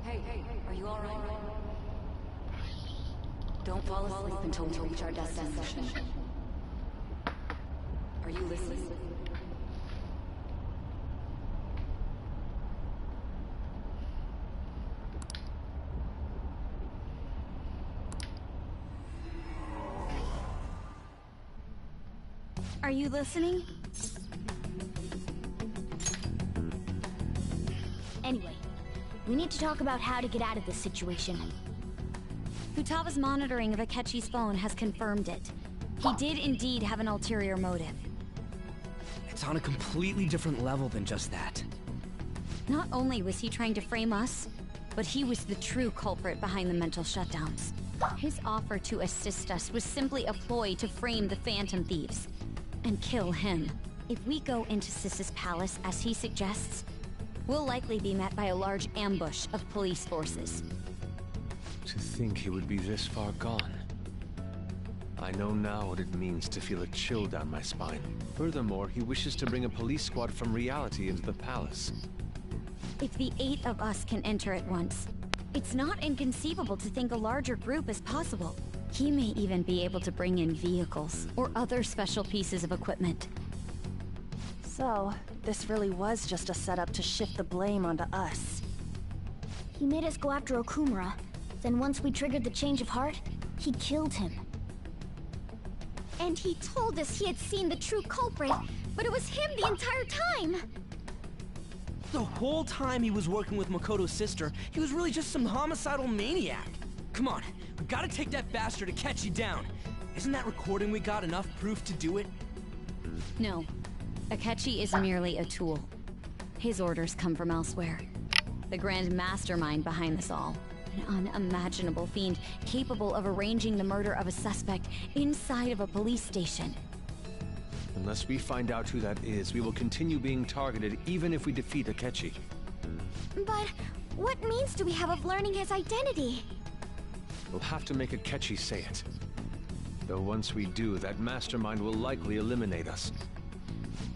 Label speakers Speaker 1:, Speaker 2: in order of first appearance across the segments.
Speaker 1: Hey, are you alright? Don't fall asleep until we reach our destination. Are you listening?
Speaker 2: Are you listening? Anyway, we need to talk about how to get out of this situation. Futaga's monitoring of Akechi's phone has confirmed it. He did indeed have an ulterior motive.
Speaker 3: It's on a completely different level than just that.
Speaker 2: Not only was he trying to frame us, but he was the true culprit behind the mental shutdowns. His offer to assist us was simply a ploy to frame the Phantom Thieves and kill him. If we go into Sis's palace as he suggests, we'll likely be met by a large ambush of police forces.
Speaker 4: To think he would be this far gone. I know now what it means to feel a chill down my spine. Furthermore, he wishes to bring a police squad from reality into the palace.
Speaker 2: If the 8 of us can enter at once, it's not inconceivable to think a larger group is possible. He may even be able to bring in vehicles or other special pieces of equipment.
Speaker 5: So, this really was just a setup to shift the blame onto us.
Speaker 2: He made us go after Okumura. Then once we triggered the change of heart, he killed him. And he told us he had seen the true culprit, but it was him the entire time!
Speaker 3: The whole time he was working with Makoto's sister, he was really just some homicidal maniac. Come on, we gotta take that bastard Akechi down. Isn't that recording we got enough proof to do it?
Speaker 2: No. Akechi is merely a tool. His orders come from elsewhere. The grand mastermind behind this all. An unimaginable fiend capable of arranging the murder of a suspect inside of a police station.
Speaker 4: Unless we find out who that is, we will continue being targeted even if we defeat Akechi.
Speaker 2: But what means do we have of learning his identity?
Speaker 4: We'll have to make Akechi say it. Though once we do, that mastermind will likely eliminate us.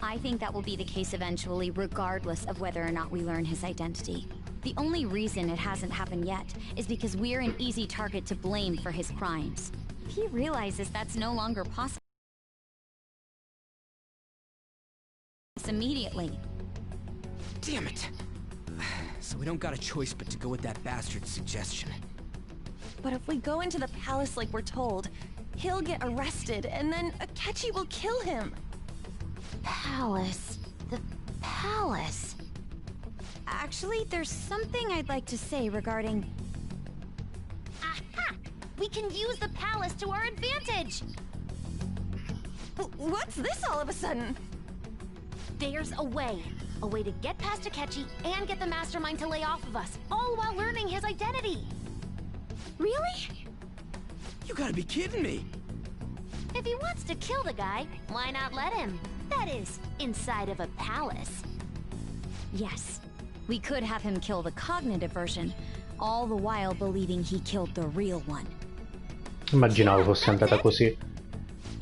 Speaker 2: I think that will be the case eventually, regardless of whether or not we learn his identity. The only reason it hasn't happened yet is because we're an easy target to blame for his crimes. If he realizes that's no longer possible immediately.
Speaker 3: Damn it! So we don't got a choice but to go with that bastard's suggestion.
Speaker 5: But if we go into the palace like we're told, he'll get arrested, and then Akechi will kill him.
Speaker 2: Palace. The palace. Actually, there's something I'd like to say regarding... Aha! We can use the palace to our advantage!
Speaker 5: What's this all of a sudden?
Speaker 2: There's a way. A way to get past Akechi and get the mastermind to lay off of us, all while learning his identity. Really?
Speaker 3: You gotta be kidding me!
Speaker 2: If he wants to kill the guy, why not let him? That is, inside of a palace. Yes, we could have him kill the cognitive version, all the while believing he killed the real one.
Speaker 6: Immaginavo fosse andata così.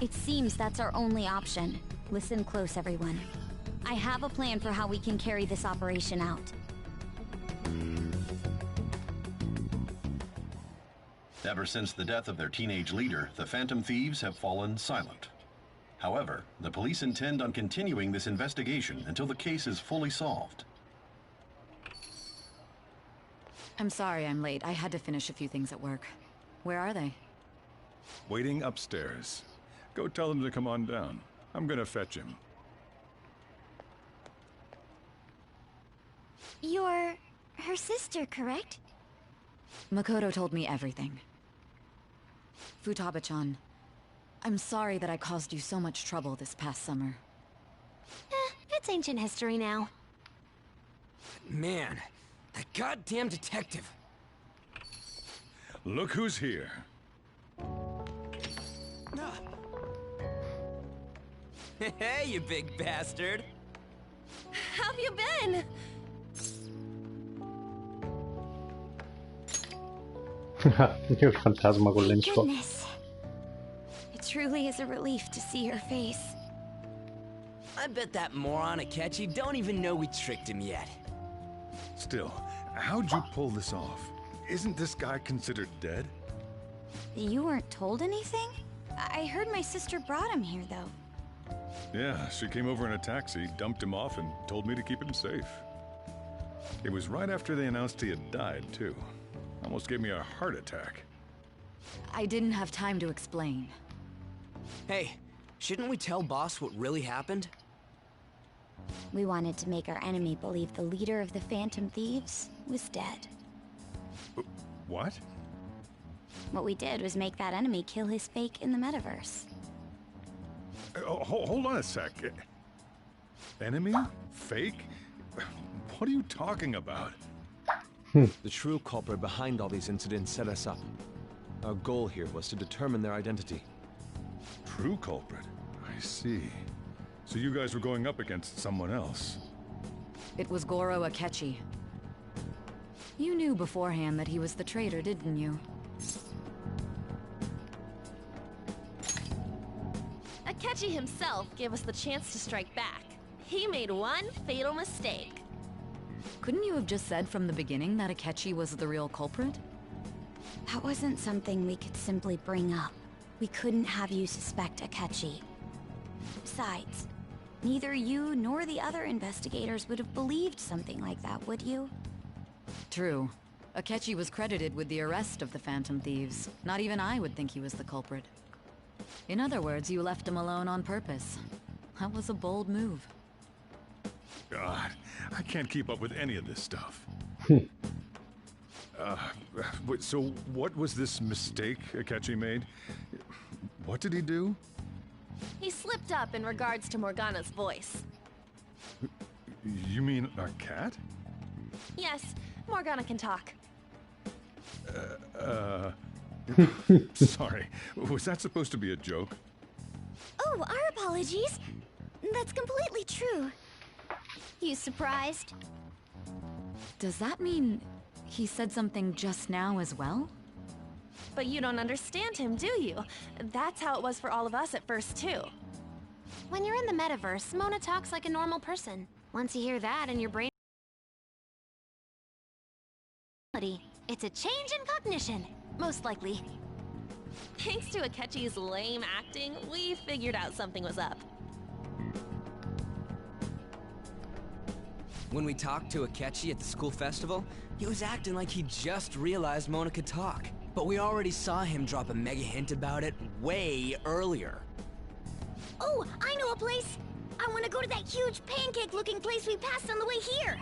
Speaker 2: It seems that's our only option. Listen close, everyone. I have a plan for how we can carry this operation out.
Speaker 7: Ever since the death of their teenage leader, the Phantom Thieves have fallen silent. However, the police intend on continuing this investigation until the case is fully solved.
Speaker 1: I'm sorry I'm late. I had to finish a few things at work. Where are they?
Speaker 8: Waiting upstairs. Go tell them to come on down. I'm gonna fetch him.
Speaker 2: You're her sister, correct?
Speaker 1: Makoto told me everything. Futaba-chan, I'm sorry that I caused you so much trouble this past summer.
Speaker 2: It's ancient history now.
Speaker 3: Man, that goddamn detective.
Speaker 8: Look who's here.
Speaker 3: Hey, you big bastard!
Speaker 5: How have you been?
Speaker 6: Il fantasma con lenzuola.
Speaker 2: Goodness. It truly is a relief to see your face.
Speaker 3: I bet that moron Akechi don't even know we tricked him yet.
Speaker 8: Still, how'd you pull this off? Isn't this guy considered dead?
Speaker 2: You weren't told anything? I heard my sister brought him here, though.
Speaker 8: Yeah, she came over in a taxi, dumped him off, and told me to keep him safe. It was right after they announced he had died, too. Almost gave me a heart attack.
Speaker 1: I didn't have time to explain.
Speaker 3: Hey, shouldn't we tell Boss what really happened?
Speaker 2: We wanted to make our enemy believe the leader of the Phantom Thieves was dead.
Speaker 8: What?
Speaker 2: What we did was make that enemy kill his fake in the metaverse.
Speaker 8: Hold on a sec. Enemy? Fake? What are you talking about?
Speaker 4: The true culprit behind all these incidents set us up. Our goal here was to determine their identity.
Speaker 8: True culprit? I see. So you guys were going up against someone else.
Speaker 1: It was Goro Akechi. You knew beforehand that he was the traitor, didn't you?
Speaker 5: Akechi himself gave us the chance to strike back. He made one fatal mistake.
Speaker 1: Couldn't you have just said from the beginning that Akechi was the real culprit?
Speaker 2: That wasn't something we could simply bring up. We couldn't have you suspect Akechi. Besides, neither you nor the other investigators would have believed something like that, would you?
Speaker 1: True. Akechi was credited with the arrest of the Phantom Thieves. Not even I would think he was the culprit. In other words, you left him alone on purpose. That was a bold move.
Speaker 8: God, I can't keep up with any of this stuff. So what was this mistake Akechi made? What did he do?
Speaker 5: He slipped up in regards to Morgana's voice.
Speaker 8: You mean our cat?
Speaker 5: Yes, Morgana can talk.
Speaker 8: Sorry, was that supposed to be a joke?
Speaker 2: Oh, our apologies. That's completely true. You surprised?
Speaker 1: Does that mean he said something just now as well?
Speaker 5: But you don't understand him, do you? That's how it was for all of us at first, too.
Speaker 9: When you're in the metaverse, Mona talks like a normal person. Once you hear that in your brain, it's a change in cognition, most likely.
Speaker 5: Thanks to Akechi's lame acting, we figured out something was up.
Speaker 3: When we talked to Akechi at the school festival, he was acting like he just realized Mona could talk. But we already saw him drop a mega hint about it way earlier.
Speaker 2: Oh, I know a place! I want to go to that huge pancake-looking place we passed on the way here!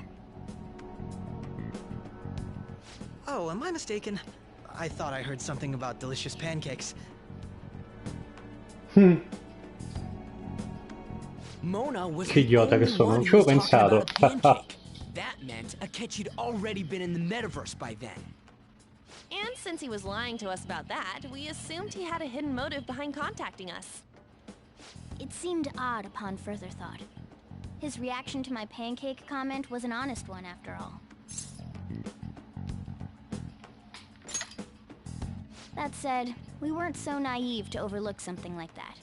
Speaker 10: Oh, am I mistaken? I thought I heard something about delicious pancakes.
Speaker 3: Mona was
Speaker 6: Che idiota che sono, non ci avevo pensato.
Speaker 3: That meant Akechi'd already been in the metaverse by then.
Speaker 5: And since he was lying to us about that, we assumed he had a hidden motive behind contacting us.
Speaker 2: It seemed odd upon further thought. His reaction to my pancake comment was an honest one, after all. That said, we weren't so naive to overlook something like that.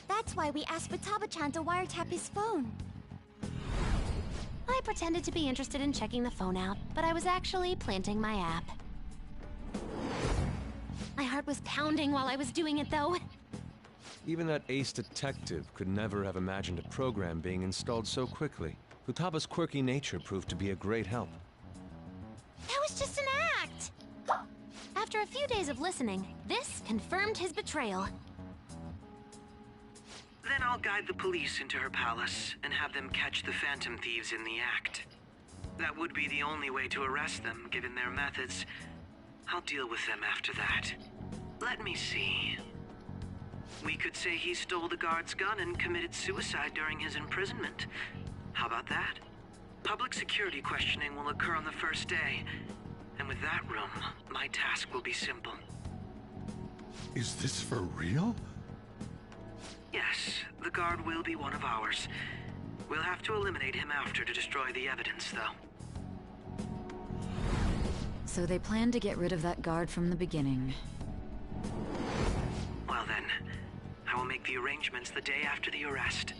Speaker 2: That's why we asked Futaba-chan to wiretap his phone.
Speaker 9: I pretended to be interested in checking the phone out, but I was actually planting my app. My heart was pounding while I was doing it, though.
Speaker 4: Even that ace detective could never have imagined a program being installed so quickly. Futaba's quirky nature proved to be a great help.
Speaker 9: That was just an act! After a few days of listening, this confirmed his betrayal.
Speaker 11: Then I'll guide the police into her palace and have them catch the Phantom Thieves in the act. That would be the only way to arrest them, given their methods. I'll deal with them after that. Let me see. We could say he stole the guard's gun and committed suicide during his imprisonment. How about that? Public security questioning will occur on the first day. And with that room, my task will be simple.
Speaker 8: Is this for real?
Speaker 11: Yes, the guard will be one of ours. We'll have to eliminate him after to destroy the evidence, though.
Speaker 1: So they planned to get rid of that guard from the beginning.
Speaker 11: Well then, I will make the arrangements the day after the arrest.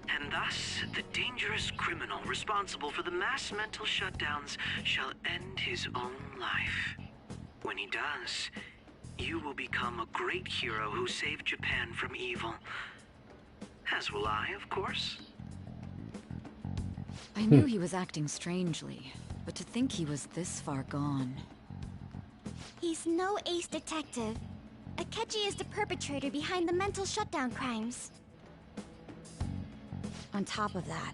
Speaker 11: And And thus, the dangerous criminal responsible for the mass mental shutdowns shall end his own life. When he does, you will become a great hero who saved Japan from evil. As will I, of course.
Speaker 1: I knew he was acting strangely, but to think he was this far gone.
Speaker 2: He's no ace detective. Akechi is the perpetrator behind the mental shutdown crimes. On top of that,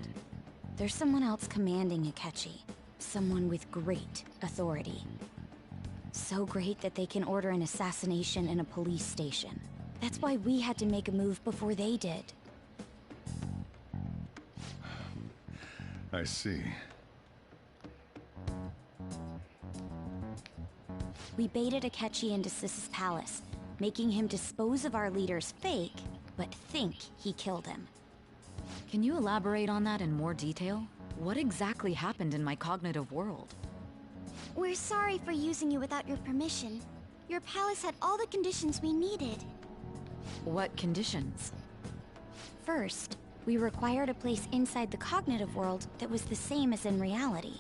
Speaker 2: there's someone else commanding Akechi. Someone with great authority. So great that they can order an assassination in a police station. That's why we had to make a move before they did.
Speaker 8: I see.
Speaker 2: We baited Akechi into Sis's palace, making him dispose of our leader's fake, but think he killed him.
Speaker 1: Can you elaborate on that in more detail? What exactly happened in my cognitive world?
Speaker 2: We're sorry for using you without your permission. Your palace had all the conditions we needed.
Speaker 1: What conditions?
Speaker 2: First, we required a place inside the cognitive world that was the same as in reality.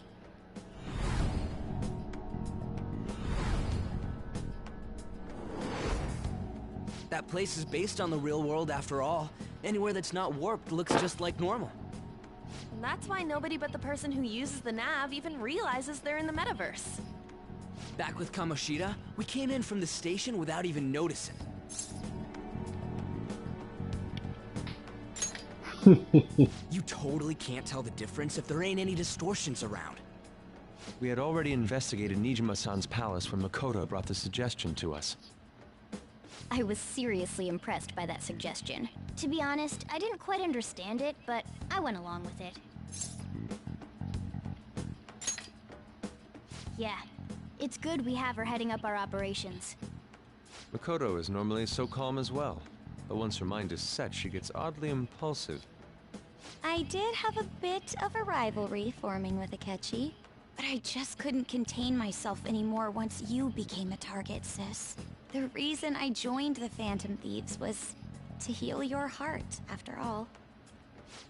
Speaker 3: That place is based on the real world after all. Anywhere that's not warped looks just like normal.
Speaker 5: And that's why nobody but the person who uses the nav even realizes they're in the metaverse.
Speaker 3: Back with Kamoshida, we came in from the station without even noticing. You totally can't tell the difference if there ain't any distortions around.
Speaker 4: We had already investigated Nijima-san's palace when Makoto brought the suggestion to us.
Speaker 2: I was seriously impressed by that suggestion. To be honest, I didn't quite understand it, but I went along with it. Yeah, it's good we have her heading up our operations.
Speaker 4: Makoto is normally so calm as well, but once her mind is set, she gets oddly impulsive.
Speaker 2: I did have a bit of a rivalry forming with Akechi, but I just couldn't contain myself anymore once you became a target, sis. The reason I joined the Phantom Thieves was to heal your heart, after all.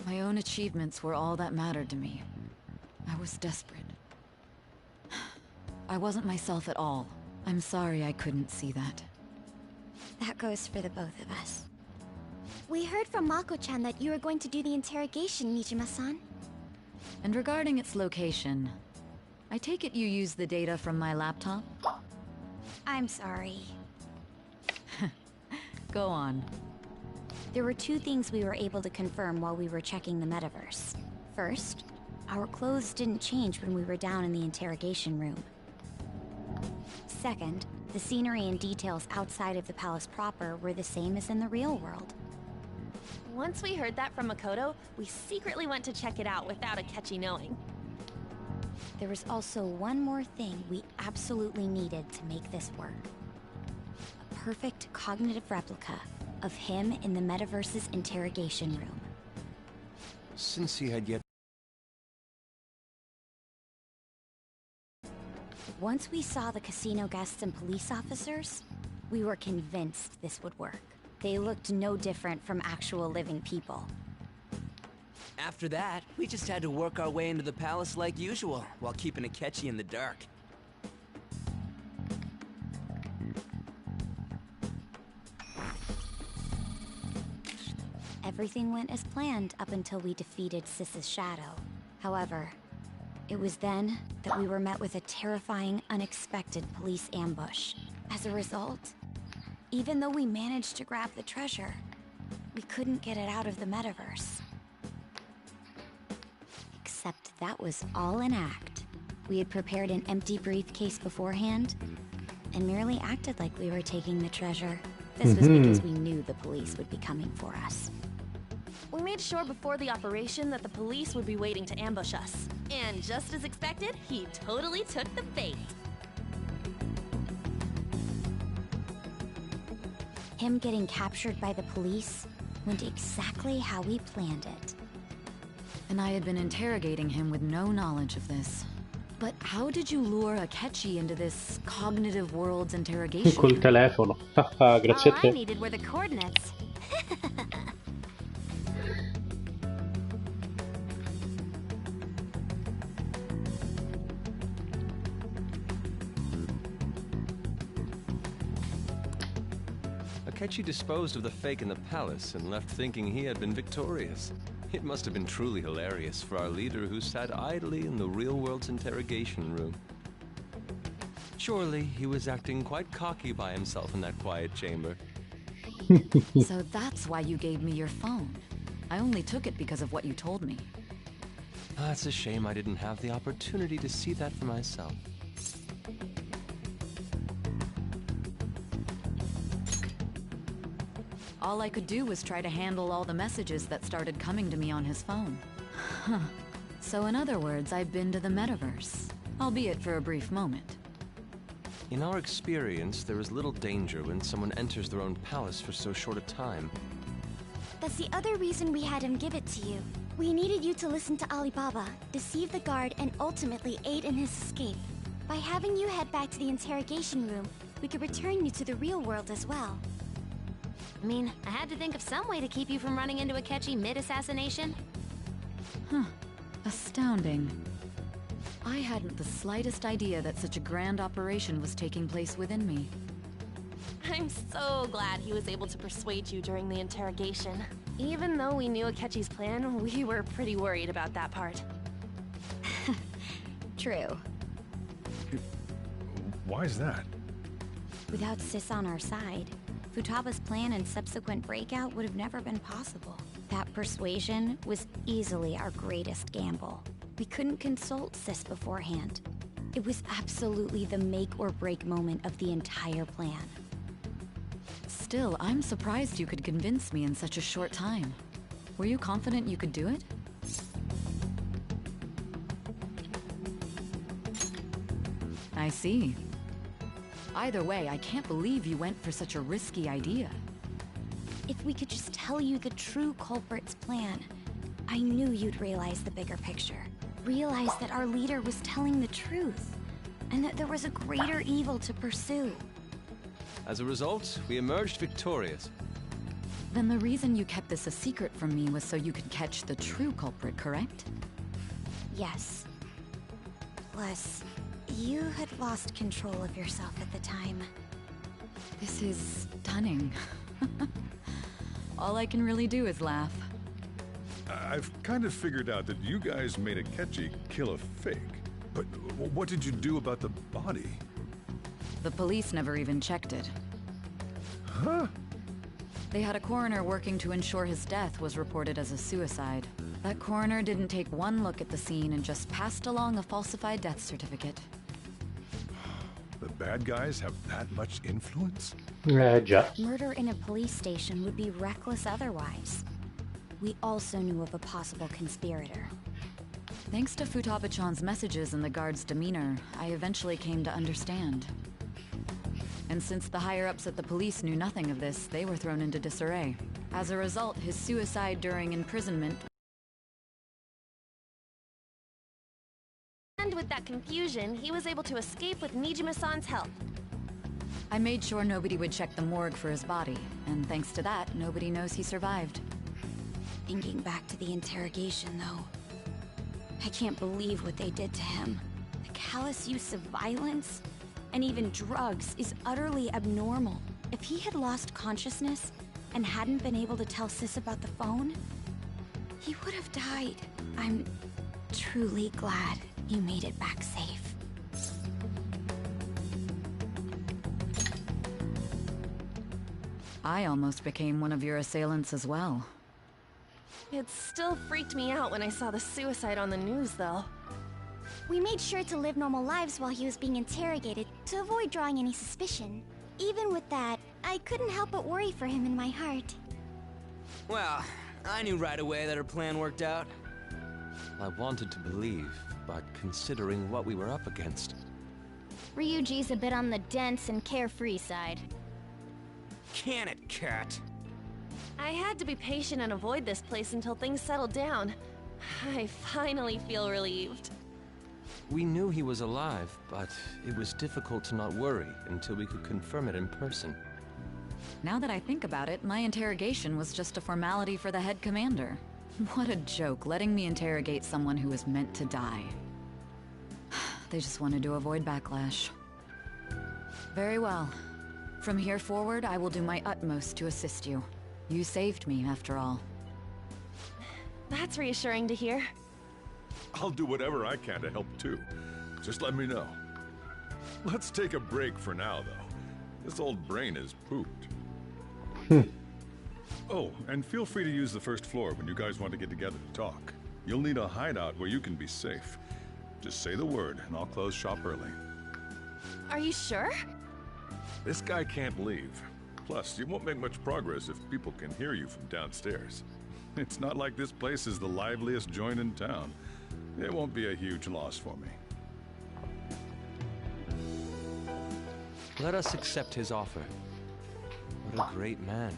Speaker 1: My own achievements were all that mattered to me. I was desperate. I wasn't myself at all. I'm sorry I couldn't see that.
Speaker 2: That goes for the both of us. We heard from Mako-chan that you were going to do the interrogation, Nijima-san.
Speaker 1: And regarding its location, I take it you used the data from my laptop?
Speaker 2: I'm sorry.
Speaker 1: Go on.
Speaker 2: There were two things we were able to confirm while we were checking the metaverse. First, our clothes didn't change when we were down in the interrogation room. Second, the scenery and details outside of the palace proper were the same as in the real world.
Speaker 5: Once we heard that from Makoto, we secretly went to check it out without Akechi knowing.
Speaker 2: There was also one more thing we absolutely needed to make this work. A perfect cognitive replica of him in the metaverse's interrogation room.
Speaker 4: Since he had yet...
Speaker 2: Once we saw the casino guests and police officers, we were convinced this would work. They looked no different from actual living people.
Speaker 3: After that, we just had to work our way into the palace like usual, while keeping Akechi in the dark.
Speaker 2: Everything went as planned up until we defeated Sis's shadow. However, it was then that we were met with a terrifying, unexpected police ambush. As a result, even though we managed to grab the treasure, we couldn't get it out of the metaverse. Except that was all an act. We had prepared an empty briefcase beforehand, and merely acted like we were taking the treasure. This was because we knew the police would be coming for us.
Speaker 5: We made sure before the operation that the police would be waiting to ambush us. And just as expected, he totally took the bait.
Speaker 2: Him getting captured by the police went exactly how we planned it.
Speaker 1: And I had been interrogating him with no knowledge of this. But how did you lure Akechi into this cognitive world's interrogation?
Speaker 6: Col telefono. Grazie a
Speaker 2: All I
Speaker 6: te.
Speaker 2: needed were the coordinates.
Speaker 4: Akechi disposed of the fake in the palace and left thinking he had been victorious. It must have been truly hilarious for our leader who sat idly in the real world's interrogation room. Surely he was acting quite cocky by himself in that quiet chamber.
Speaker 1: So that's why you gave me your phone. I only took it because of what you told me.
Speaker 4: It's a shame I didn't have the opportunity to see that for myself.
Speaker 1: All I could do was try to handle all the messages that started coming to me on his phone. Huh. So in other words, I've been to the metaverse, albeit for a brief moment.
Speaker 4: In our experience, there is little danger when someone enters their own palace for so short a time.
Speaker 9: That's the other reason we had him give it to you. We needed you to listen to Alibaba, deceive the guard, and ultimately aid in his escape. By having you head back to the interrogation room, we could return you to the real world as well.
Speaker 5: I mean, I had to think of some way to keep you from running into Akechi mid-assassination.
Speaker 1: Huh. Astounding. I hadn't the slightest idea that such a grand operation was taking place within me.
Speaker 5: I'm so glad he was able to persuade you during the interrogation. Even though we knew Akechi's plan, we were pretty worried about that part.
Speaker 2: True.
Speaker 8: Why is that?
Speaker 2: Without Sis on our side, Futaba's plan and subsequent breakout would have never been possible. That persuasion was easily our greatest gamble. We couldn't consult Sis beforehand. It was absolutely the make or break moment of the entire plan.
Speaker 1: Still, I'm surprised you could convince me in such a short time. Were you confident you could do it? I see. Either way, I can't believe you went for such a risky idea.
Speaker 2: If we could just tell you the true culprit's plan, I knew you'd realize the bigger picture. Realize that our leader was telling the truth, and that there was a greater evil to pursue.
Speaker 4: As a result, we emerged victorious.
Speaker 1: Then the reason you kept this a secret from me was so you could catch the true culprit, correct?
Speaker 2: Yes. Plus, you had lost control of yourself at the time.
Speaker 1: This is stunning. All I can really do is laugh.
Speaker 8: I've kind of figured out that you guys made Akechi kill a fake. But what did you do about the body?
Speaker 1: The police never even checked it.
Speaker 8: Huh?
Speaker 1: They had a coroner working to ensure his death was reported as a suicide. That coroner didn't take one look at the scene and just passed along a falsified death certificate.
Speaker 8: The bad guys have that much influence?
Speaker 6: Già.
Speaker 2: Murder in a police station would be reckless otherwise. We also knew of a possible conspirator.
Speaker 1: Thanks to Futaba-chan's messages and the guard's demeanor, I eventually came to understand. And since the higher-ups at the police knew nothing of this, they were thrown into disarray. As a result, his suicide during imprisonment...
Speaker 5: And with that confusion, he was able to escape with Nijima-san's help.
Speaker 1: I made sure nobody would check the morgue for his body, and thanks to that, nobody knows he survived.
Speaker 2: Thinking back to the interrogation, though, I can't believe what they did to him. The callous use of violence, and even drugs, is utterly abnormal. If he had lost consciousness and hadn't been able to tell Sis about the phone, he would have died. I'm truly glad you made it back safe.
Speaker 1: I almost became one of your assailants as well.
Speaker 5: It still freaked me out when I saw the suicide on the news, though.
Speaker 9: We made sure to live normal lives while he was being interrogated to avoid drawing any suspicion. Even with that, I couldn't help but worry for him in my heart.
Speaker 3: Well, I knew right away that her plan worked out.
Speaker 4: I wanted to believe, but considering what we were up against...
Speaker 9: Ryuji's a bit on the dense and carefree side.
Speaker 3: Can it, cat?
Speaker 5: I had to be patient and avoid this place until things settled down. I finally feel relieved.
Speaker 4: We knew he was alive, but it was difficult to not worry until we could confirm it in person.
Speaker 1: Now that I think about it, my interrogation was just a formality for the head commander. What a joke, letting me interrogate someone who was meant to die. They just wanted to avoid backlash. Very well. From here forward, I will do my utmost to assist you. You saved me, after all.
Speaker 5: That's reassuring to hear.
Speaker 8: I'll do whatever I can to help too. Just let me know. Let's take a break for now, though. This old brain is pooped. Oh, and feel free to use the first floor when you guys want to get together to talk. You'll need a hideout where you can be safe. Just say the word, and I'll close shop early.
Speaker 5: Are you sure?
Speaker 8: This guy can't leave. Plus, you won't make much progress if people can hear you from downstairs. It's not like this place is the liveliest joint in town. It won't be a huge loss for me.
Speaker 4: Let us accept his offer. What a great man.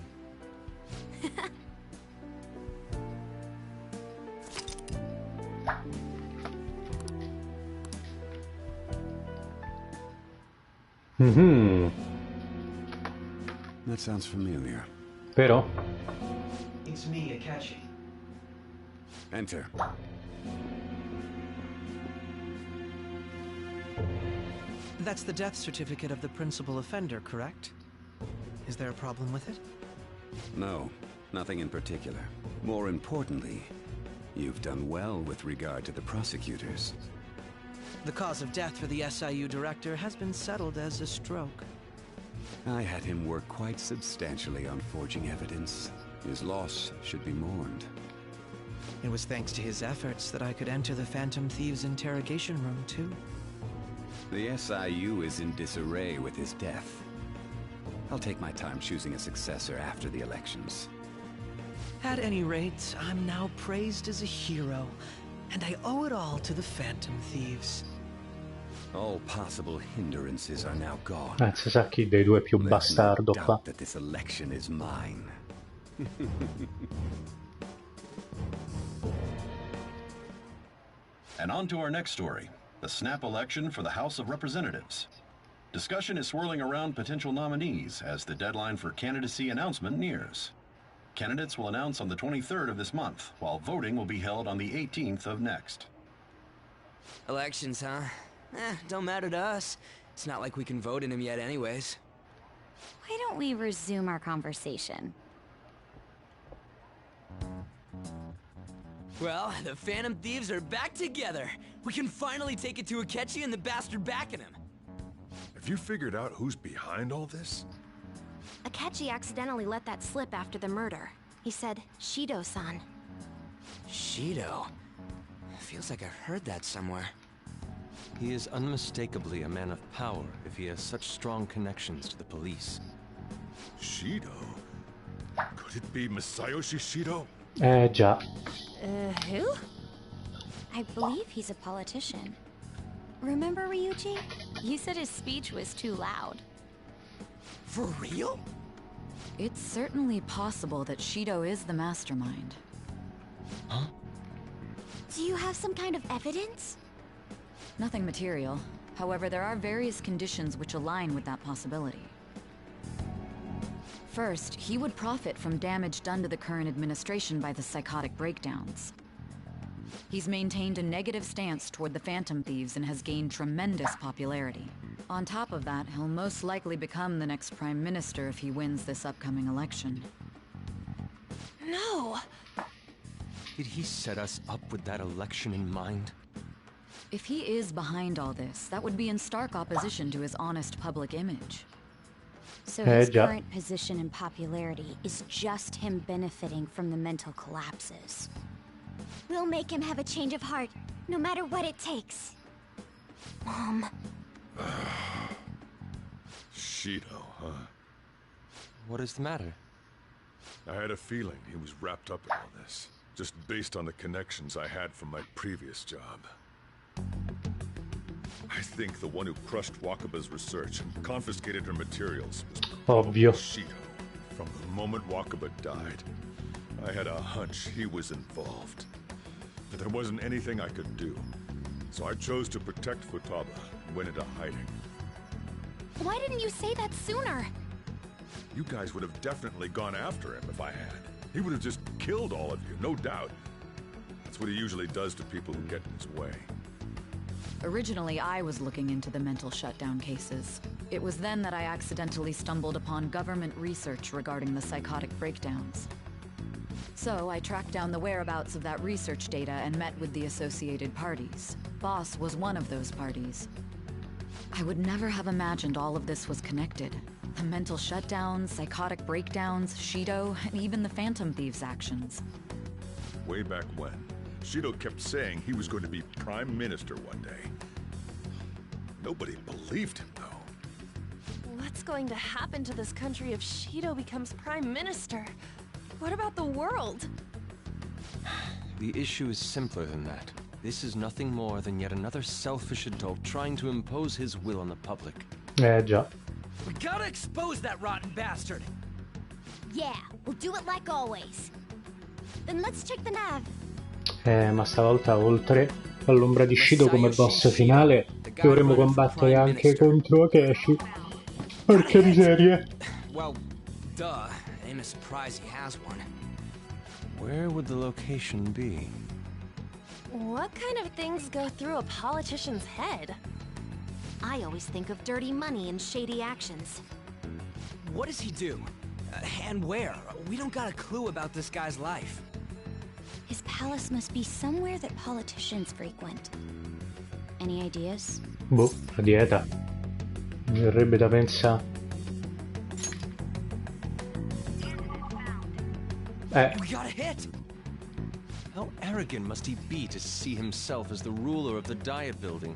Speaker 12: That sounds familiar.
Speaker 6: Vero?
Speaker 10: It's me, Akechi.
Speaker 12: Enter.
Speaker 10: That's the death certificate of the principal offender, correct? Is there a problem with it?
Speaker 12: No, nothing in particular. More importantly, you've done well with regard to the prosecutors.
Speaker 10: The cause of death for the SIU director has been settled as a stroke.
Speaker 12: I had him work quite substantially on forging evidence. His loss should be mourned.
Speaker 10: It was thanks to his efforts that I could enter the Phantom Thieves' interrogation room, too.
Speaker 12: The SIU is in disarray with his death. I'll take my time choosing a successor after the elections.
Speaker 10: At any rate, I'm now praised as a hero, and I owe it all to the Phantom Thieves.
Speaker 12: All possible hindrances are now gone.
Speaker 6: Si sa chi dei due è più bastardo
Speaker 12: Let no
Speaker 6: qua.
Speaker 12: doubt that this election is mine.
Speaker 7: And on to our next story, the snap election for the House of Representatives. Discussion is swirling around potential nominees as the deadline for candidacy announcement nears. Candidates will announce on the 23rd of this month, while voting will be held on the 18th of next.
Speaker 13: Elections, huh? Don't matter to us. It's not like we can vote in them yet anyways.
Speaker 2: Why don't we resume our conversation?
Speaker 13: Well, the Phantom Thieves are back together. We can finally take it to Akechi and the bastard backing him.
Speaker 8: Have you figured out who's behind all this?
Speaker 5: Akechi accidentally let that slip after the murder. He said, Shido-san.
Speaker 13: Shido? Feels like I've heard that somewhere.
Speaker 4: He is unmistakably a man of power if he has such strong connections to the police.
Speaker 8: Shido? Could it be Masayoshi Shido?
Speaker 6: Già.
Speaker 5: Who?
Speaker 2: I believe he's a politician. Remember, Ryuji? You said his speech was too loud.
Speaker 13: For real?
Speaker 1: It's certainly possible that Shido is the mastermind.
Speaker 4: Huh?
Speaker 9: Do you have some kind of evidence?
Speaker 1: Nothing material. However, there are various conditions which align with that possibility. First, he would profit from damage done to the current administration by the psychotic breakdowns. He's maintained a negative stance toward the Phantom Thieves and has gained tremendous popularity. On top of that, he'll most likely become the next Prime Minister if he wins this upcoming election.
Speaker 5: No!
Speaker 4: Did he set us up with that election in mind?
Speaker 1: If he is behind all this, that would be in stark opposition to his honest public image.
Speaker 2: So his
Speaker 6: già.
Speaker 2: current position and popularity is just him benefiting from the mental collapses.
Speaker 9: We'll make him have a change of heart, no matter what it takes.
Speaker 5: Mom.
Speaker 8: Shido, huh?
Speaker 4: What is the matter?
Speaker 8: I had a feeling he was wrapped up in all this, just based on the connections I had from my previous job. I think the one who crushed Wakaba's research and confiscated her materials was
Speaker 6: Ovvio.
Speaker 8: Shido. From the moment Wakaba died, I had a hunch he was involved. But there wasn't anything I could do. So I chose to protect Futaba and went into hiding.
Speaker 5: Why didn't you say that sooner?
Speaker 8: You guys would have definitely gone after him if I had. He would have just killed all of you, no doubt. That's what he usually does to people who get in his way.
Speaker 1: Originally, I was looking into the mental shutdown cases. It was then that I accidentally stumbled upon government research regarding the psychotic breakdowns. So I tracked down the whereabouts of that research data and met with the associated parties. Boss was one of those parties. I would never have imagined all of this was connected. The mental shutdowns, psychotic breakdowns, Shido, and even the Phantom Thieves' actions.
Speaker 8: Way back when, Shido kept saying he was going to be Prime Minister one day. Nobody believed him, though.
Speaker 5: What's going to happen to this country if Shido becomes Prime Minister? What about the world?
Speaker 4: The issue is simpler than that. This is nothing more than yet another selfish adult trying to impose his will on the public.
Speaker 6: Già.
Speaker 3: We gotta expose that rotten bastard!
Speaker 9: Yeah, we'll do it like always. Then let's check the nav.
Speaker 6: Ma stavolta oltre all'ombra di Shido come boss finale dovremo combattere anche contro Akechi. Porca miseria.
Speaker 13: Well, duh. Ain't a surprise he has one.
Speaker 4: Where would the location be?
Speaker 5: What kind of things go through a politician's head?
Speaker 14: I always think of dirty money and shady actions.
Speaker 13: What does he do? And where? We don't got a clue about this guy's life.
Speaker 2: His palace must be somewhere that politicians frequent. Any ideas?
Speaker 6: Boh, la dieta. Mi verrebbe da pensare.
Speaker 4: We got a hit! How arrogant must he be to see himself as the ruler of the Diet Building?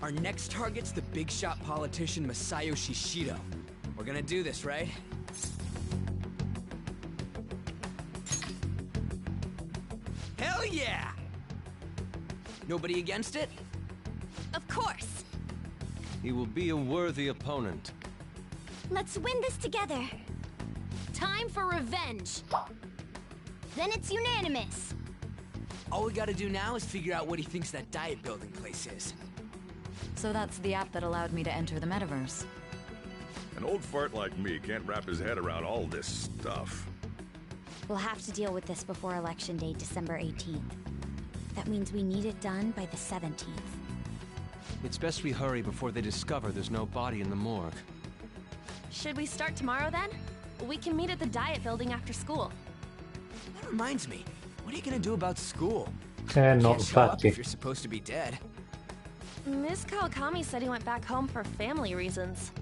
Speaker 13: Our next target's the big shot politician Masayoshi Shido. We're gonna do this, right? Hell yeah! Nobody against it?
Speaker 9: Of course.
Speaker 4: He will be a worthy opponent.
Speaker 9: Let's win this together.
Speaker 14: Time for revenge. Then it's unanimous.
Speaker 13: All we gotta do now is figure out what he thinks that Diet Building place is.
Speaker 1: So that's the app that allowed me to enter the metaverse.
Speaker 8: An old fart like me can't wrap his head around all this stuff.
Speaker 2: We'll have to deal with this before Election Day, December 18th. That means we need it done by the 17th.
Speaker 4: It's best we hurry before they discover there's no body in the morgue.
Speaker 5: Should we start tomorrow then? We can meet at the Diet Building after school.
Speaker 13: That reminds me, what are you gonna do about school?
Speaker 6: No,
Speaker 13: Can't show up
Speaker 6: infatti.
Speaker 13: if you're supposed to be dead.
Speaker 5: Miss Kawakami said he went back home for family reasons.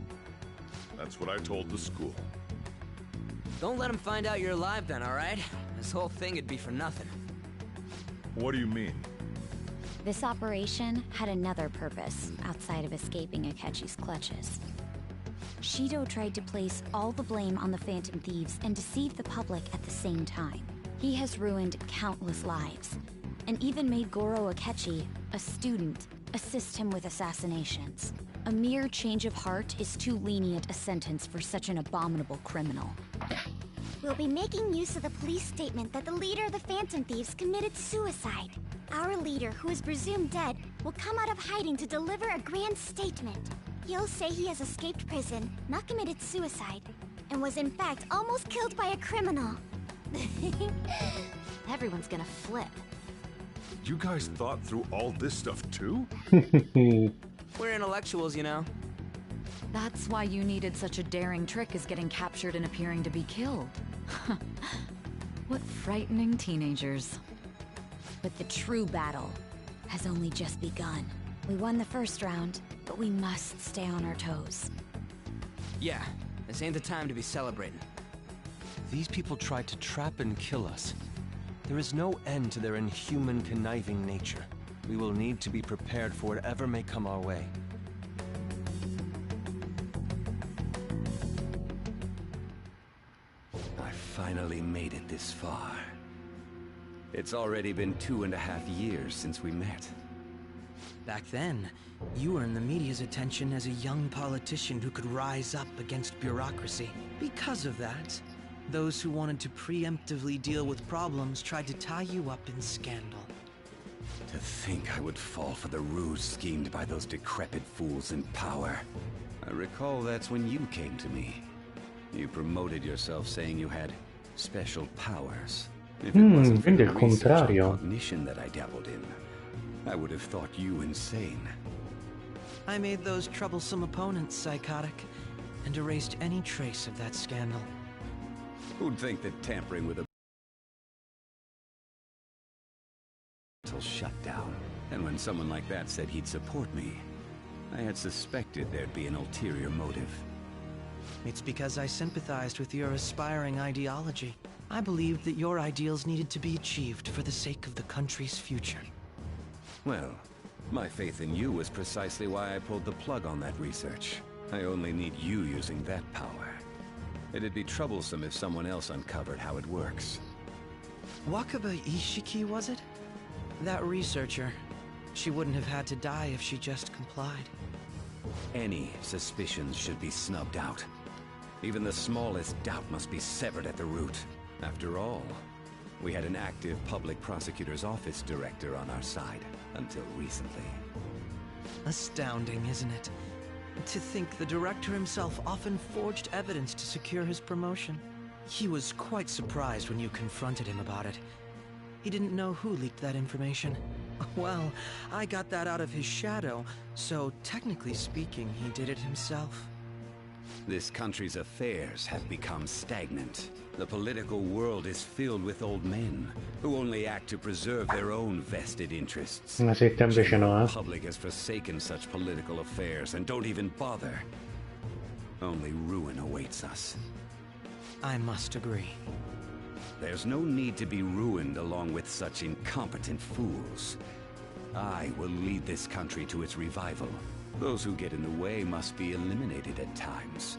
Speaker 8: That's what I told the school.
Speaker 13: Don't let him find out you're alive then, alright? This whole thing would be for nothing.
Speaker 8: What do you mean?
Speaker 2: This operation had another purpose outside of escaping Akechi's clutches. Shido tried to place all the blame on the Phantom Thieves and deceive the public at the same time. He has ruined countless lives, and even made Goro Akechi, a student, assist him with assassinations. A mere change of heart is too lenient a sentence for such an abominable criminal.
Speaker 9: We'll be making use of the police statement that the leader of the Phantom Thieves committed suicide. Our leader, who is presumed dead, will come out of hiding to deliver a grand statement. He'll say he has escaped prison, not committed suicide, and was in fact almost killed by a criminal.
Speaker 14: Everyone's gonna flip.
Speaker 8: You guys thought through all this stuff too?
Speaker 13: We're intellectuals, you know.
Speaker 1: That's why you needed such a daring trick as getting captured and appearing to be killed. What frightening teenagers.
Speaker 2: But the true battle has only just begun. We won the first round, but we must stay on our toes.
Speaker 13: Yeah, this ain't the time to be celebrating.
Speaker 4: These people tried to trap and kill us. There is no end to their inhuman, conniving nature. We will need to be prepared for whatever may come our way.
Speaker 12: I finally made it this far. It's already been 2.5 years since we met.
Speaker 10: Back then, you earned the media's attention as a young politician who could rise up against bureaucracy. Because of that, those who wanted to preemptively deal with problems tried to tie you up in scandal.
Speaker 12: To think I would fall for the ruse schemed by those decrepit fools in power. I recall that's when you came to me. You promoted yourself saying you had special powers. If it wasn't for
Speaker 6: quindi
Speaker 12: the
Speaker 6: il
Speaker 12: research on
Speaker 6: contrario.
Speaker 12: cognition that I dabbled in, I would have thought you insane.
Speaker 10: I made those troublesome opponents psychotic, and erased any trace of that scandal.
Speaker 12: Who'd think that tampering with a shut down? And when someone like that said he'd support me, I had suspected there'd be an ulterior motive.
Speaker 10: It's because I sympathized with your aspiring ideology. I believed that your ideals needed to be achieved for the sake of the country's future.
Speaker 12: Well, my faith in you was precisely why I pulled the plug on that research. I only need you using that power. It'd be troublesome if someone else uncovered how it works.
Speaker 10: Wakaba Ishiki, was it? That researcher. She wouldn't have had to die if she just complied.
Speaker 12: Any suspicions should be snubbed out. Even the smallest doubt must be severed at the root. After all, we had an active public prosecutor's office director on our side, until recently.
Speaker 10: Astounding, isn't it? To think the director himself often forged evidence to secure his promotion. He was quite surprised when you confronted him about it. He didn't know who leaked that information. Well, I got that out of his shadow, so technically speaking, he did it himself.
Speaker 12: This country's affairs have become stagnant. The political world is filled with old men who only act to preserve their own vested interests.
Speaker 6: Ma se te invece no,
Speaker 12: The public has forsaken such political affairs and don't even bother. Only ruin awaits us.
Speaker 10: I must agree.
Speaker 12: There's no need to be ruined along with such incompetent fools. I will lead this country to its revival. Those who get in the way must be eliminated at times.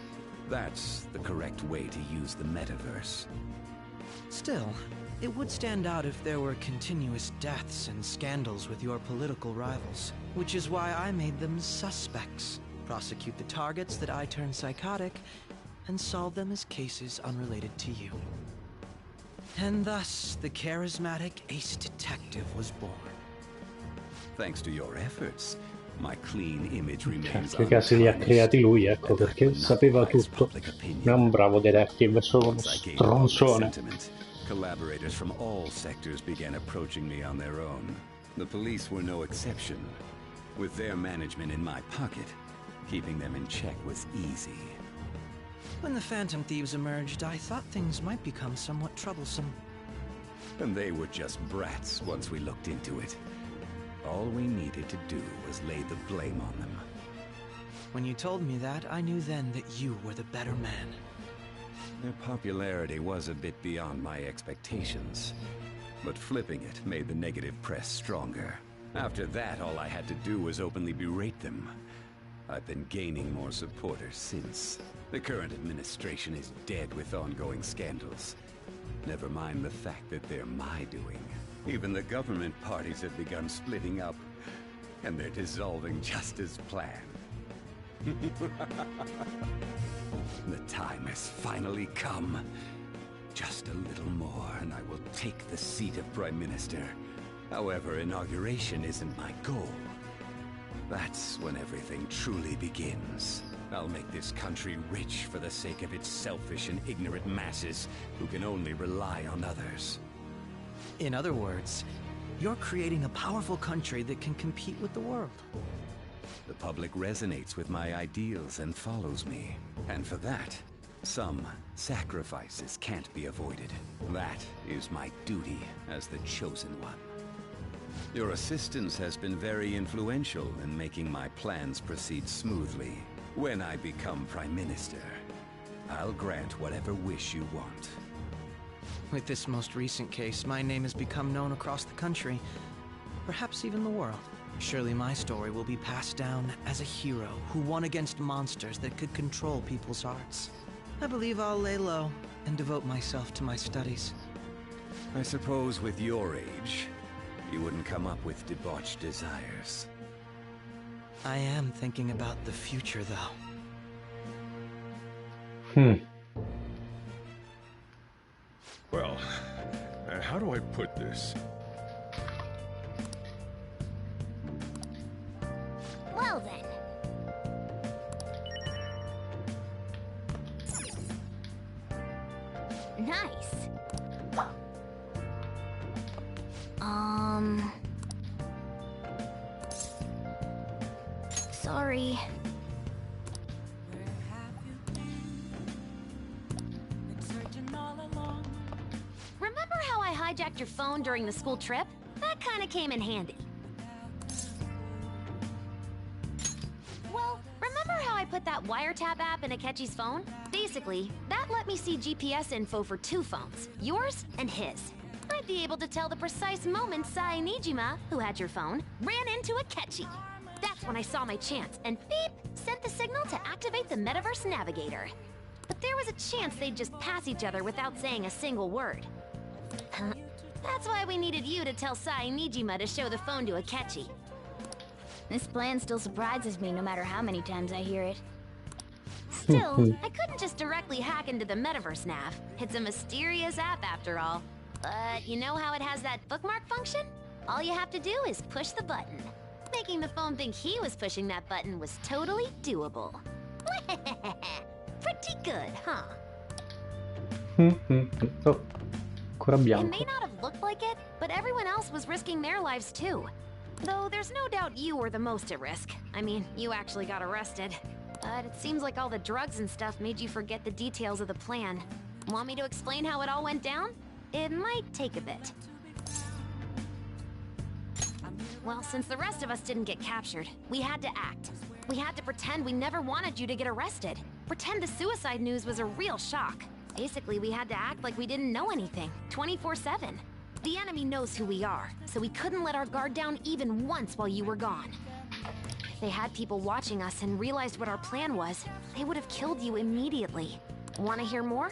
Speaker 12: That's the correct way to use the metaverse.
Speaker 10: Still, it would stand out if there were continuous deaths and scandals with your political rivals, which is why I made them suspects. Prosecute the targets that I turn psychotic, and solve them as cases unrelated to you. And thus, the charismatic ace detective was born.
Speaker 12: Thanks to your efforts, my clean image remains
Speaker 6: Che casi li ha creati lui, ecco, perché sapeva tutto. Non è un bravo detective, è solo uno stronzone.
Speaker 12: Collaborators from all sectors began approaching me on their own. The police were no exception. With their management in my pocket, keeping them in check was easy.
Speaker 10: When the Phantom Thieves emerged, I thought things might become somewhat troublesome.
Speaker 12: And they were just brats once we looked into it. All we needed to do was lay the blame on them.
Speaker 10: When you told me that, I knew then that you were the better man.
Speaker 12: Their popularity was a bit beyond my expectations, but flipping it made the negative press stronger. After that, all I had to do was openly berate them. I've been gaining more supporters since. The current administration is dead with ongoing scandals. Never mind the fact that they're my doing. Even the government parties have begun splitting up, and they're dissolving just as planned. The time has finally come. Just a little more, and I will take the seat of Prime Minister. However, inauguration isn't my goal. That's when everything truly begins. I'll make this country rich for the sake of its selfish and ignorant masses who can only rely on others.
Speaker 10: In other words, you're creating a powerful country that can compete with the world.
Speaker 12: The public resonates with my ideals and follows me. And for that, some sacrifices can't be avoided. That is my duty as the chosen one. Your assistance has been very influential in making my plans proceed smoothly. When I become Prime Minister, I'll grant whatever wish you want.
Speaker 10: With this most recent case, my name has become known across the country, perhaps even the world. Surely my story will be passed down as a hero who won against monsters that could control people's hearts. I believe I'll lay low and devote myself to my studies.
Speaker 12: I suppose with your age, you wouldn't come up with debauched desires.
Speaker 10: I am thinking about the future, though.
Speaker 8: Well, how do I put this?
Speaker 9: Well then. Nice. Sorry.
Speaker 14: Remember how I hijacked your phone during the school trip? That kinda came in handy. Well, remember how I put that wiretap app in Akechi's phone? Basically, that let me see GPS info for 2 phones, yours and his. I'd be able to tell the precise moment Sai Nijima, who had your phone, ran into Akechi. That's when I saw my chance, and beep, sent the signal to activate the Metaverse Navigator. But there was a chance they'd just pass each other without saying a single word. That's why we needed you to tell Sai Nijima to show the phone to Akechi.
Speaker 9: This plan still surprises me no matter how many times I hear it.
Speaker 14: Still, I couldn't just directly hack into the Metaverse Nav. It's a mysterious app after all. But you know how it has that bookmark function? All you have to do is push the button. Making the phone think he was pushing that button was totally doable. Pretty good, huh?
Speaker 6: Oh, ancora
Speaker 14: It
Speaker 6: bianco.
Speaker 14: may not have looked like it, but everyone else was risking their lives too. Though there's no doubt you were the most at risk. I mean, you actually got arrested. But it seems like all the drugs and stuff made you forget the details of the plan. Want me to explain how it all went down? It might take a bit. Well, since the rest of us didn't get captured, we had to act. We had to pretend we never wanted you to get arrested. Pretend the suicide news was a real shock. Basically, we had to act like we didn't know anything, 24/7. The enemy knows who we are, so we couldn't let our guard down even once while you were gone. If they had people watching us and realized what our plan was, they would have killed you immediately. Want to hear more?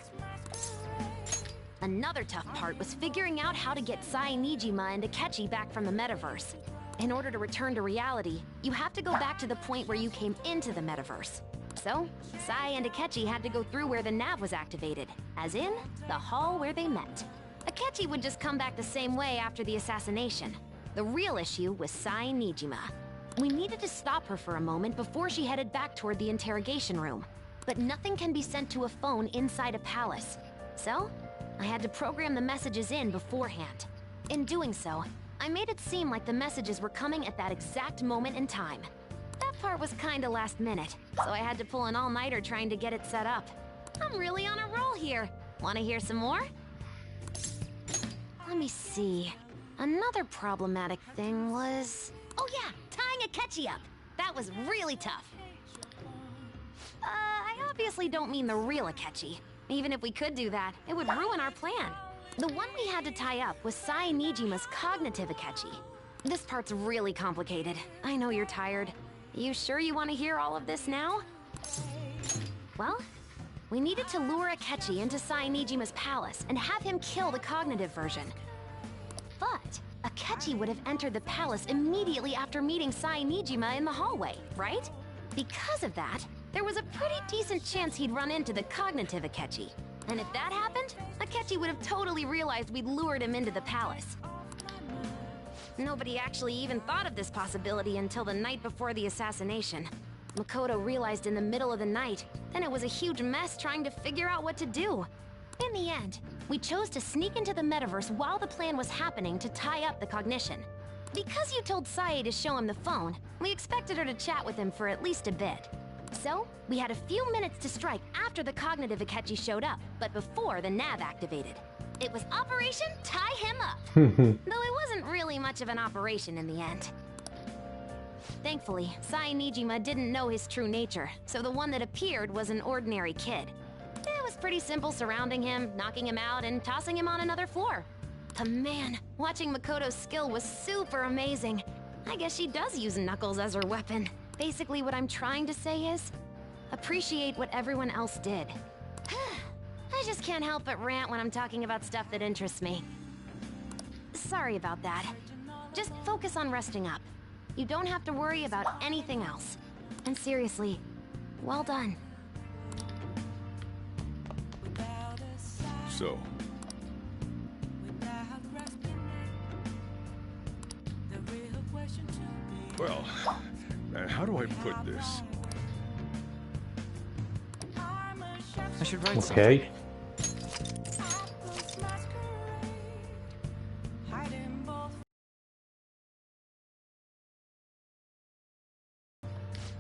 Speaker 14: Another tough part was figuring out how to get Sai Nijima and Akechi back from the metaverse. In order to return to reality, you have to go back to the point where you came into the metaverse. So, Sai and Akechi had to go through where the nav was activated, as in, the hall where they met. Akechi would just come back the same way after the assassination. The real issue was Sai Nijima. We needed to stop her for a moment before she headed back toward the interrogation room. But nothing can be sent to a phone inside a palace. So, I had to program the messages in beforehand. In doing so, I made it seem like the messages were coming at that exact moment in time. That part was kinda last minute, so I had to pull an all-nighter trying to get it set up. I'm really on a roll here. Wanna hear some more? Let me see. Another problematic thing was... Oh yeah, tying Akechi up. That was really tough. I obviously don't mean the real Akechi. Even if we could do that, it would ruin our plan. The one we had to tie up was Sai Nijima's cognitive Akechi. This part's really complicated. I know you're tired. You sure you want to hear all of this now? Well, we needed to lure Akechi into Sai Nijima's palace and have him kill the cognitive version. But Akechi would have entered the palace immediately after meeting Sai Nijima in the hallway, right? Because of that, there was a pretty decent chance he'd run into the cognitive Akechi. And if that happened, Akechi would have totally realized we'd lured him into the palace. Nobody actually even thought of this possibility until the night before the assassination. Makoto realized in the middle of the night, then it was a huge mess trying to figure out what to do. In the end, we chose to sneak into the metaverse while the plan was happening to tie up the cognition. Because you told Sae to show him the phone, we expected her to chat with him for at least a bit. So, we had a few minutes to strike after the cognitive Akechi showed up, but before the nav activated. It was Operation Tie Him Up! Though it wasn't really much of an operation in the end. Thankfully, Sai Nijima didn't know his true nature, so the one that appeared was an ordinary kid. It was pretty simple surrounding him, knocking him out, and tossing him on another floor. But man, watching Makoto's skill was super amazing. I guess she does use Knuckles as her weapon. Basically, what I'm trying to say is, appreciate what everyone else did. I just can't help but rant when I'm talking about stuff that interests me. Sorry about that. Just focus on resting up. You don't have to worry about anything else. And seriously, well done.
Speaker 8: So, well, how do I put this?
Speaker 13: I should write
Speaker 6: Ok.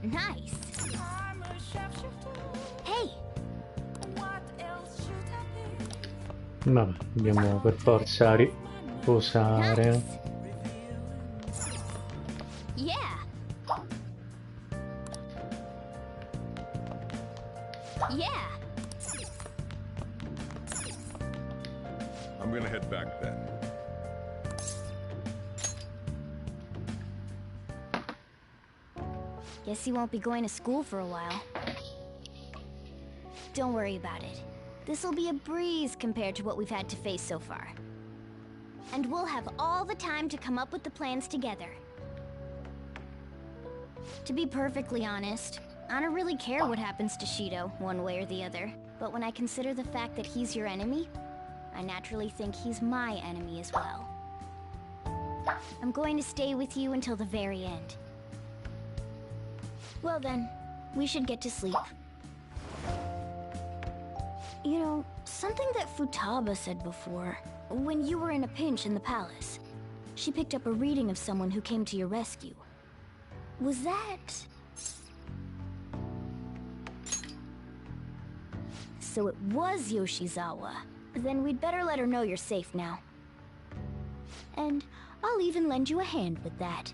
Speaker 9: Nice. Hey.
Speaker 6: Vabbè, dobbiamo per forza riposare.
Speaker 9: Yeah. Yeah.
Speaker 8: I'm gonna head back then.
Speaker 9: Guess you won't be going to school for a while. Don't worry about it. This'll be a breeze compared to what we've had to face so far. And we'll have all the time to come up with the plans together. To be perfectly honest, I don't really care what happens to Shido, one way or the other. But when I consider the fact that he's your enemy, I naturally think he's my enemy as well. I'm going to stay with you until the very end. Well then, we should get to sleep. You know, something that Futaba said before, when you were in a pinch in the palace, she picked up a reading of someone who came to your rescue. Was that... So it was Yoshizawa. Then we'd better let her know you're safe now. And I'll even lend you a hand with that.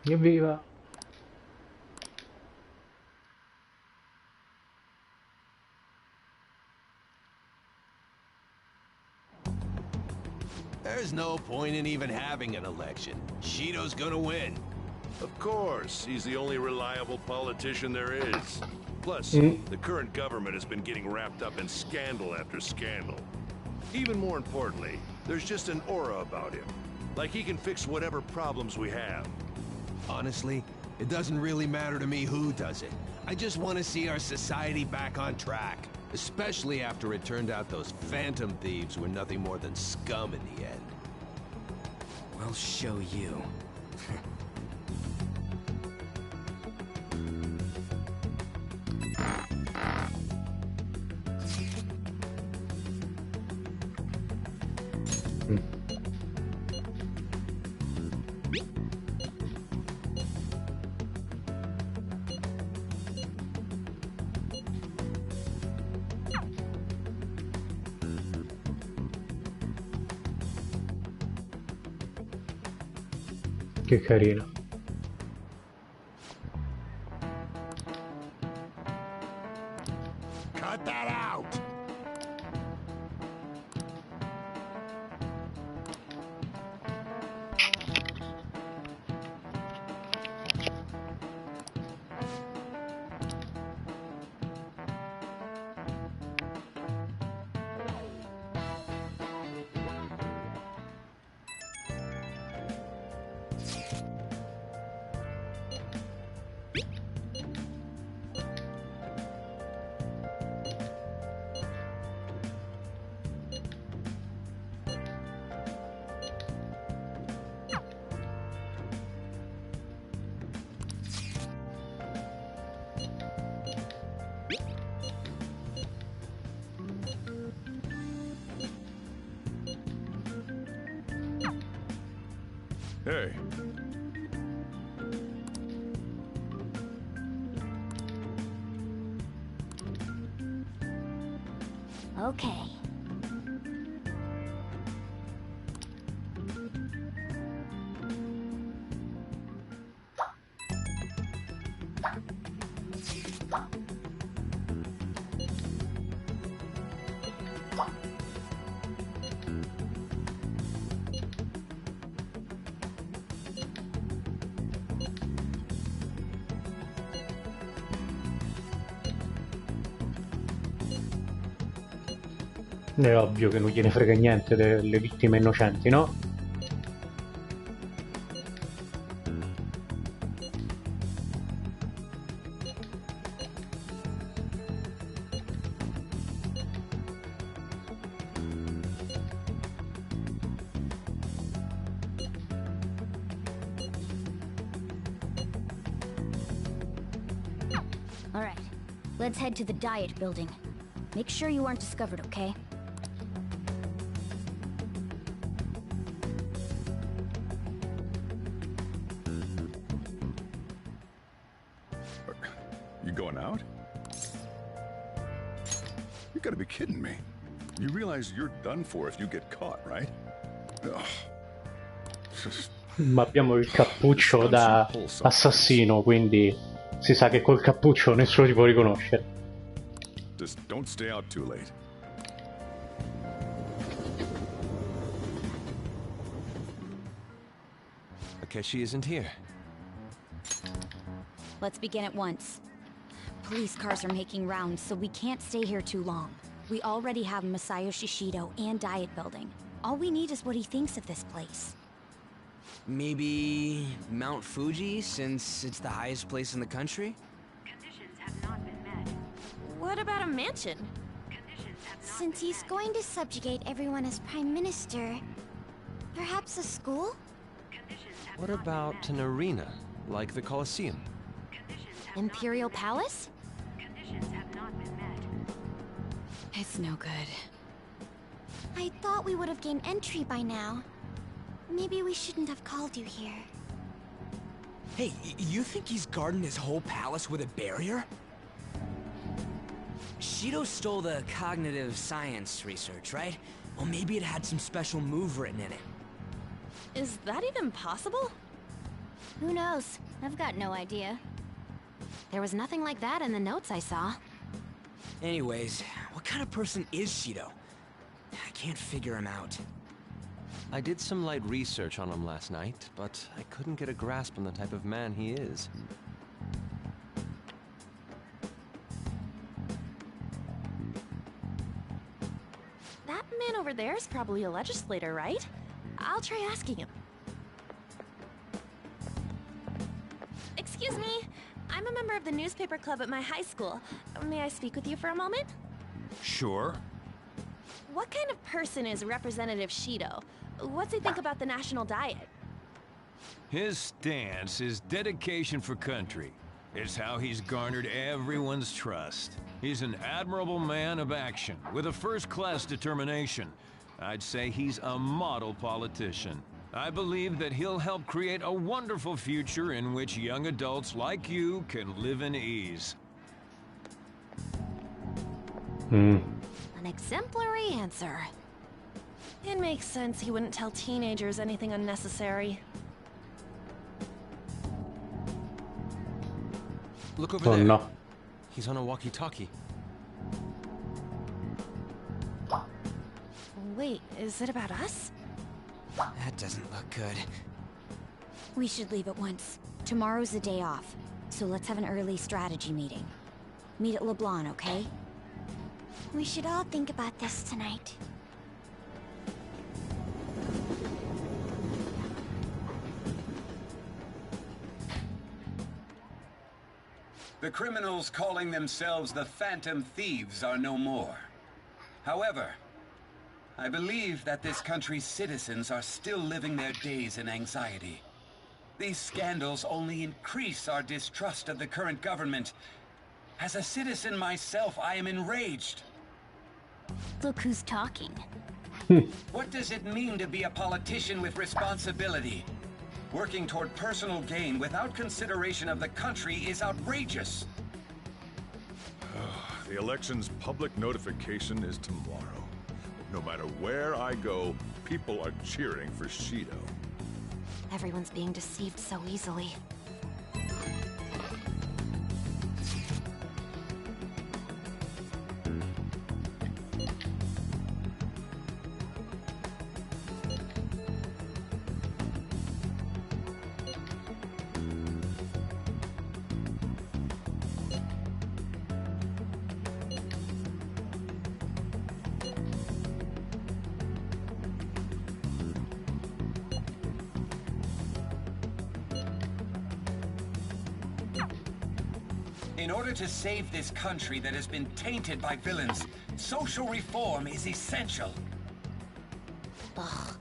Speaker 6: Evviva!
Speaker 15: There's no point in even having an election. Shido's gonna win.
Speaker 16: Of course, he's the only reliable politician there is. Plus, the current government has been getting wrapped up in scandal after scandal. Even more importantly, there's just an aura about him. Like he can fix whatever problems we have.
Speaker 15: Honestly, it doesn't really matter to me who does it. I just want to see our society back on track. Especially after it turned out those phantom thieves were nothing more than scum in the end.
Speaker 13: We'll show you.
Speaker 6: Che carino.
Speaker 15: Cut that out!
Speaker 8: Hey.
Speaker 9: Okay.
Speaker 6: È ovvio che non gliene frega niente delle vittime innocenti, no?
Speaker 2: Alright, let's head to the diet building. Make sure you aren't discovered, okay?
Speaker 8: You going out? You gotta be kidding me. You realize you're done for if you get caught, right? Ugh.
Speaker 6: Ma abbiamo il cappuccio da assassino, quindi si sa che col cappuccio nessuno ti può riconoscere.
Speaker 8: Just don't stay out too late.
Speaker 4: Akechi isn't here.
Speaker 2: Let's begin at once. Police cars are making rounds, so we can't stay here too long. We already have Masayo Shishido and Diet Building. All we need is what he thinks of this place.
Speaker 13: Maybe Mount Fuji, since it's the highest place in the country?
Speaker 5: What about a mansion?
Speaker 9: Since he's going to subjugate everyone as Prime Minister, perhaps a school?
Speaker 4: What about an arena, like the Colosseum?
Speaker 14: Imperial Palace?
Speaker 1: It's no good.
Speaker 9: I thought we would have gained entry by now. Maybe we shouldn't have called you here.
Speaker 13: Hey, you think he's guarding his whole palace with a barrier? Shido stole the cognitive science research, right? Well, maybe it had some special move written in it.
Speaker 5: Is that even possible?
Speaker 2: Who knows? I've got no idea.
Speaker 14: There was nothing like that in the notes I saw.
Speaker 13: Anyways, what kind of person is Shido? I can't figure him out.
Speaker 4: I did some light research on him last night, but I couldn't get a grasp on the type of man he is.
Speaker 5: That man over there is probably a legislator, right? I'll try asking him. Excuse me. I'm a member of the newspaper club at my high school. May I speak with you for a moment?
Speaker 17: Sure.
Speaker 5: What kind of person is Representative Shido? What's he think about the national diet?
Speaker 17: His stance is dedication for country. It's how he's garnered everyone's trust. He's an admirable man of action, with a first-class determination. I'd say he's a model politician. I believe that he'll help create a wonderful future in which young adults like you can live in ease.
Speaker 14: An exemplary answer.
Speaker 5: It makes sense he wouldn't tell teenagers anything unnecessary.
Speaker 4: Look over there.
Speaker 6: No.
Speaker 4: He's on a walkie-talkie.
Speaker 5: Wait, is it about us?
Speaker 13: That doesn't look good.
Speaker 2: We should leave at once. Tomorrow's the day off, so let's have an early strategy meeting. Meet at LeBlanc, okay?
Speaker 9: We should all think about this tonight.
Speaker 12: The criminals calling themselves the Phantom Thieves are no more. However, I believe that this country's citizens are still living their days in anxiety. These scandals only increase our distrust of the current government. As a citizen myself, I am enraged.
Speaker 2: Look who's talking.
Speaker 12: What does it mean to be a politician with responsibility? Working toward personal gain without consideration of the country is outrageous.
Speaker 8: The election's public notification is tomorrow. No matter where I go, people are cheering for Shido.
Speaker 14: Everyone's being deceived so easily.
Speaker 12: In order to save this country that has been tainted by villains, social reform is essential.
Speaker 14: Ugh.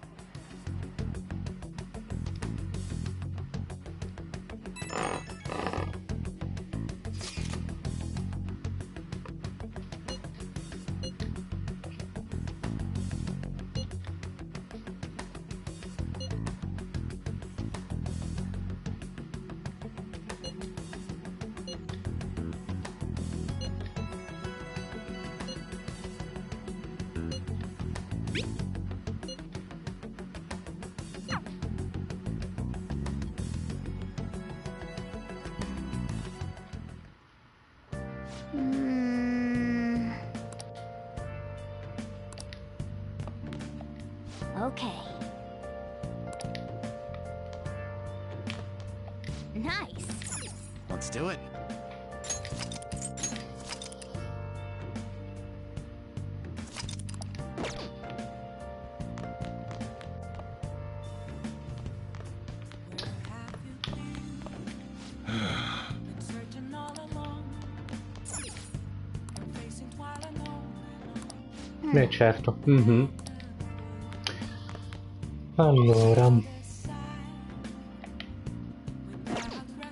Speaker 9: Okay. Nice.
Speaker 18: Let's do it.
Speaker 6: Certo. Allora.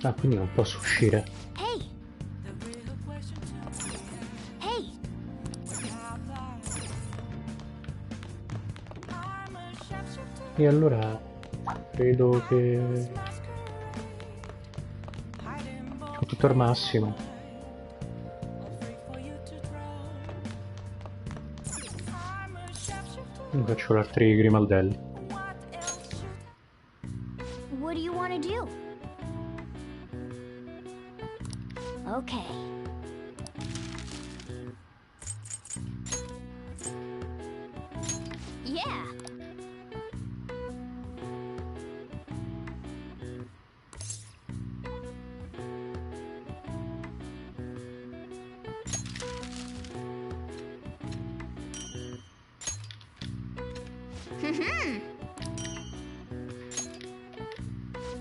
Speaker 6: Ah, quindi non posso uscire.
Speaker 9: Hey. Hey.
Speaker 6: E allora credo che ho tutto al massimo. Mi faccio l'altri grimaldelli.
Speaker 9: What do you want to do? Okay. Yeah.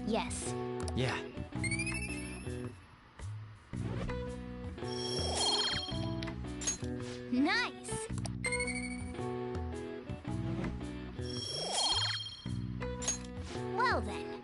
Speaker 9: Yes.
Speaker 18: Yeah.
Speaker 9: Nice. Well then.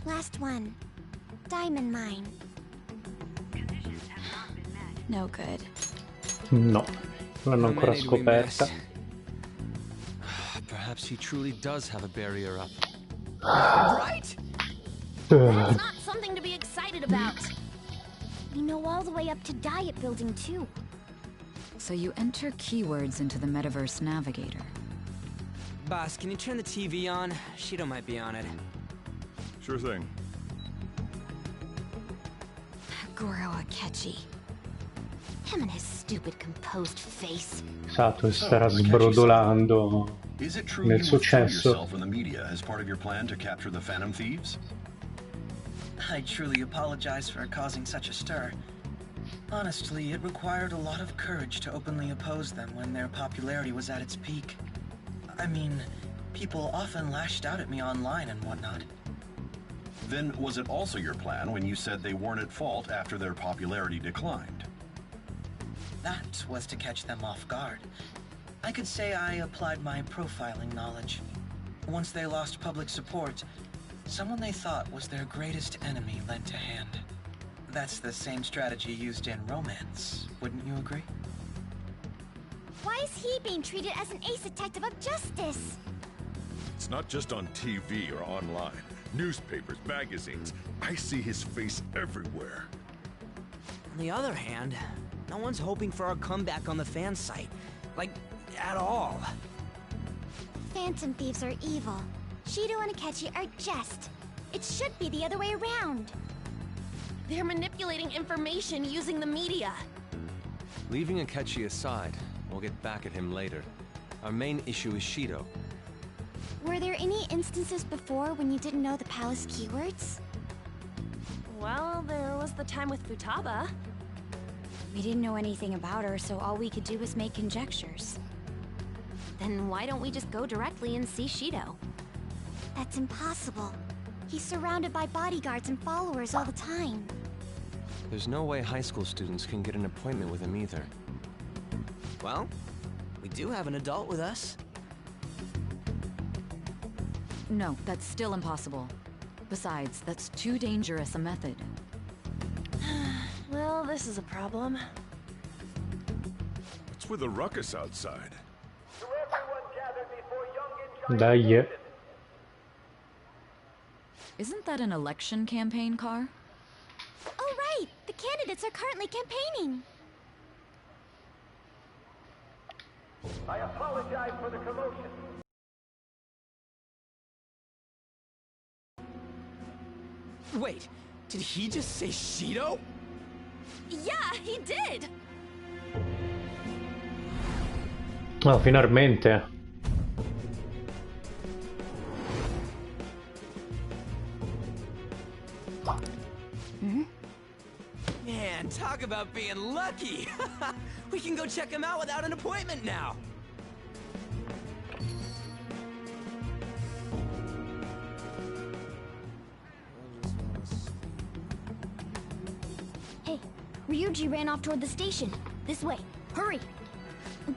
Speaker 9: Last one. Diamond mine.
Speaker 2: No good.
Speaker 6: No, l'hanno ancora scoperta.
Speaker 4: Perhaps he truly does have a barrier up.
Speaker 14: Right? That's not something to be excited about.
Speaker 9: We know all the way up to Diet Building, too.
Speaker 1: So you enter keywords into the Metaverse Navigator.
Speaker 13: Boss, can you turn the TV on? Shido might be on it.
Speaker 8: Sure thing.
Speaker 2: Goro Akechi.
Speaker 14: Him and his stupid composed face.
Speaker 6: Esatto, si starà sbrodolando
Speaker 7: Is it true
Speaker 6: nel
Speaker 7: you withdrew
Speaker 6: successo.
Speaker 7: yourself in the media as part of your plan to capture the Phantom Thieves?
Speaker 19: I truly apologize for causing such a stir. Honestly, it required a lot of courage to openly oppose them when their popularity was at its peak. I mean, people often lashed out at me online and whatnot.
Speaker 7: Then was it also your plan when you said they weren't at fault after their popularity declined?
Speaker 19: That was to catch them off guard. I could say I applied my profiling knowledge. Once they lost public support, someone they thought was their greatest enemy lent a hand. That's the same strategy used in romance, wouldn't you agree?
Speaker 9: Why is he being treated as an ace detective of justice?
Speaker 8: It's not just on TV or online. Newspapers, magazines. I see his face everywhere.
Speaker 13: On the other hand, no one's hoping for our comeback on the fan site. Like, at all.
Speaker 9: Phantom Thieves are evil. Shido and Akechi are just. It should be the other way around.
Speaker 5: They're manipulating information using the media.
Speaker 4: Leaving Akechi aside, we'll get back at him later. Our main issue is Shido.
Speaker 9: Were there any instances before when you didn't know the palace keywords?
Speaker 5: Well, there was the time with Futaba.
Speaker 2: We didn't know anything about her, so all we could do was make conjectures.
Speaker 14: Then why don't we just go directly and see Shido?
Speaker 9: That's impossible. He's surrounded by bodyguards and followers all the time.
Speaker 4: There's no way high school students can get an appointment with him either.
Speaker 13: Well, we do have an adult with us.
Speaker 1: No, that's still impossible. Besides, that's too dangerous a method.
Speaker 5: Well, this is a problem.
Speaker 8: What's with the ruckus outside?
Speaker 6: Dai.
Speaker 1: Isn't that an election campaign car?
Speaker 9: Oh, right! The candidates are currently campaigning.
Speaker 18: I apologize for the commotion.
Speaker 3: Wait, did he just say Shido?
Speaker 5: Yeah, he did!
Speaker 6: Oh, finalmente.
Speaker 13: Man, talk about being lucky! We can go check him out without an appointment now!
Speaker 9: Hey, Ryuji ran off toward the station. This way. Hurry!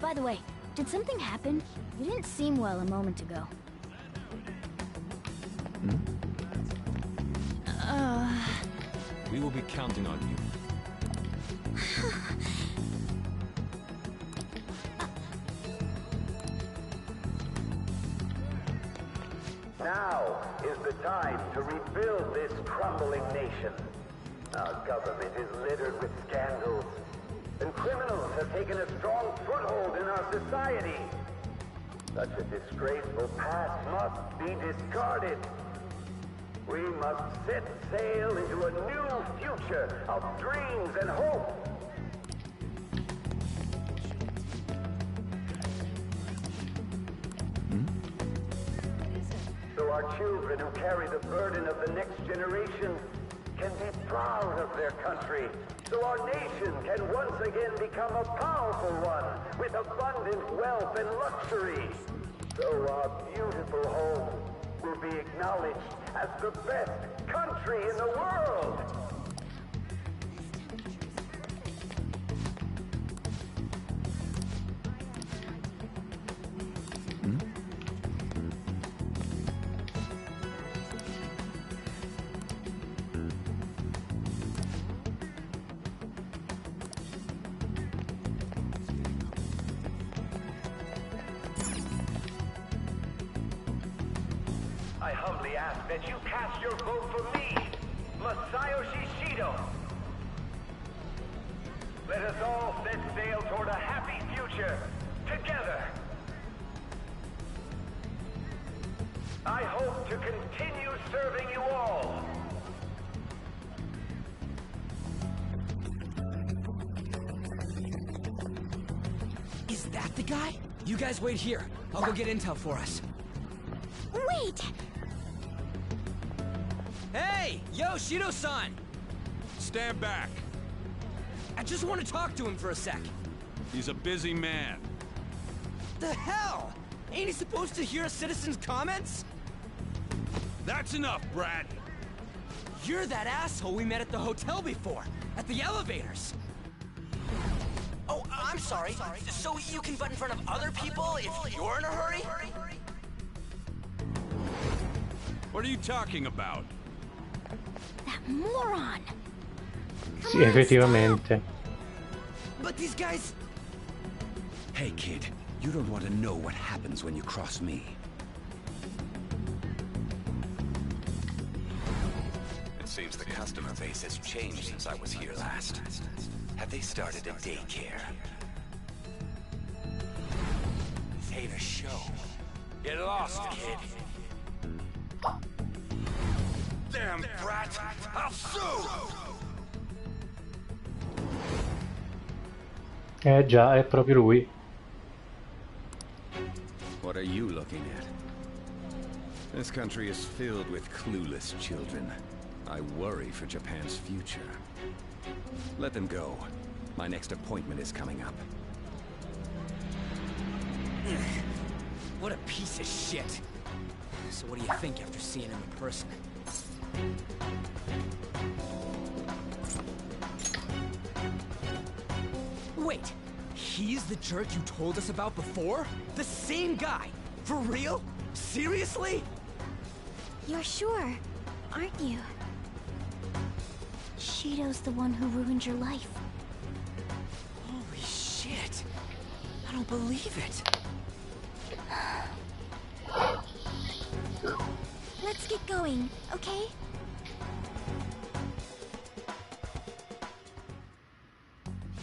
Speaker 9: By the way, did something happen? You didn't seem well a moment ago.
Speaker 4: We will be counting on you.
Speaker 18: Now is the time to rebuild this crumbling nation. Our government is littered with scandals, and criminals have taken a strong foothold in our society. Such a disgraceful past must be discarded. We must set sail into a new future of dreams and hope. So our children who carry the burden of the next generation can be proud of their country. So our nation can once again become a powerful one with abundant wealth and luxury. So our beautiful home will be acknowledged as the best country in the world. I humbly ask that you cast your vote for me, Masayoshi Shido. Let us all set sail toward a happy future, together. I hope to continue serving you all.
Speaker 3: Is that the guy? You guys wait here. I'll go get intel for us.
Speaker 9: Wait!
Speaker 3: Hey! Yo, Shido-san!
Speaker 8: Stand back.
Speaker 3: I just want to talk to him for a sec.
Speaker 8: He's a busy man.
Speaker 3: The hell? Ain't he supposed to hear a citizen's comments?
Speaker 8: That's enough, Brad.
Speaker 3: You're that asshole we met at the hotel before, at the elevators. Oh, I'm sorry. So you can butt in front of other people if you're in a hurry?
Speaker 8: What are you talking about?
Speaker 9: That moron!
Speaker 6: Sì, effettivamente.
Speaker 3: But these guys...
Speaker 12: Hey, kid. You don't want to know what happens when you cross me. It seems the customer base has changed since I was here last. Have they started a daycare? Ain't a show.
Speaker 18: Get lost, kid.
Speaker 16: Damn brat! I'll sue!
Speaker 6: Già, è proprio lui.
Speaker 12: What are you looking at? This country is filled with clueless children. I worry for Japan's future. Let them go. My next appointment is coming up.
Speaker 13: What a piece of shit. So what do you think after seeing him in person? Wait, he's the jerk you told us about before? The same guy? For real? Seriously?
Speaker 9: You're sure, aren't you? Shido's the one who ruined your life.
Speaker 13: Holy shit. I don't believe it.
Speaker 9: Let's get going, okay?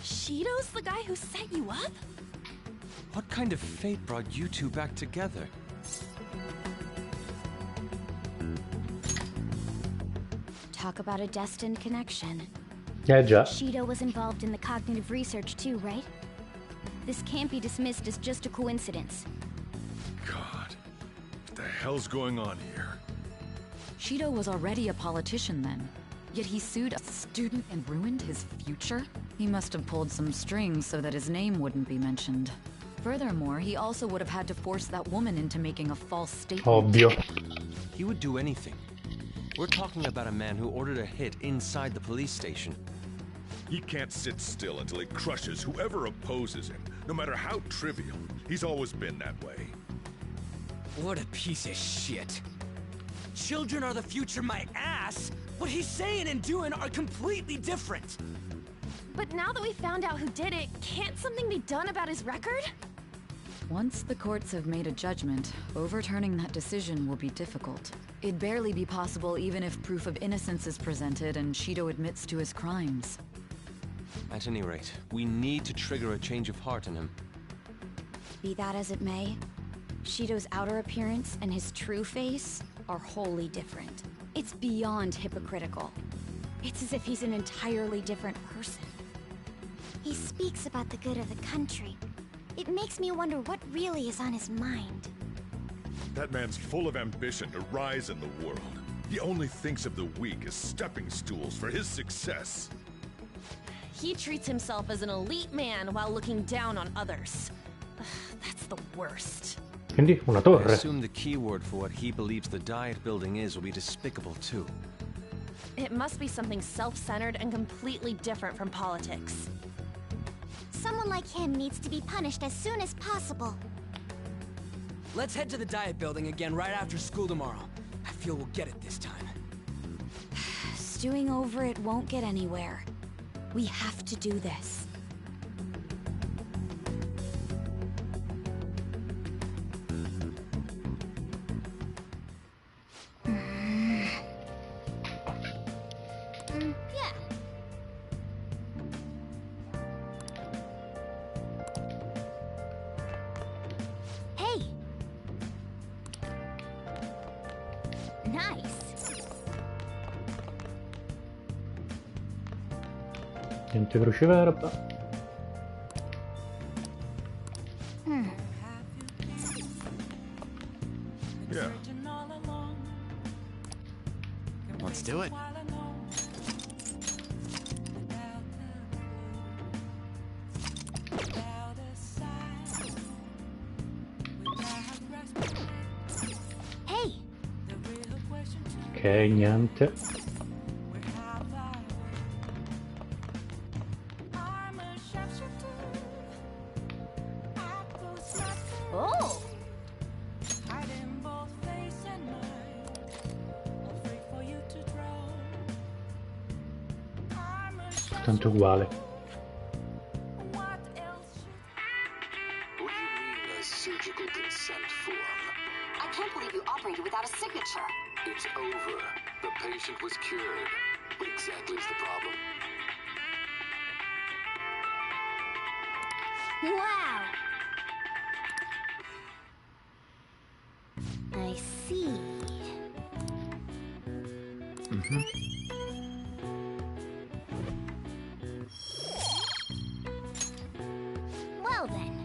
Speaker 5: Shido's the guy who set you up?
Speaker 4: What kind of fate brought you two back together?
Speaker 2: Talk about a destined connection.
Speaker 6: Già.
Speaker 2: Shido was involved in the cognitive research too, right? This can't be dismissed as just a coincidence.
Speaker 8: God, what the hell's going on here?
Speaker 1: Shido was already a politician then, yet he sued a student and ruined his future? He must have pulled some strings so that his name wouldn't be mentioned. Furthermore, he also would have had to force that woman into making a false statement.
Speaker 6: Ovvio.
Speaker 4: He would do anything. We're talking about a man who ordered a hit inside the police station.
Speaker 8: He can't sit still until he crushes whoever opposes him, no matter how trivial. He's always been that way.
Speaker 13: What a piece of shit. Children are the future, my ass! What he's saying and doing are completely different!
Speaker 5: But now that we found out who did it, can't something be done about his record?
Speaker 1: Once the courts have made a judgment, overturning that decision will be difficult. It'd barely be possible even if proof of innocence is presented and Shido admits to his crimes.
Speaker 4: At any rate, we need to trigger a change of heart in him.
Speaker 2: Be that as it may, Shido's outer appearance and his true face are wholly different. It's beyond hypocritical. It's as if he's an entirely different person.
Speaker 9: He speaks about the good of the country. It makes me wonder what really is on his mind.
Speaker 8: That man's full of ambition to rise in the world. He only thinks of the weak as stepping stools for his success.
Speaker 5: He treats himself as an elite man while looking down on others. Ugh, that's the worst.
Speaker 6: Quindi una
Speaker 4: I
Speaker 6: torre.
Speaker 4: assume the keyword for what he believes the Diet Building is will be despicable too.
Speaker 5: It must be something self-centered and completely different from politics.
Speaker 9: Someone like him needs to be punished as soon as possible.
Speaker 13: Let's head to the Diet Building again right after school tomorrow. I feel we'll get it this time.
Speaker 2: Stewing over it won't get anywhere. We have to do this.
Speaker 9: Yeah. Hey. Nice.
Speaker 6: Niente cruciverba.
Speaker 8: Yeah.
Speaker 13: Let's do it.
Speaker 9: Hey.
Speaker 6: Ok, niente.
Speaker 5: Oh!
Speaker 6: Tanto uguale.
Speaker 20: What do you mean a surgical consent form?
Speaker 21: I can't believe you operated without a signature.
Speaker 20: It's over. The patient was cured. What exactly is the problem?
Speaker 9: Wow. I see. Well then.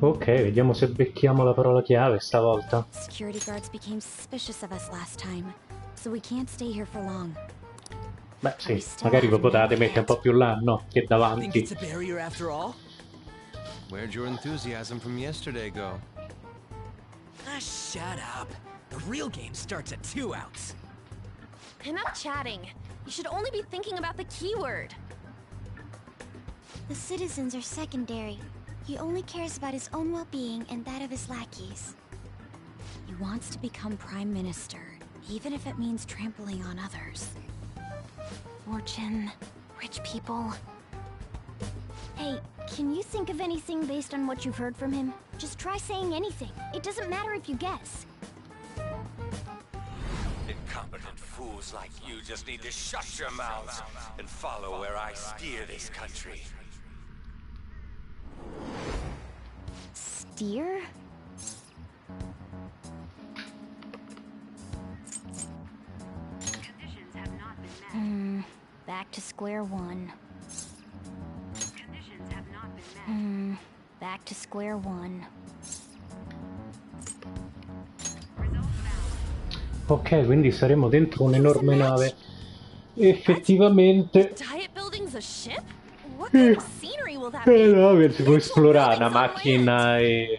Speaker 6: Ok, vediamo se becchiamo la parola chiave stavolta.
Speaker 2: Security guards became suspicious of us last time, so we can't stay here for long.
Speaker 6: Beh sì, magari vi potete mettere un po' più là, no? Che
Speaker 3: Think
Speaker 6: davanti.
Speaker 3: it's a barrier after all?
Speaker 4: Where'd your enthusiasm from yesterday go?
Speaker 3: Ah, shut up. The real game starts at 2 outs.
Speaker 5: Enough chatting. You should only be thinking about the keyword.
Speaker 9: The citizens are secondary. He only cares about his own well-being and that of his lackeys.
Speaker 2: He wants to become Prime Minister, even if it means trampling on others.
Speaker 9: Fortune, rich people. Hey, can you think of anything based on what you've heard from him? Just try saying anything. It doesn't matter if you guess.
Speaker 11: Incompetent fools like you just need to shut your mouths and follow where I steer this country.
Speaker 9: Steer? Back to square one. Back to square one.
Speaker 6: Ok, quindi saremo dentro un'enorme nave. Effettivamente...
Speaker 5: Diet building's a ship? What kind of scenery will that be?
Speaker 6: No, si può esplorare una macchina e...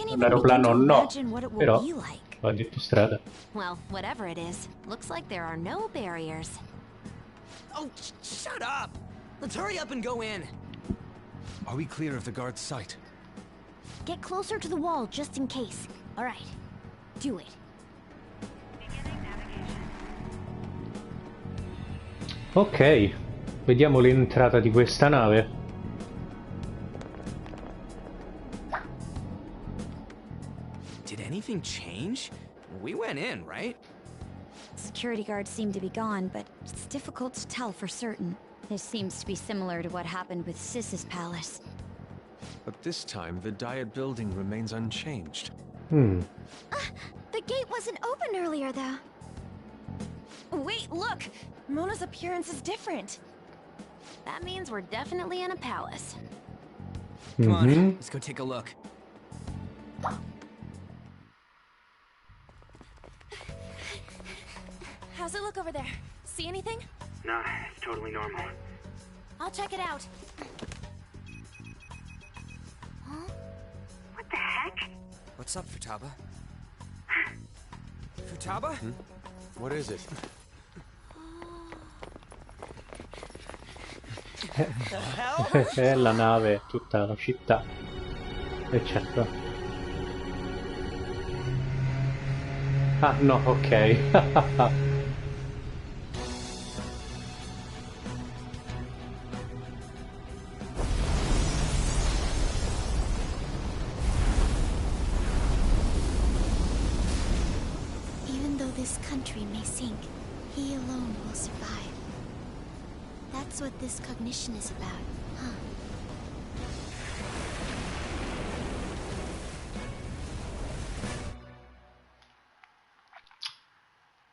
Speaker 6: un aeroplano no, però ho detto strada.
Speaker 14: Well, whatever it is, looks like there are no barriers.
Speaker 3: Oh, shut up! Let's hurry up and go in.
Speaker 4: Are we clear of the guard's sight?
Speaker 9: Get closer to the wall just in case. Alright, do it.
Speaker 6: Ok, vediamo l'entrata di questa nave.
Speaker 3: Did anything change? We went in, right?
Speaker 2: Security guards seem to be gone, but it's difficult to tell for certain. This seems to be similar to what happened with Sis's palace.
Speaker 4: But this time, the Diet building remains unchanged.
Speaker 9: The gate wasn't open earlier, though.
Speaker 5: Wait, look! Mona's appearance is different.
Speaker 14: That means we're definitely in a palace.
Speaker 3: Come on, let's go take a look.
Speaker 5: How's it look over there? See anything?
Speaker 22: No, it's totally normal.
Speaker 5: I'll check it out.
Speaker 9: Huh?
Speaker 22: What the heck?
Speaker 13: What's up, Futaba? Futaba?
Speaker 4: What is it?
Speaker 6: È la nave, tutta la città, eccetera. Ah no, ok.
Speaker 9: country may sink, he alone will survive. That's what this cognition is about, huh?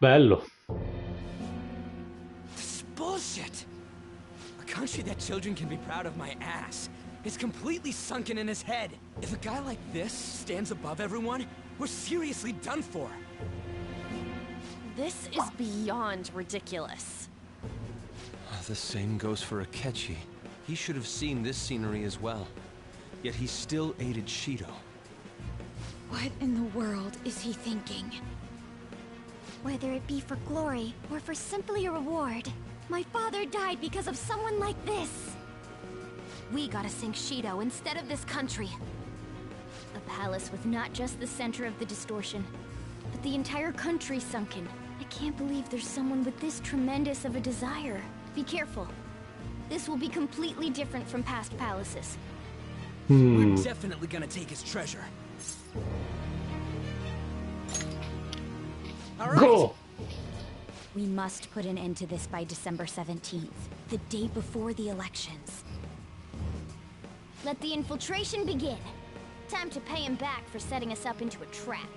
Speaker 6: Bello.
Speaker 3: This is bullshit! A country that children can be proud of my ass is completely sunken in his head. If a guy like this stands above everyone, we're seriously done for.
Speaker 5: This is beyond ridiculous.
Speaker 4: The same goes for Akechi. He should have seen this scenery as well. Yet he still aided Shido.
Speaker 2: What in the world is he thinking?
Speaker 9: Whether it be for glory or for simply a reward, my father died because of someone like this.
Speaker 14: We gotta sink Shido instead of this country.
Speaker 10: A palace with not just the center of the distortion, but the entire country sunken. I can't believe there's someone with this tremendous of a desire. Be careful. This will be completely different from past palaces.
Speaker 3: We're definitely gonna take his treasure. All right.
Speaker 6: Go!
Speaker 10: We must put an end to this by December 17th, the day before the elections. Let the infiltration begin. Time to pay him back for setting us up into a trap.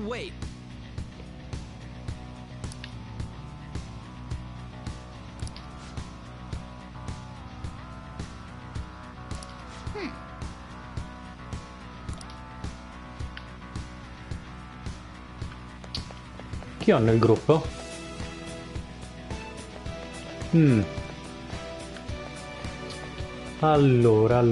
Speaker 3: Wait.
Speaker 6: Chi ho nel gruppo? Allora.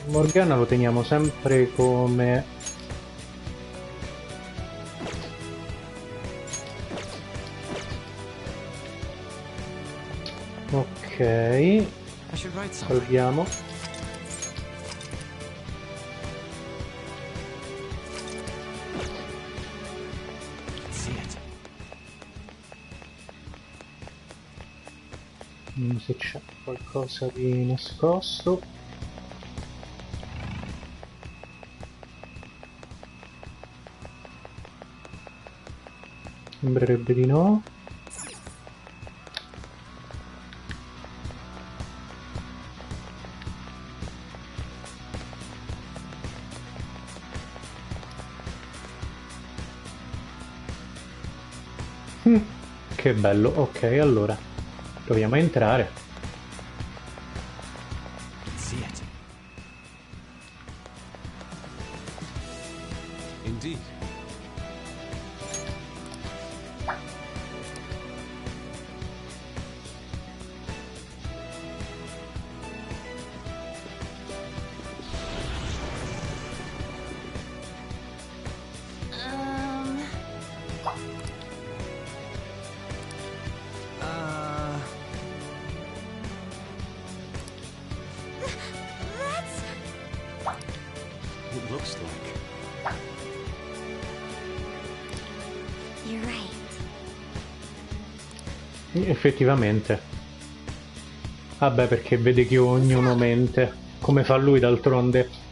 Speaker 6: Morgana lo teniamo sempre come... Ok. Salviamo. Se c'è qualcosa di nascosto. Sembrerebbe di no. Che bello, ok, allora proviamo a entrare.
Speaker 4: Indeed. It looks like.
Speaker 10: You're right.
Speaker 6: Effettivamente. Vabbè, perché vede che ognuno mente, come fa lui d'altronde.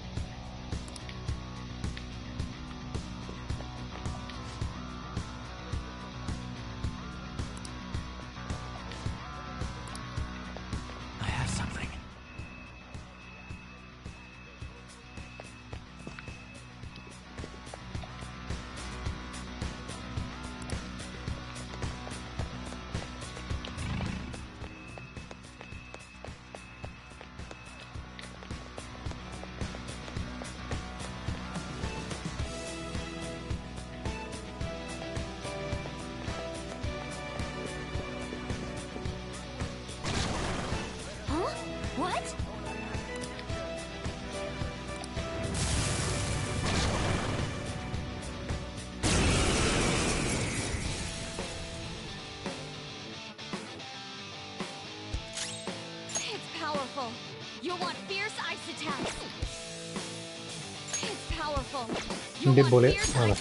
Speaker 6: Debole. Vabbè.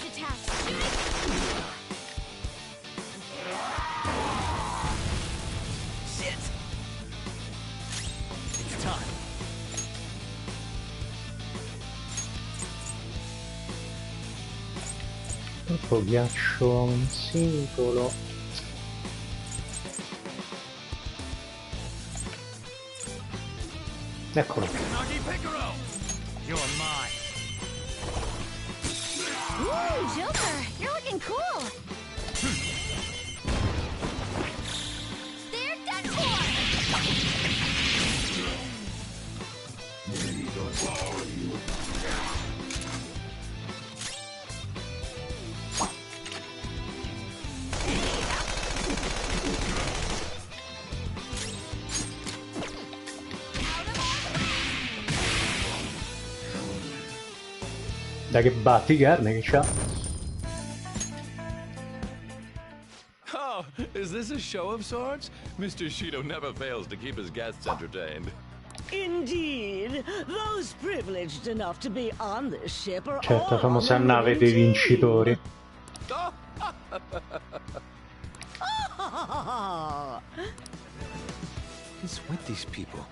Speaker 6: Ecco, ghiaccio un singolo. Eccolo.
Speaker 14: Ooh, Joker, you're looking cool. They're done for.
Speaker 6: Da che batti carne che c'ha?
Speaker 8: Oh, is this a show of sorts? Mr. Shido never fails to keep his guests entertained.
Speaker 15: Indeed, those privileged enough to be on this ship are
Speaker 6: Certo,
Speaker 15: all
Speaker 6: famosa
Speaker 15: on the
Speaker 6: nave dei
Speaker 15: winning
Speaker 6: vincitori.
Speaker 4: What is with these people?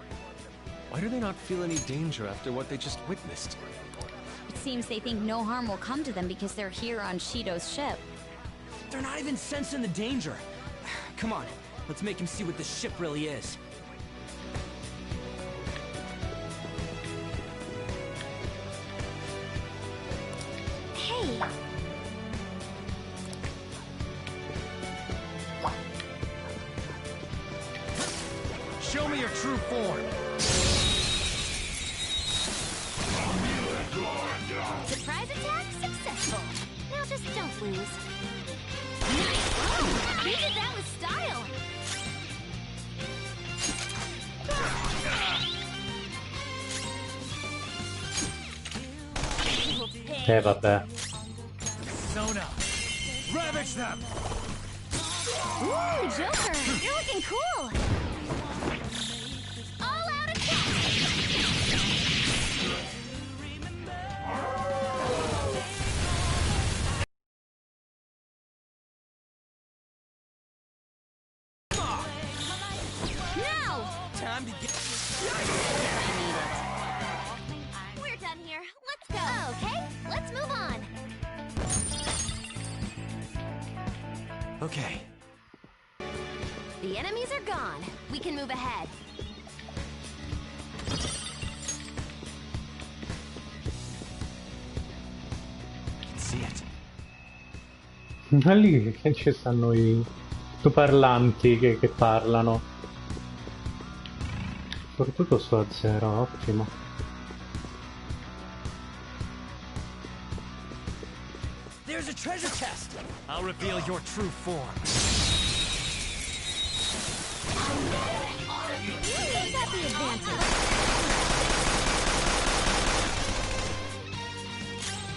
Speaker 4: Why do they not feel any danger after what they just witnessed?
Speaker 2: It seems they think no harm will come to them because they're here on Shido's ship.
Speaker 3: They're not even sensing the danger. Come on, let's make him see what this ship really is.
Speaker 14: Hey.
Speaker 13: Show me your true form.
Speaker 14: Surprise attack successful. Now just don't lose. Nice! Oh, he did that with style.
Speaker 6: Vabbè.
Speaker 13: Sona, ravage them.
Speaker 14: Ooh, Joker, you're looking cool. All out attack. Now!
Speaker 3: Time to get...
Speaker 14: We're done here. Let's go. Okay, let's move on.
Speaker 3: Okay.
Speaker 14: The enemies are gone. We can move ahead.
Speaker 3: See it.
Speaker 6: Ma lì che ci stanno i parlanti che parlano. Soprattutto sto a zero, ottimo.
Speaker 13: There's a treasure chest. I'll reveal your true form.
Speaker 14: Who's got the advantage?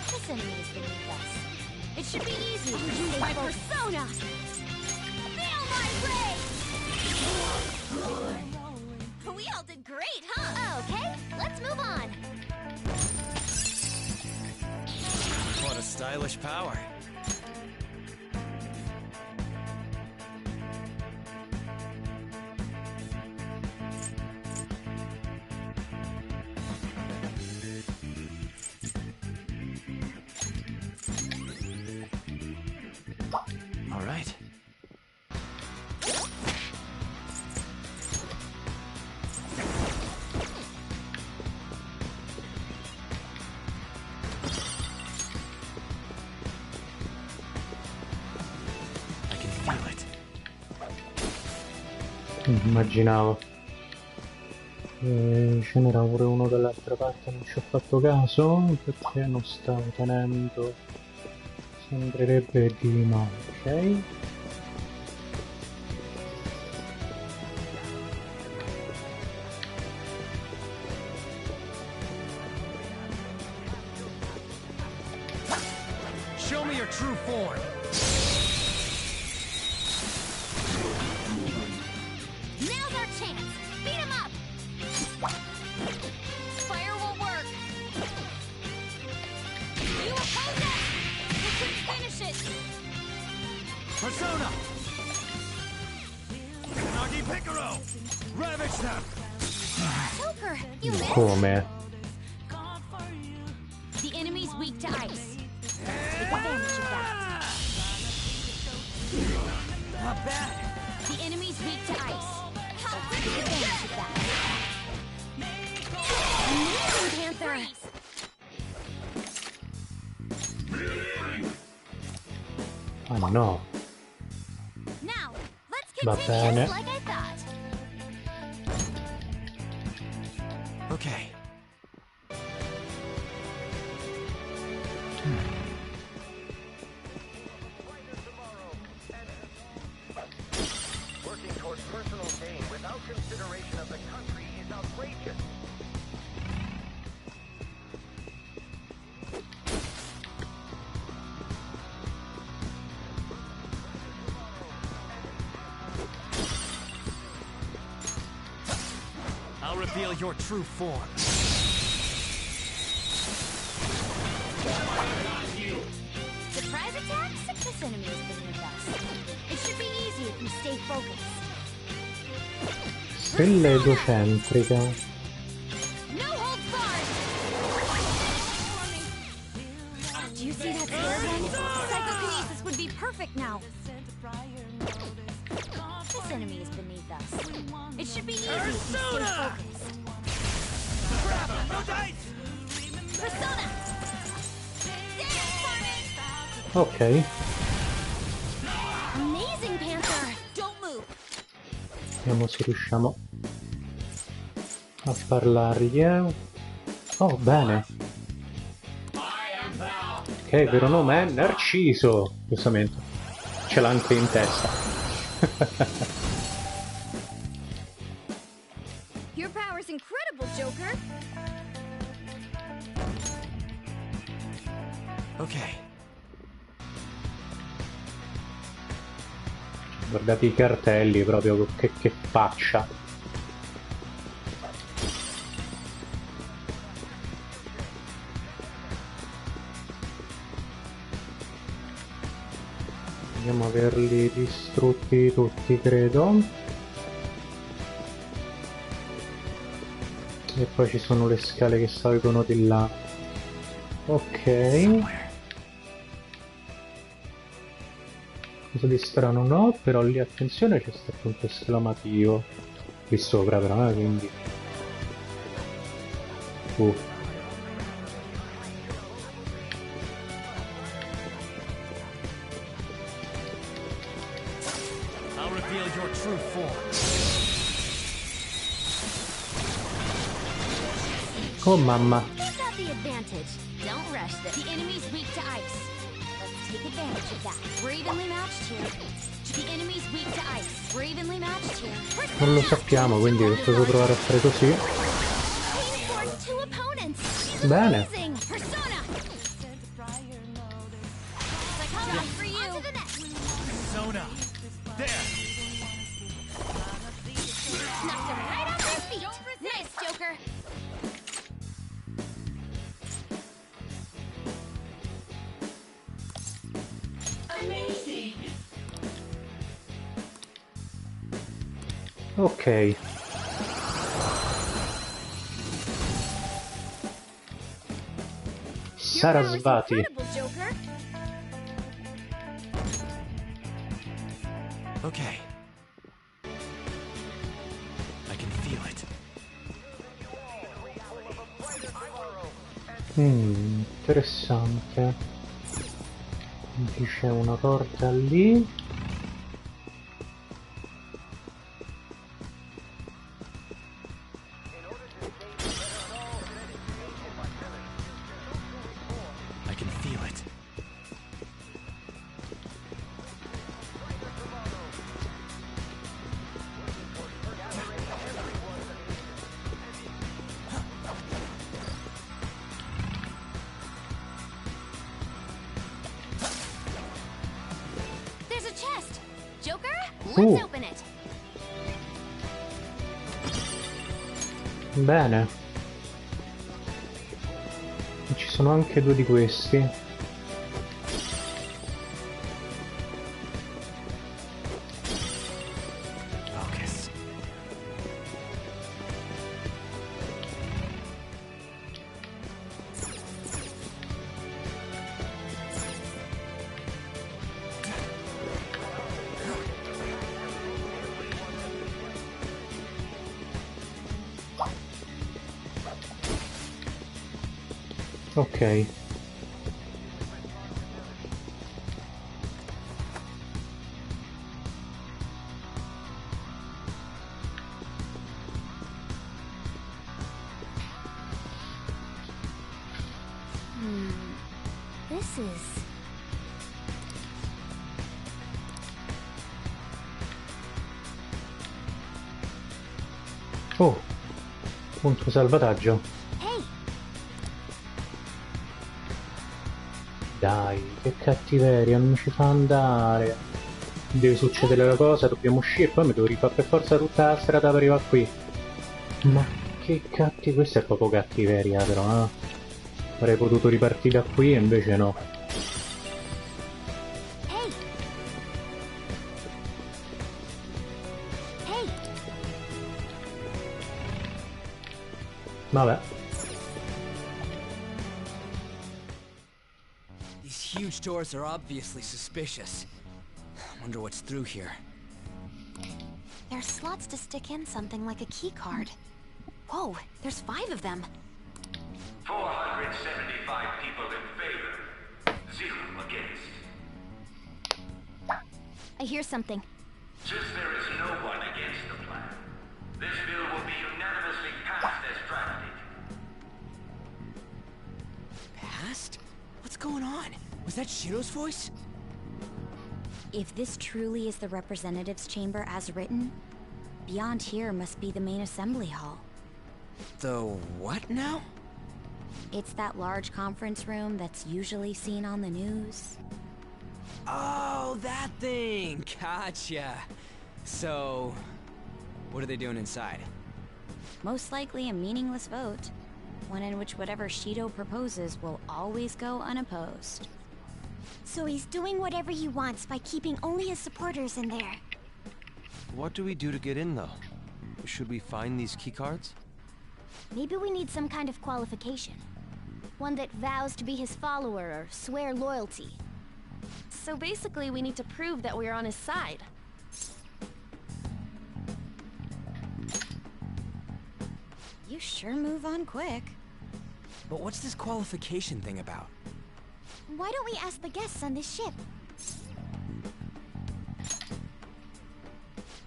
Speaker 14: This enemy is beneath us. It should be easy to use my persona. Feel my rage! We all did great, huh? Okay, let's move on.
Speaker 13: What a stylish power.
Speaker 4: All right.
Speaker 6: Immaginavo. Ce n'era pure uno dall'altra parte, non ci ho fatto caso perché non stavo tenendo. Sembrerebbe di no, ok?
Speaker 13: Show me your true form.
Speaker 14: Now's our chance. Beat him up. Fire will work. You oppose it. We couldn't finish it.
Speaker 13: Persona. Nagi Piccolo. Ravage them.
Speaker 14: Joker, you missed.
Speaker 6: Come?
Speaker 2: The enemy's weak to ice. Take advantage of that.
Speaker 13: Not bad.
Speaker 2: The enemy's weak to ice. Take advantage of that. Amazing, Panther!
Speaker 6: Ah no.
Speaker 2: Now, let's
Speaker 6: Va
Speaker 2: continue
Speaker 6: bene.
Speaker 2: just like I thought.
Speaker 13: Okay.
Speaker 18: Working towards personal gain without consideration of the country is outrageous.
Speaker 13: I'll reveal your true form.
Speaker 10: Surprise attack? This enemy is beneath us. It should be easy if you stay focused.
Speaker 6: Stella egocentrica.
Speaker 2: No holds barred! Do you see that scared one? Psychokinesis would be perfect now.
Speaker 10: This enemy is beneath us. It should be easy if you stay focused.
Speaker 13: No dice!
Speaker 2: Persona!
Speaker 6: Ok.
Speaker 2: Amazing, Panther! Don't move!
Speaker 6: Vediamo se riusciamo a parlargli. Oh, bene. Ok, il vero nome è Narciso. Giustamente. Ce l'ha anche in testa.
Speaker 10: Your power's incredible, Joker!
Speaker 13: Okay.
Speaker 6: Guardate i cartelli proprio, che faccia. Dobbiamo averli distrutti tutti, credo. E poi ci sono le scale che salgono di là. Ok. Cosa di strano no, però lì attenzione c'è sta punto esclamativo. Qui sopra però, quindi...
Speaker 13: I'll reveal your true form.
Speaker 6: Oh mamma.
Speaker 2: Who's got the advantage? Don't rush this. The enemy's weak to ice. Let's take advantage of that. We're evenly matched here. The enemy's weak to ice. We're evenly matched here.
Speaker 6: Non lo sappiamo, quindi posso provare a fare così.
Speaker 2: Two opponents.
Speaker 6: Bene.
Speaker 2: Amazing. Persona. Psychology for you. On to the next.
Speaker 13: Persona. There.
Speaker 2: Knocked them right off their feet. Nice, Joker.
Speaker 6: Ok. Sarasvati.
Speaker 13: Okay. I can feel it.
Speaker 6: Interessante. Quindi c'è una porta lì.
Speaker 13: I can feel it.
Speaker 2: There's a chest. Joker, let's open it.
Speaker 6: Bene. E ci sono anche due di questi.
Speaker 13: Focus.
Speaker 6: Ok.
Speaker 10: This is...
Speaker 6: Oh, punto salvataggio.
Speaker 10: Hey!
Speaker 6: Dai, che cattiveria, non mi ci fa andare. Deve succedere la cosa, dobbiamo uscire, poi mi devo rifare per forza tutta la strada per arrivare qui. Ma che questa è proprio cattiveria però, eh? Avrei potuto ripartire da qui e invece no.
Speaker 10: Hey! Hey!
Speaker 6: Vabbè.
Speaker 13: These huge doors are obviously suspicious. Wonder what's through here.
Speaker 14: There's slots to stick in something like a key card. Whoa, there's 5 of them.
Speaker 11: 475 people in favor. 0 against.
Speaker 10: I hear something.
Speaker 11: Since there is no one against the plan, this bill will be unanimously passed as drafted.
Speaker 13: Passed? What's going on? Was that Shiro's voice?
Speaker 2: If this truly is the representatives' chamber as written, beyond here must be the main assembly hall.
Speaker 13: The what now?
Speaker 2: It's that large conference room that's usually seen on the news.
Speaker 13: Oh, that thing! Gotcha! So, what are they doing inside?
Speaker 2: Most likely a meaningless vote. One in which whatever Shido proposes will always go unopposed.
Speaker 9: So he's doing whatever he wants by keeping only his supporters in there.
Speaker 4: What do we do to get in, though? Should we find these keycards?
Speaker 10: Maybe we need some kind of qualification. One that vows to be his follower or swear loyalty.
Speaker 5: So basically, we need to prove that we're on his side.
Speaker 2: You sure move on quick.
Speaker 13: But what's this qualification thing about?
Speaker 10: Why don't we ask the guests on this ship?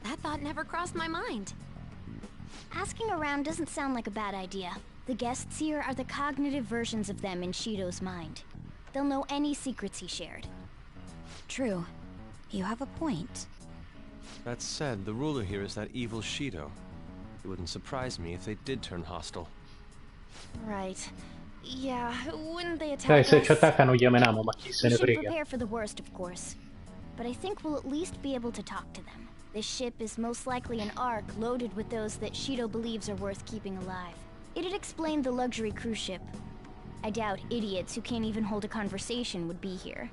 Speaker 5: That thought never crossed my mind.
Speaker 10: Asking around doesn't sound like a bad idea. The guests here are the cognitive versions of them in Shido's mind. They'll know any secrets he shared.
Speaker 2: True. You have a point.
Speaker 4: That said, the ruler here is that evil Shido. It wouldn't surprise me if they did turn hostile.
Speaker 5: Right. Yeah, wouldn't they attack
Speaker 6: Dai, se
Speaker 5: us?
Speaker 6: ci attaccano chiamiamo, ma chi se
Speaker 10: We
Speaker 6: ne
Speaker 10: should
Speaker 6: frega.
Speaker 10: prepare for the worst, of course. But I think we'll at least be able to talk to them. This ship is most likely an Ark loaded with those that Shido believes are worth keeping alive. It'd explain the luxury cruise ship. I doubt idiots who can't even hold a conversation would be here.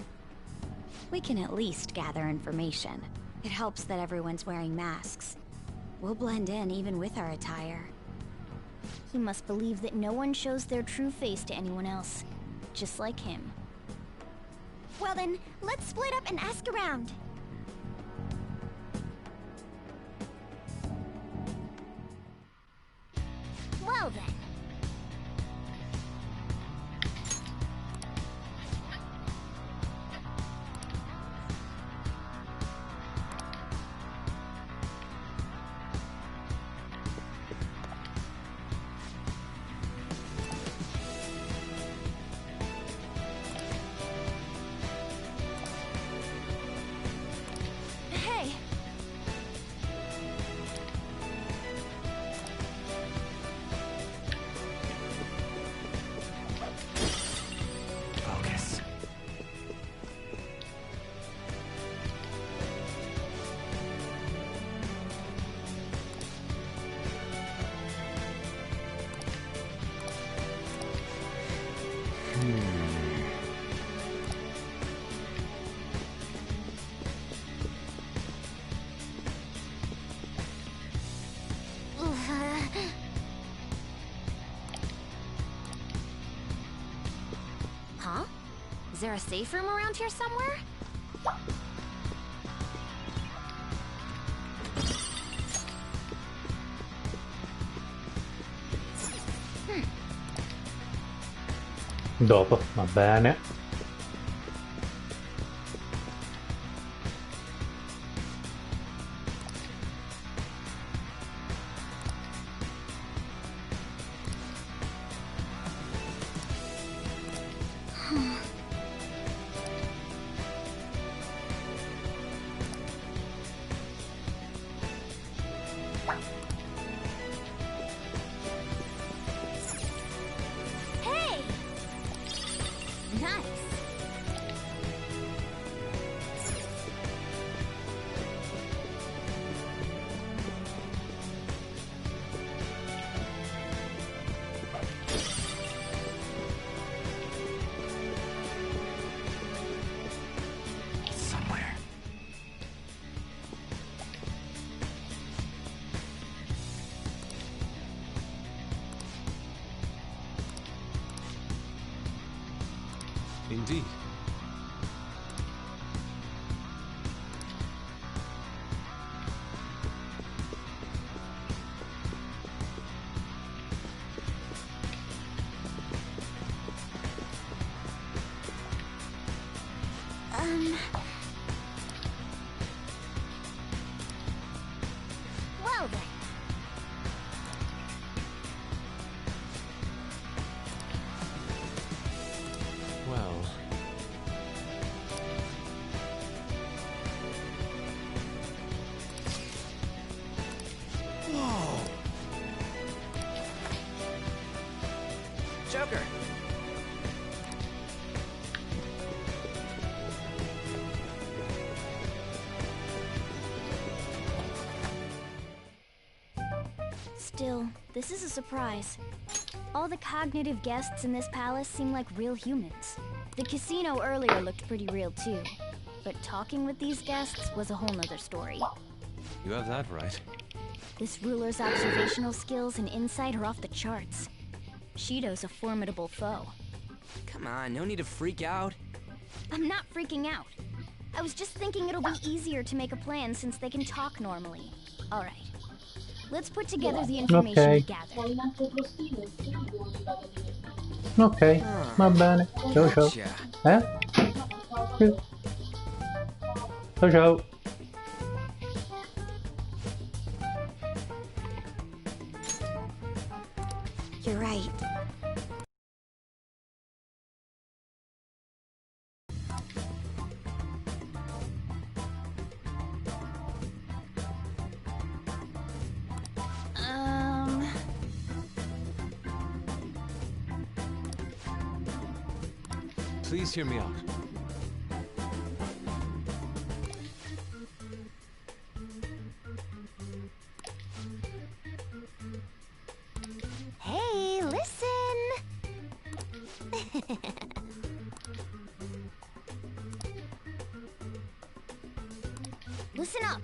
Speaker 2: We can at least gather information. It helps that everyone's wearing masks. We'll blend in even with our attire.
Speaker 10: He must believe that no one shows their true face to anyone else. Just like him.
Speaker 9: Well then, let's split up and ask around. Well then.
Speaker 10: Hey!
Speaker 13: Focus.
Speaker 14: Huh? Is there a safe room around here somewhere?
Speaker 6: Dopo, va bene.
Speaker 10: Hey! Nice.
Speaker 13: Somewhere.
Speaker 4: Indeed.
Speaker 10: Well then.
Speaker 4: Well,
Speaker 13: Whoa! Joker!
Speaker 10: Still, this is a surprise. All the cognitive guests in this palace seem like real humans. The casino earlier looked pretty real too. But talking with these guests was a whole nother story.
Speaker 4: you have that right.
Speaker 10: This ruler's observational skills and insight are off the charts. Shido's a formidable foe.
Speaker 13: Come on, no need to freak out.
Speaker 10: I'm not freaking out. I was just thinking it'll be easier to make a plan since they can talk normally. Alright. Let's put together the information we gathered.
Speaker 6: Ok, va bene. Ciao ciao. Sì. Ciao ciao.
Speaker 2: You're right.
Speaker 4: Please hear me out.
Speaker 10: Hey, listen! Listen up!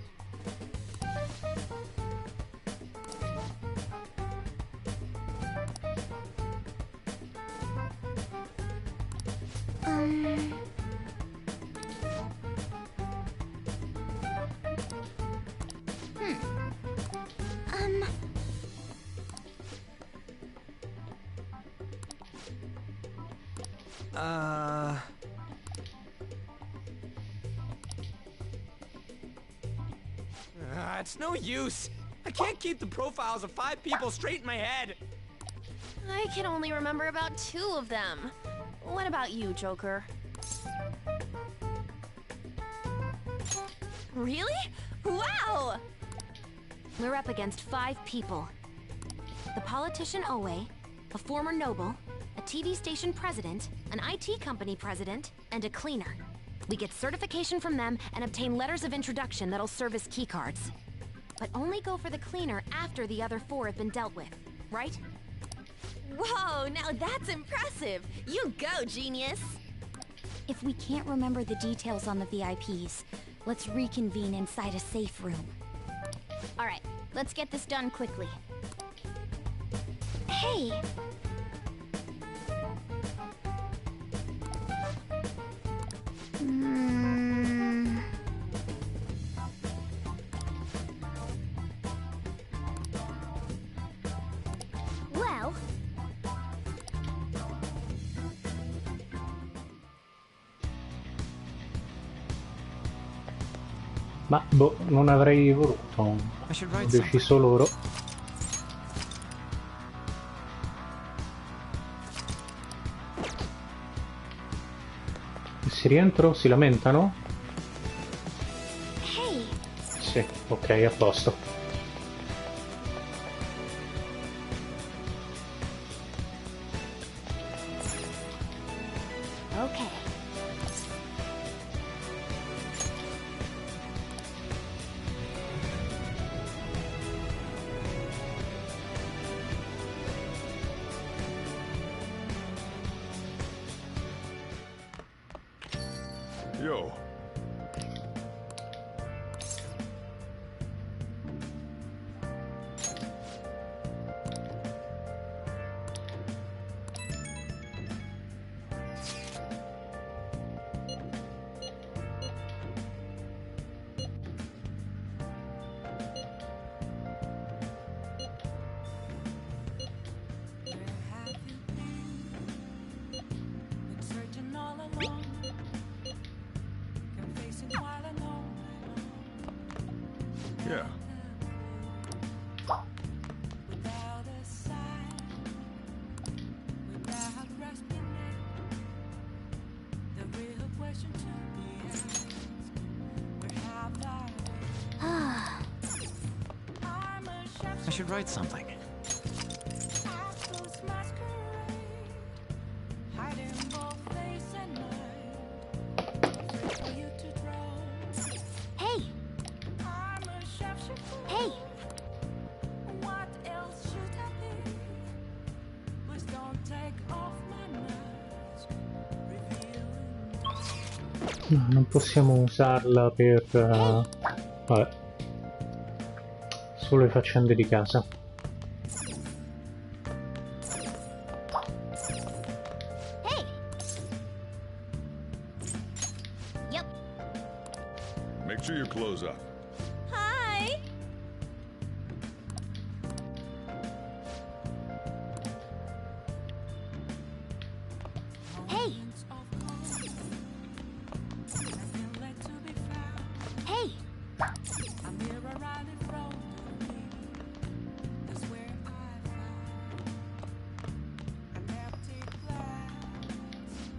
Speaker 13: It's no use. I can't keep the profiles of 5 people straight in my head.
Speaker 5: I can only remember about 2 of them. What about you, Joker?
Speaker 14: Really? Wow! We're up against 5 people. The politician Owe, a former noble, a TV station president, an IT company president, and a cleaner. We get certification from them and obtain letters of introduction that'll serve as keycards. But only go for the cleaner after the other 4 have been dealt with, right?
Speaker 5: Whoa, now that's impressive! You go, genius!
Speaker 10: If we can't remember the details on the VIPs, let's reconvene inside a safe room. Alright, let's get this done quickly. Hey! Well...
Speaker 6: Ma boh, non avrei voluto. Ho deciso loro. Se rientro si lamentano? Sì, ok, a posto.
Speaker 8: Yo. Yeah.
Speaker 13: I should write something.
Speaker 10: Hey! Hey!
Speaker 6: No, non possiamo usarla per... vabbè. Solo le faccende di casa.
Speaker 8: Make sure you close up.
Speaker 10: Hi! Hey! Hey!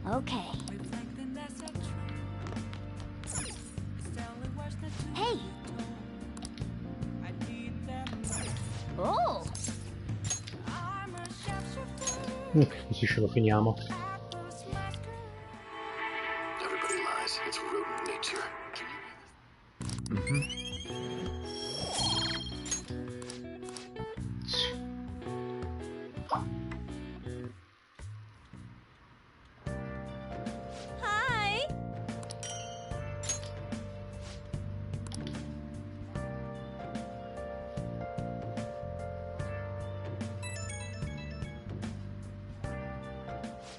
Speaker 10: Okay. Hey! Oh!
Speaker 6: Così ce lo finiamo.
Speaker 20: Everybody lies. It's rodent nature.
Speaker 10: Hi!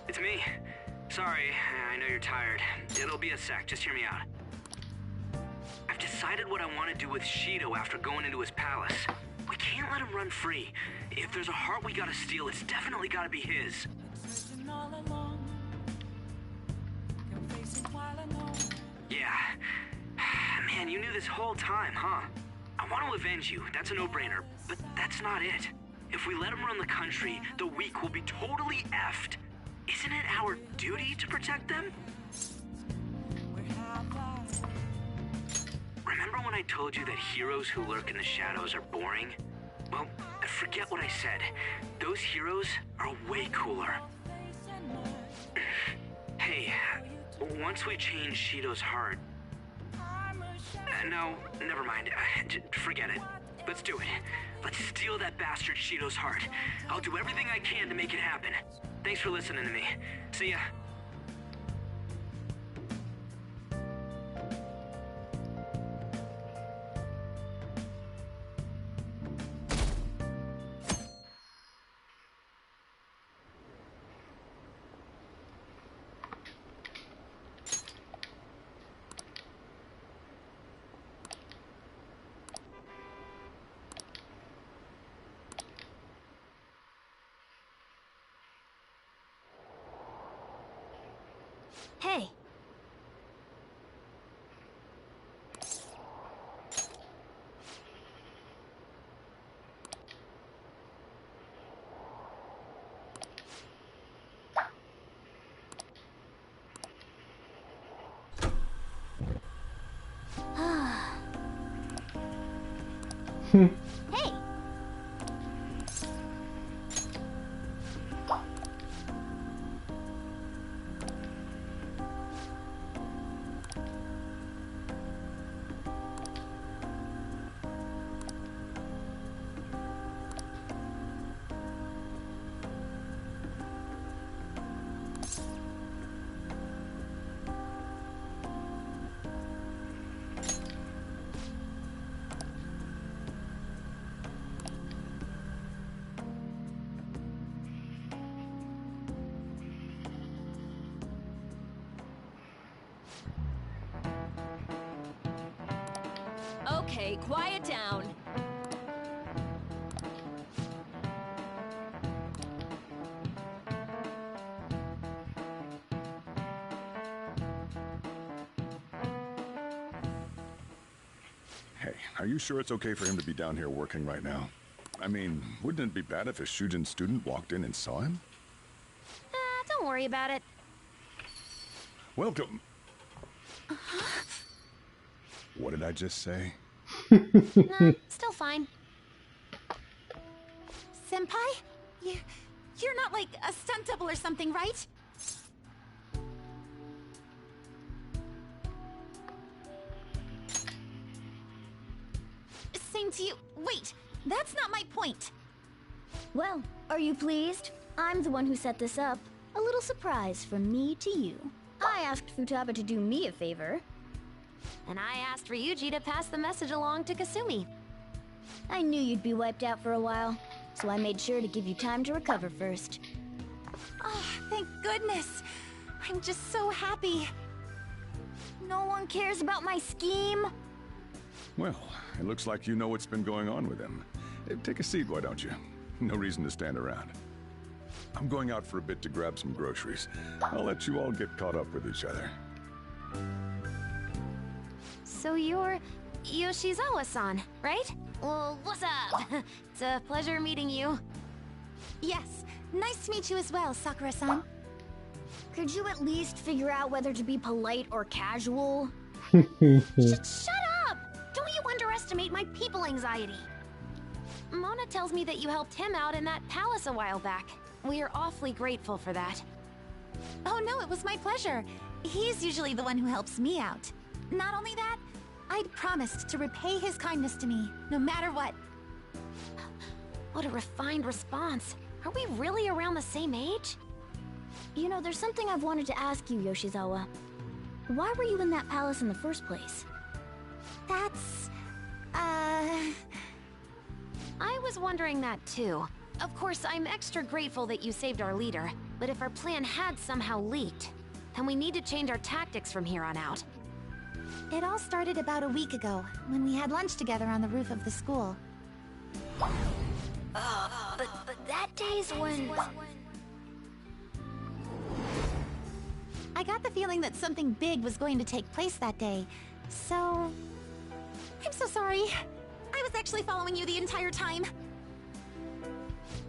Speaker 7: It's me. Sorry, I know you're tired. It'll be a sec, just hear me out. I've decided what I want to do with Shido after going into his palace. We can't let him run free. If there's a heart we gotta steal, it's definitely gotta be his. Yeah. Man, you knew this whole time, huh? I want to avenge you, that's a no-brainer, but that's not it. If we let him run the country, the weak will be totally effed. Isn't it our duty to protect them? Remember when I told you that heroes who lurk in the shadows are boring? Well, forget what I said. Those heroes are way cooler. Hey, once we change Shido's heart... no, never mind. Forget it. Let's do it. Let's steal that bastard Shido's heart. I'll do everything I can to make it happen. Thanks for listening to me. See ya.
Speaker 10: Hey! Hey!
Speaker 2: Okay, quiet down.
Speaker 8: Hey, are you sure it's okay for him to be down here working right now? I mean, wouldn't it be bad if a Shujin student walked in and saw him?
Speaker 14: Don't worry about it.
Speaker 8: Welcome. What did I just say?
Speaker 14: Nah, still fine.
Speaker 9: Senpai? You're not like a stunt double or something, right? Same to you. Wait, that's not my point.
Speaker 10: Well, are you pleased? I'm the one who set this up. A little surprise from me to you. I asked Futaba to do me a favor.
Speaker 14: And I asked Ryuji to pass the message along to Kasumi.
Speaker 10: I knew you'd be wiped out for a while, so I made sure to give you time to recover first.
Speaker 9: Oh, thank goodness. I'm just so happy.
Speaker 10: No one cares about my scheme.
Speaker 8: Well, it looks like you know what's been going on with him. Take a seat, why don't you? No reason to stand around. I'm going out for a bit to grab some groceries. I'll let you all get caught up with each other.
Speaker 14: So you're Yoshizawa-san, right? Well, what's up? It's a pleasure meeting you.
Speaker 9: Yes, nice to meet you as well, Sakura-san.
Speaker 10: Could you at least figure out whether to be polite or casual?
Speaker 14: Shut up! Don't you underestimate my people anxiety. Mona tells me that you helped him out in that palace a while back. We are awfully grateful for that.
Speaker 9: Oh no, it was my pleasure. He's usually the one who helps me out. Not only that, I'd promised to repay his kindness to me, no matter what.
Speaker 14: What a refined response. Are we really around the same age?
Speaker 10: You know, there's something I've wanted to ask you, Yoshizawa. Why were you in that palace in the first place?
Speaker 9: That's...
Speaker 14: I was wondering that too. Of course, I'm extra grateful that you saved our leader, but if our plan had somehow leaked, then we need to change our tactics from here on out.
Speaker 9: It all started about a week ago, when we had lunch together on the roof of the school.
Speaker 10: But that day's when...
Speaker 9: I got the feeling that something big was going to take place that day, so... I'm so sorry. I was actually following you the entire time.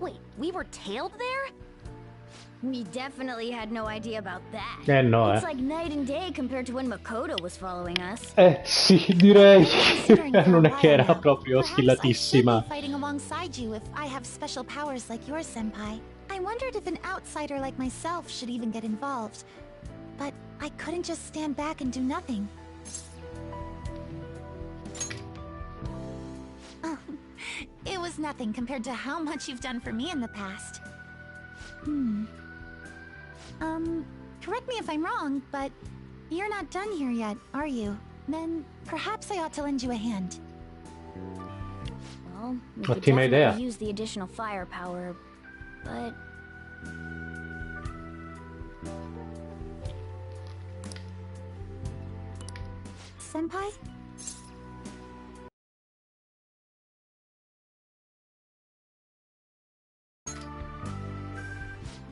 Speaker 14: Wait, we were tailed there?
Speaker 10: We definitely had no idea about that.
Speaker 6: No,
Speaker 10: It's like night and day compared to when Makoto was following us.
Speaker 6: Sì, direi. Non è che era proprio skillatissima.
Speaker 9: Fighting alongside you if I have special powers like yours, Senpai. I wondered if an outsider like myself should even get involved. But I couldn't just stand back and do nothing. Oh, it was nothing compared to how much you've done for me in the past. Correct me if I'm wrong, but you're not done here yet, are you? Then perhaps I ought to lend you a hand.
Speaker 10: Well, we could
Speaker 6: Ottima idea.
Speaker 10: definitely use the additional firepower, but...
Speaker 9: Senpai?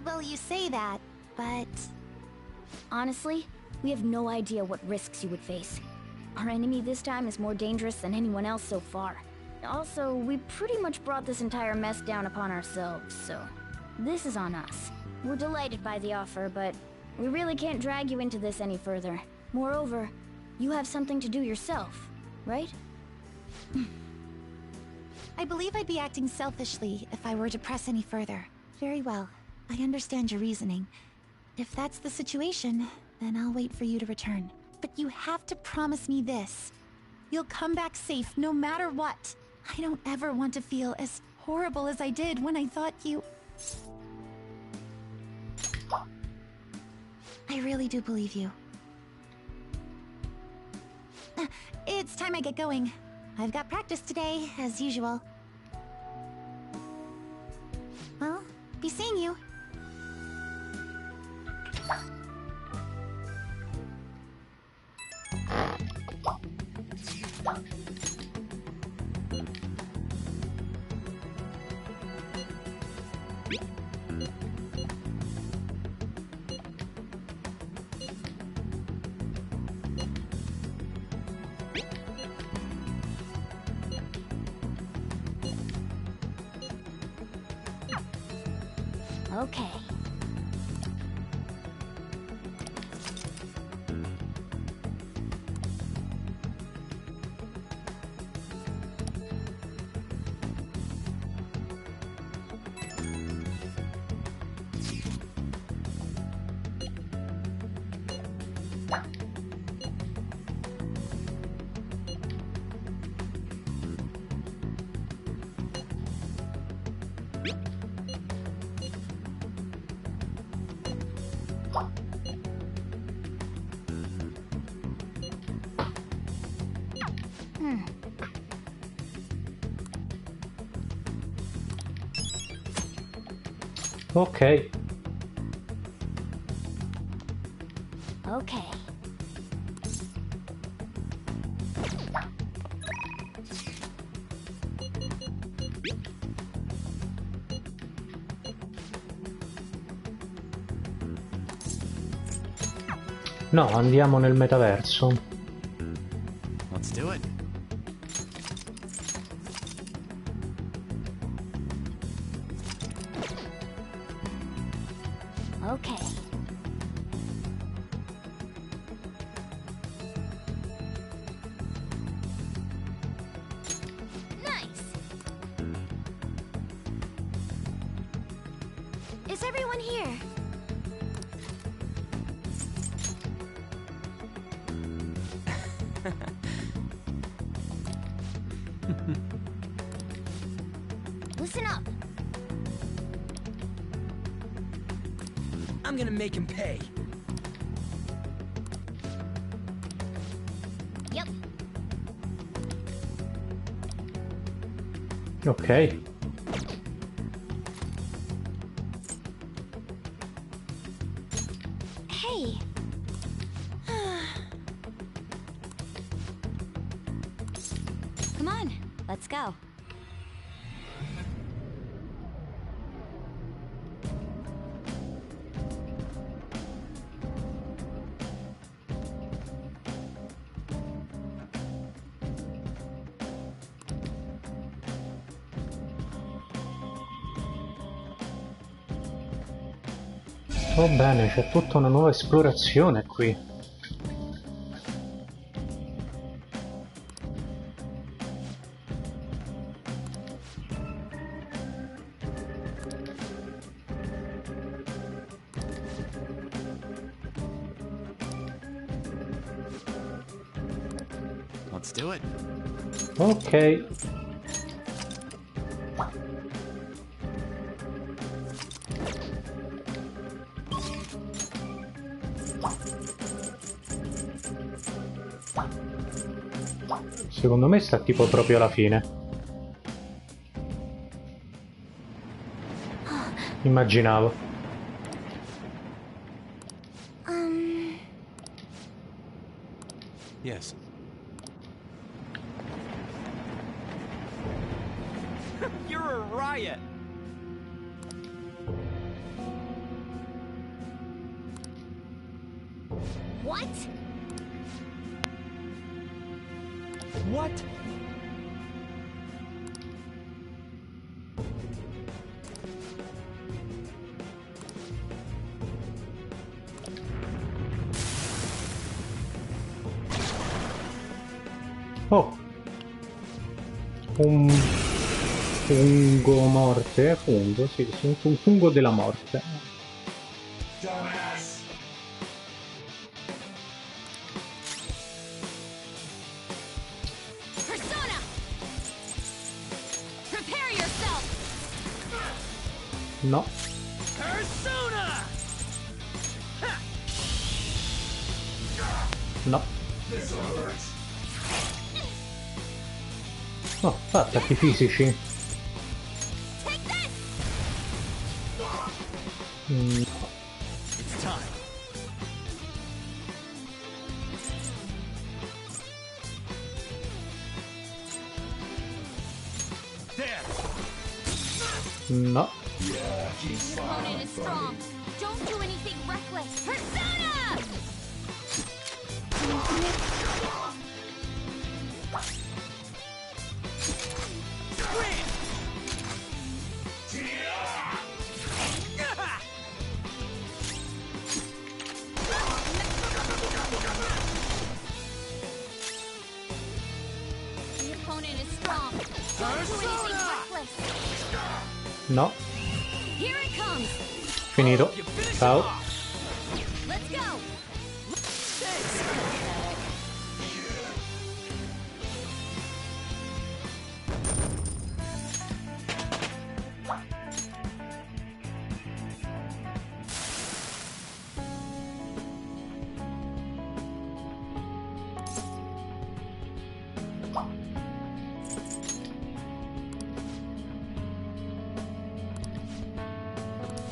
Speaker 9: Well, you say that, but...
Speaker 10: Honestly, we have no idea what risks you would face. Our enemy this time is more dangerous than anyone else so far. Also, we pretty much brought this entire mess down upon ourselves, so... This is on us. We're delighted by the offer, but we really can't drag you into this any further. Moreover, you have something to do yourself, right?
Speaker 9: I believe I'd be acting selfishly if I were to press any further. Very well. I understand your reasoning. If that's the situation, then I'll wait for you to return. But you have to promise me this. You'll come back safe no matter what. I don't ever want to feel as horrible as I did when I thought you... I really do believe you. It's time I get going. I've got practice today, as usual. Well, be seeing you. Okay.
Speaker 6: Ok.
Speaker 9: Okay.
Speaker 6: No, andiamo nel metaverso.
Speaker 13: Let's do it.
Speaker 9: Okay. Nice. Is everyone here? Listen up.
Speaker 3: I'm gonna make him pay.
Speaker 9: Yep.
Speaker 6: Ok.
Speaker 9: Hey.
Speaker 2: Come on, let's go.
Speaker 6: Oh bene, c'è tutta una nuova esplorazione qui.
Speaker 13: Let's do it.
Speaker 6: Ok. Secondo me sta tipo proprio alla fine. Immaginavo.
Speaker 4: Yes.
Speaker 3: You're a riot.
Speaker 9: What?
Speaker 3: What?
Speaker 6: Oh. Fungo morte? Fungo, sì, un fungo della morte.
Speaker 2: Persona! Prepare yourself!
Speaker 6: No.
Speaker 13: Persona!
Speaker 6: No. Oh, fa attacchi fisici. No.
Speaker 13: It's time.
Speaker 6: No.
Speaker 2: Your opponent is strong. Don't do anything reckless. Persona! The opponent is strong. Don't do anything reckless.
Speaker 6: No.
Speaker 2: Here it comes.
Speaker 6: Finito. Ciao.
Speaker 2: Let's go.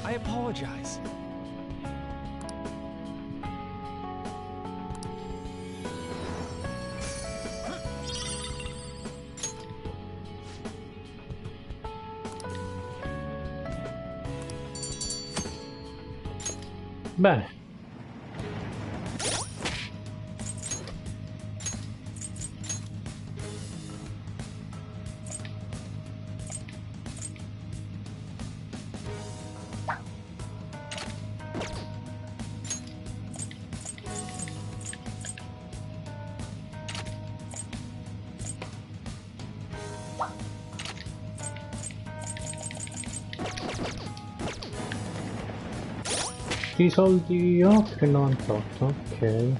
Speaker 13: I apologize.
Speaker 6: Bene. I soldi ho 3,98, ok.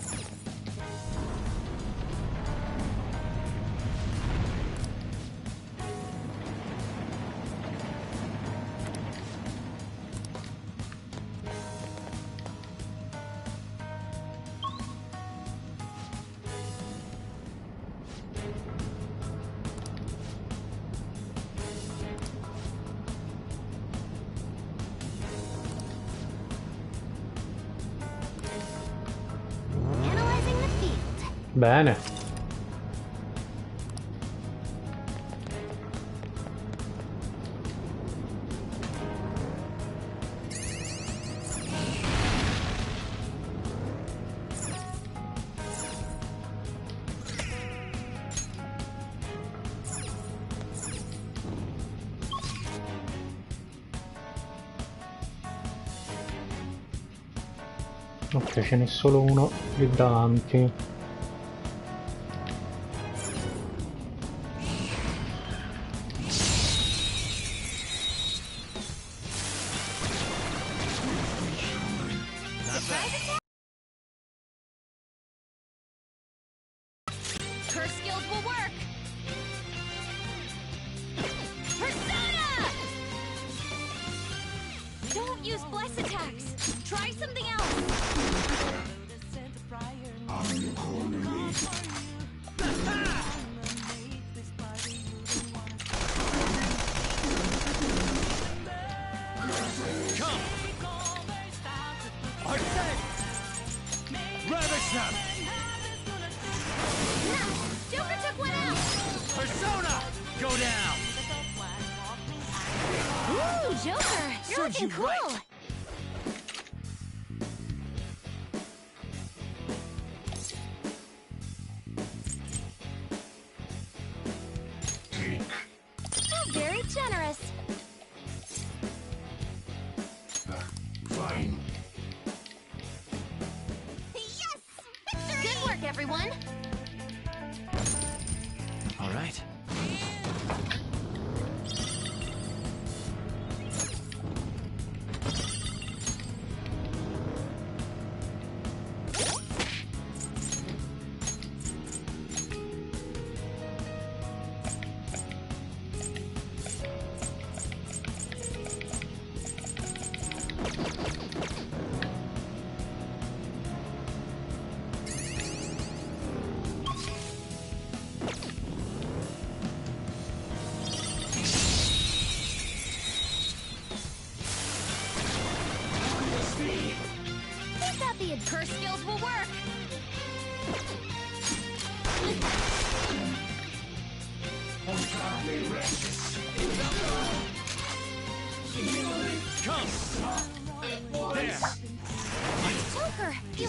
Speaker 9: Analyzing the field.
Speaker 6: Bene. Ok, ce n'è solo uno lì davanti.
Speaker 2: Her skills will work. Persona! Don't use bless attacks. Try something else.
Speaker 13: Ravish them!
Speaker 2: Joker took one out.
Speaker 13: Persona! Go down!
Speaker 2: Ooh, Joker, you're
Speaker 13: Serves
Speaker 2: looking
Speaker 13: you
Speaker 2: cool.
Speaker 13: right.
Speaker 2: How very generous.
Speaker 20: Fine.
Speaker 2: Yes! Victory! Good work, everyone.
Speaker 13: All right.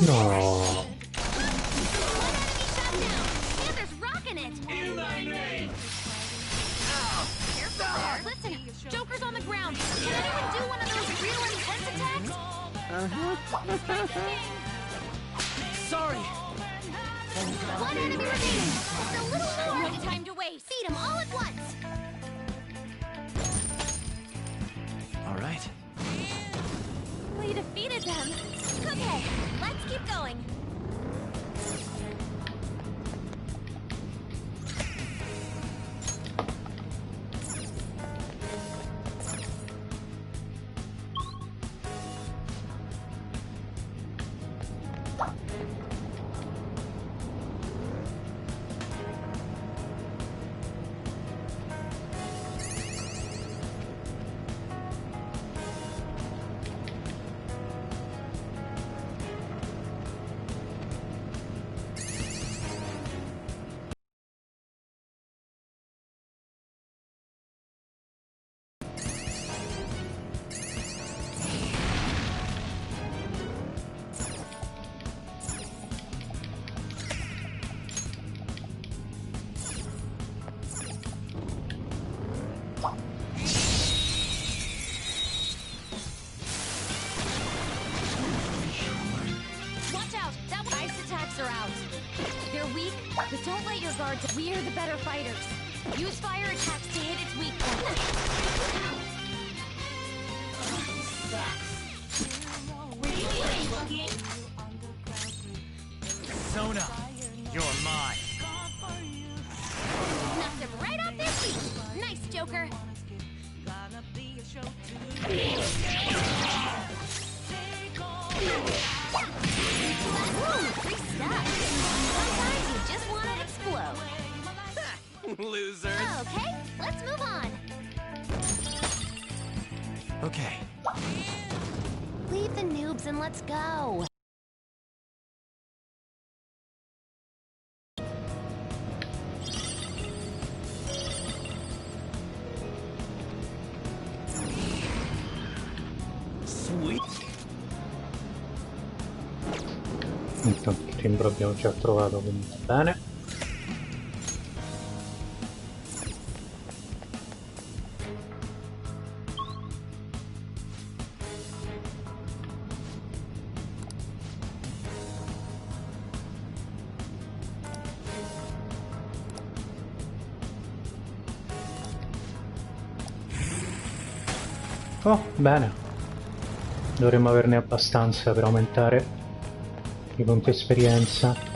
Speaker 6: No.
Speaker 14: Panther's rocking it! In thy name! Careful there. Listen, Joker's on the ground. Can anyone do one of those real intense attacks?
Speaker 3: Sorry.
Speaker 14: One enemy remaining. Just a little more. No time to waste. Feed them all at once.
Speaker 3: All right.
Speaker 14: We defeated them. Okay, let's keep going. But don't let your guard down. We are the better fighters. Use fire attacks to hit its weak point.
Speaker 13: Sona, you're mine.
Speaker 14: Knocked him right off their feet. Nice, Joker. Free stuff. Sometimes you just want to explode.
Speaker 13: Losers.
Speaker 14: Okay, let's move on.
Speaker 3: Okay.
Speaker 14: Leave the noobs and let's go.
Speaker 3: Sweet.
Speaker 6: Intanto il timbro abbiamo già trovato, quindi va bene. Oh, bene. Dovremmo averne abbastanza per aumentare i punti esperienza.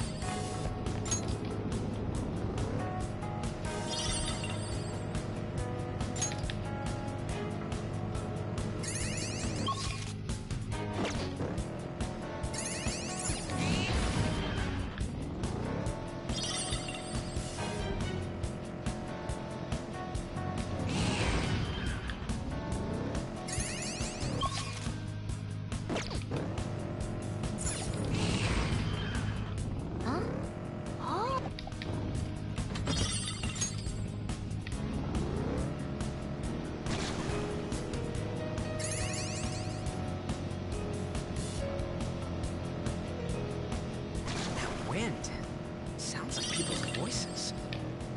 Speaker 3: Sounds like people's voices.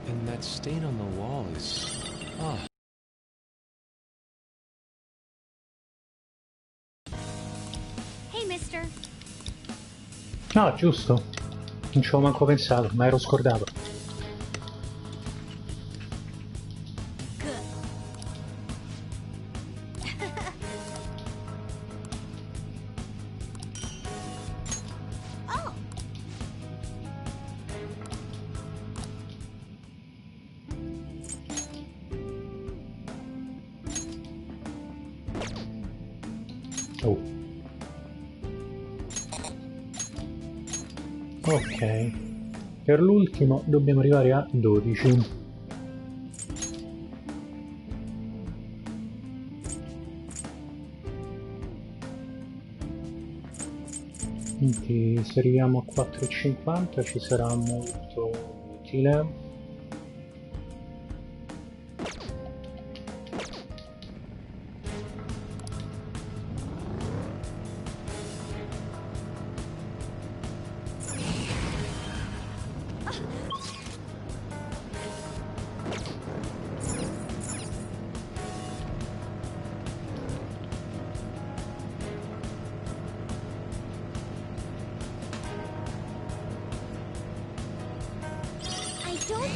Speaker 4: And that stain on the wall is... Oh.
Speaker 14: Hey, mister.
Speaker 6: No, giusto. Non ci avevo manco pensato, ma ero scordato. Ok, per l'ultimo dobbiamo arrivare a 12. Quindi se arriviamo a 4,50 ci sarà molto utile.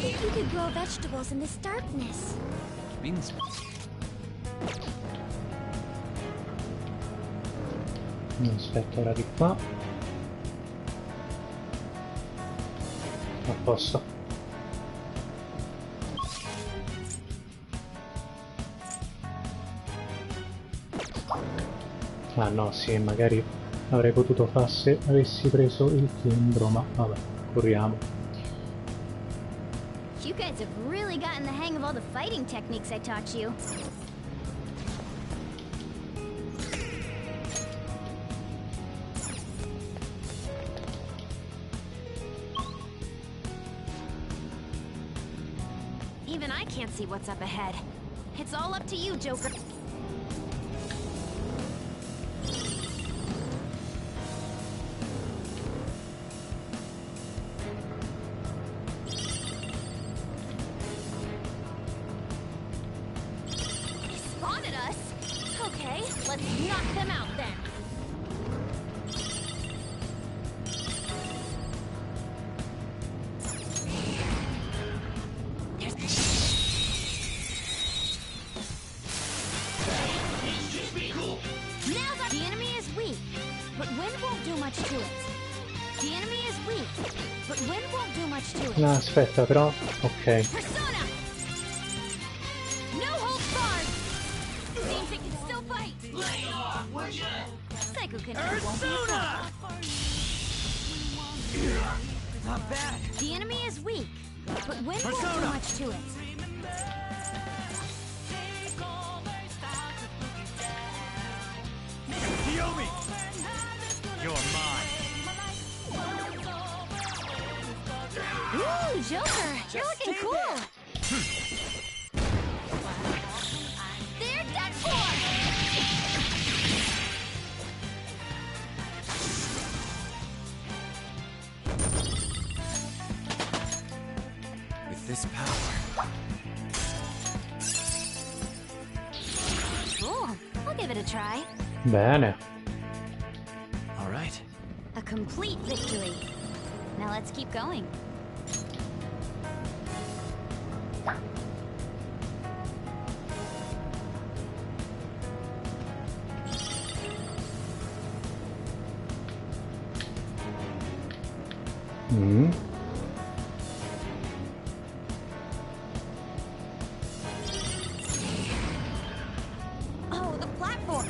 Speaker 9: think you could grow vegetables in this darkness?
Speaker 13: Means.
Speaker 6: Aspetta, ora di qua. A posto. Ah no, sì, magari avrei potuto fare se avessi preso il timbro, ma vabbè, corriamo.
Speaker 10: You guys have really gotten the hang of all the fighting techniques I taught you.
Speaker 14: Even I can't see what's up ahead. It's all up to you, Joker.
Speaker 10: They spotted us. Okay, let's knock them out then.
Speaker 6: No, aspetta, però. Ok.
Speaker 10: Not bad. The enemy is weak, but wind won't do much to it.
Speaker 13: Yomi! You're mine.
Speaker 10: Ooh, Joker, you're looking cool. They're done for.
Speaker 13: With this power.
Speaker 10: Cool. I'll give it a try.
Speaker 6: Bene.
Speaker 13: All right.
Speaker 10: A complete victory. Now let's keep going.
Speaker 14: Oh, the platform.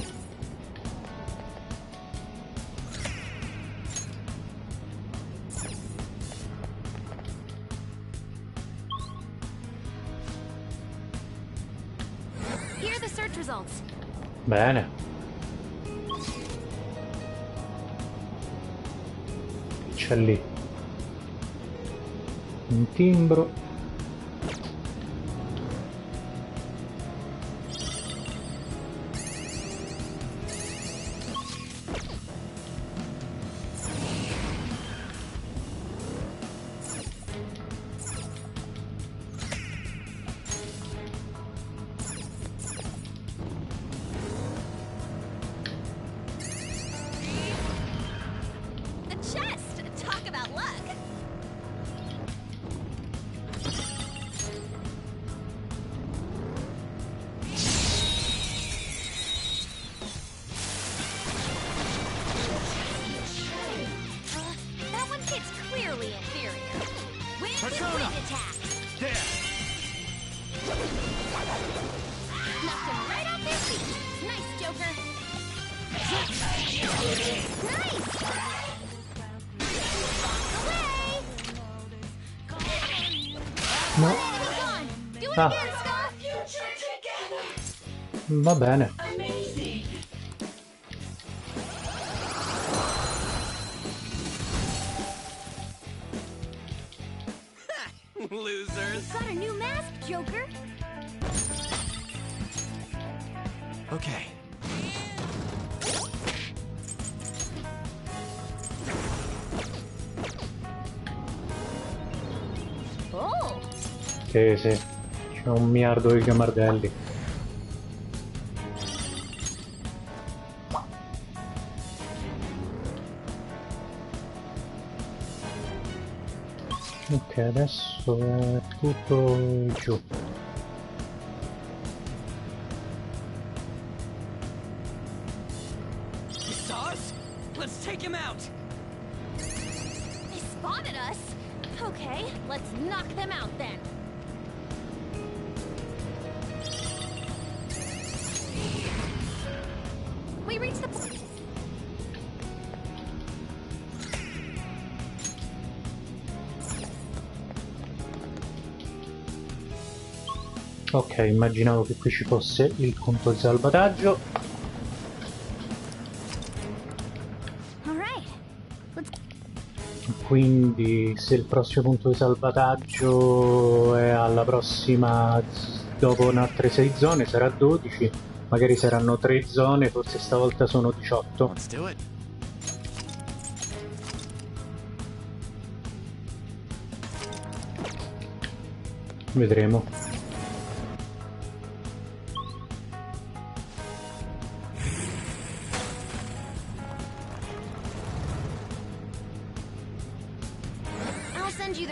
Speaker 14: Here are the search results.
Speaker 6: Bene. C'è lì. Un timbro.
Speaker 10: The chest! Talk about luck! That one hits clearly inferior. Wind and wind attack!
Speaker 13: There!
Speaker 10: Knocked him right off their feet! Nice, Joker! Nice! Away!
Speaker 6: No.
Speaker 10: Gone! Do it
Speaker 6: Ah.
Speaker 10: again, Skull!
Speaker 6: Va bene.
Speaker 13: Losers.
Speaker 10: Got a new mask, Joker!
Speaker 13: Okay.
Speaker 10: Oh!
Speaker 6: Sì, sì. C'è un miliardo di chiamardelli. Ok, adesso è tutto giù.
Speaker 13: Let's take him out!
Speaker 10: They spotted us? Okay, let's knock them out then. We reached the point.
Speaker 6: Ok, immaginavo che qui ci fosse il punto di salvataggio. Quindi se il prossimo punto di salvataggio è alla prossima, dopo altre 6 zone, sarà 12, magari saranno 3 zone, forse stavolta sono 18. Vedremo.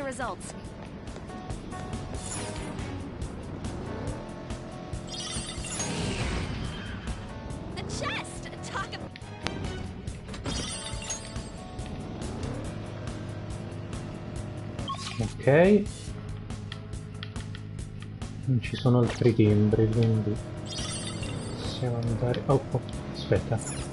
Speaker 14: Results.
Speaker 10: The chest! Talk about...
Speaker 6: Ok. Non ci sono altri timbri, quindi possiamo andare... Oh, aspetta.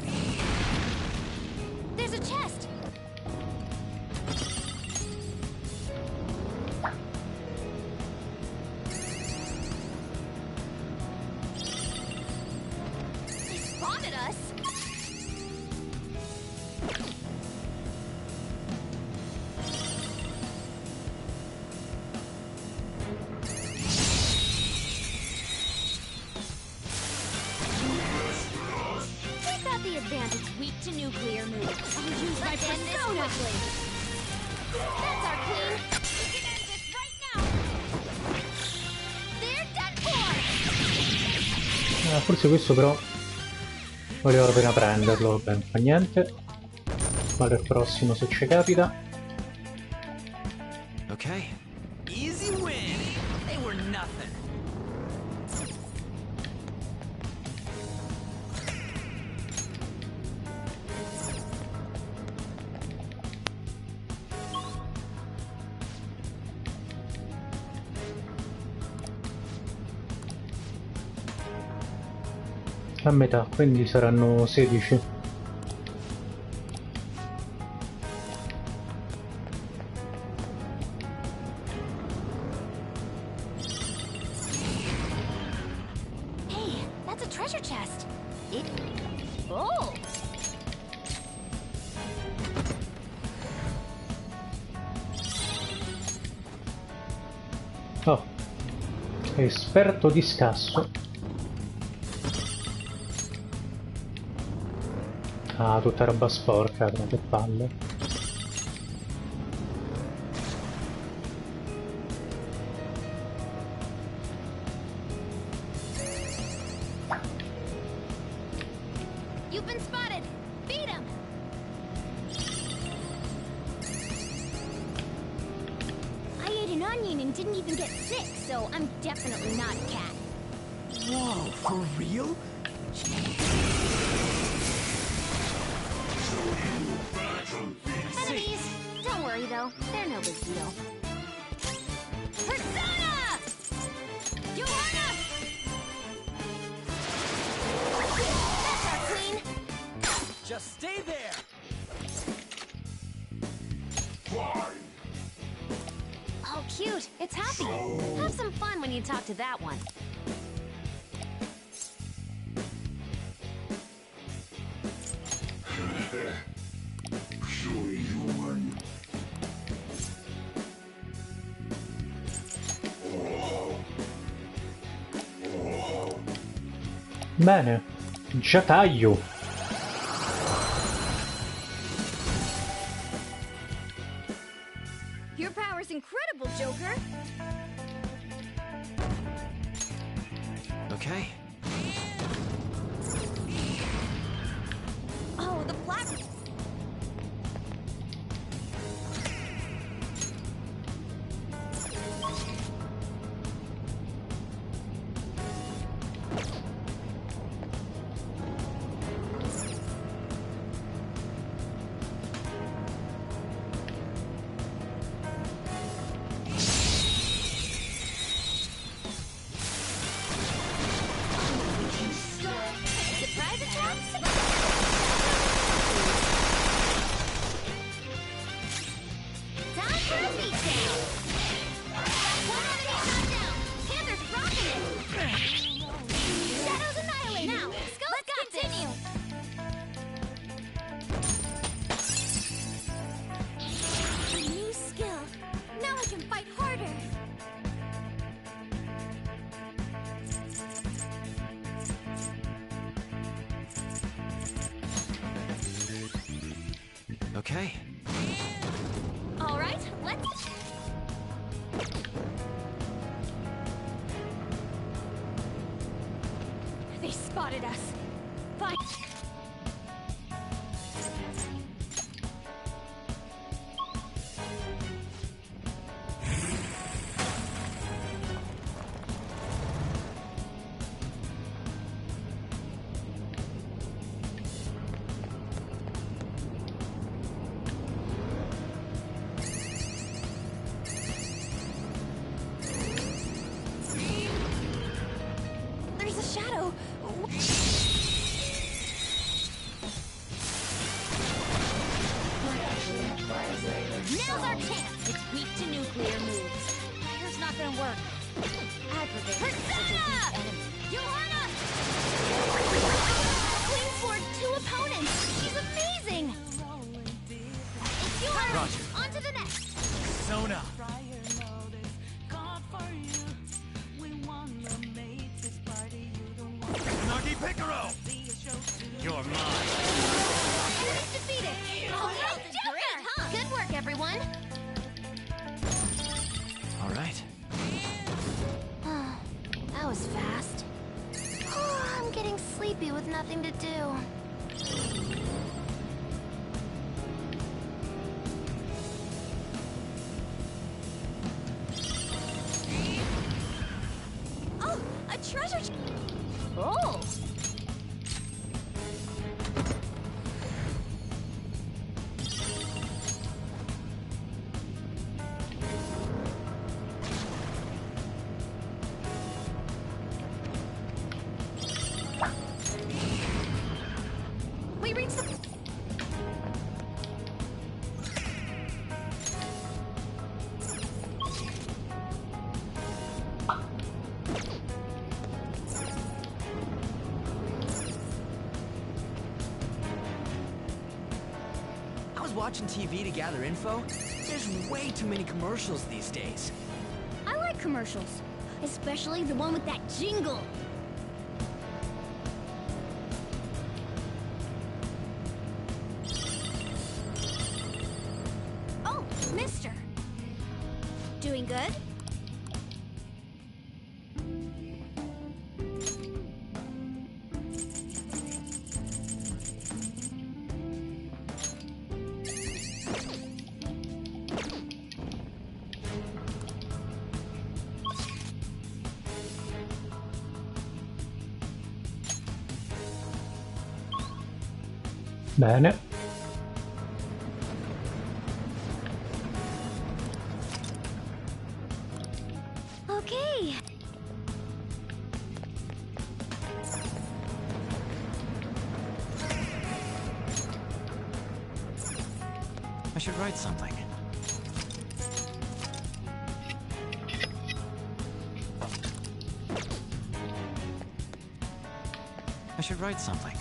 Speaker 6: Forse questo però volevo appena prenderlo, vabbè, non fa niente. Vado al prossimo se ci capita.
Speaker 13: Ok. Easy win. They were nothing.
Speaker 6: A metà, quindi saranno 16.
Speaker 10: Hey, that's a treasure chest. Oh!
Speaker 6: Oh, esperto di scasso. Ah, tutta roba sporca, che palle.
Speaker 10: You've been spotted! Beat him! I ate an onion and didn't even get sick, so I'm definitely not a cat.
Speaker 13: Whoa, for real?
Speaker 10: Enemies! Don't worry though, they're no big deal. Persona! Joanna! That's our queen!
Speaker 13: Just stay there!
Speaker 14: Oh, cute. It's happy. Have some fun when you talk to that one.
Speaker 6: Bene, già taglio.
Speaker 10: Your power's incredible, Joker!
Speaker 13: Okay.
Speaker 10: Oh, the
Speaker 13: Okay.
Speaker 2: All right, let's... They spotted us. Fine.
Speaker 10: There's a shadow.
Speaker 2: Now's our chance! It's weak to nuclear moves. Fire's not gonna work. Aggravating. Persona!
Speaker 10: Johanna! Clean for 2 opponents. She's amazing. It's yours.
Speaker 13: Roger.
Speaker 10: On to the next.
Speaker 13: Sona.
Speaker 11: Nagi Picaro! You're mine.
Speaker 10: Enemies defeated. Oh, well done, huh? Good work, everyone.
Speaker 13: All right.
Speaker 5: That was fast. I'm getting sleepy with nothing to do.
Speaker 10: Oh, a treasure chest.
Speaker 2: Oh!
Speaker 10: We reached the...
Speaker 3: I was watching TV to gather info. There's way too many commercials these days.
Speaker 10: I like commercials, especially the one with that jingle. Oh, mister. Doing good?
Speaker 6: Bene.
Speaker 10: Okay.
Speaker 13: I should write something. I should write something.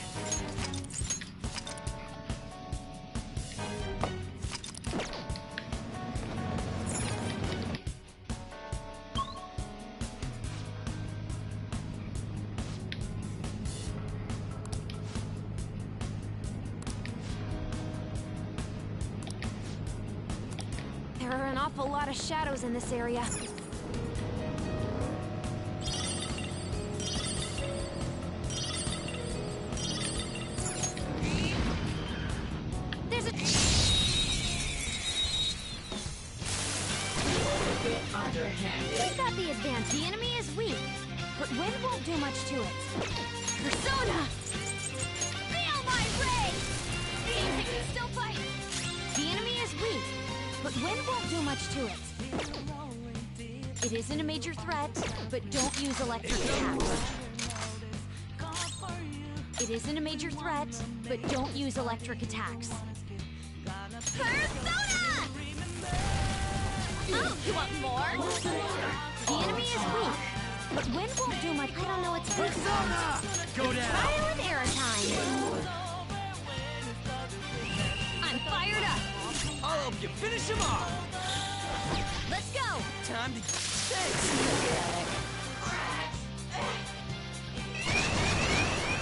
Speaker 5: There are an awful lot of shadows in this area.
Speaker 10: There's a... We got the advance. The enemy is weak, but wind won't do much to it. Persona! Feel my rage! Seems it can still fight. The enemy is weak, but wind won't do much to it. It isn't a major threat, but don't use electric attacks. It isn't a major threat, but don't use electric attacks. Persona! Oh, you want more? The enemy is weak, but wind won't do much. I don't know what's Persona!
Speaker 13: Go down!
Speaker 10: Trial and error time. I'm fired up.
Speaker 3: I'll help you finish him off.
Speaker 10: Let's go.
Speaker 3: Time to...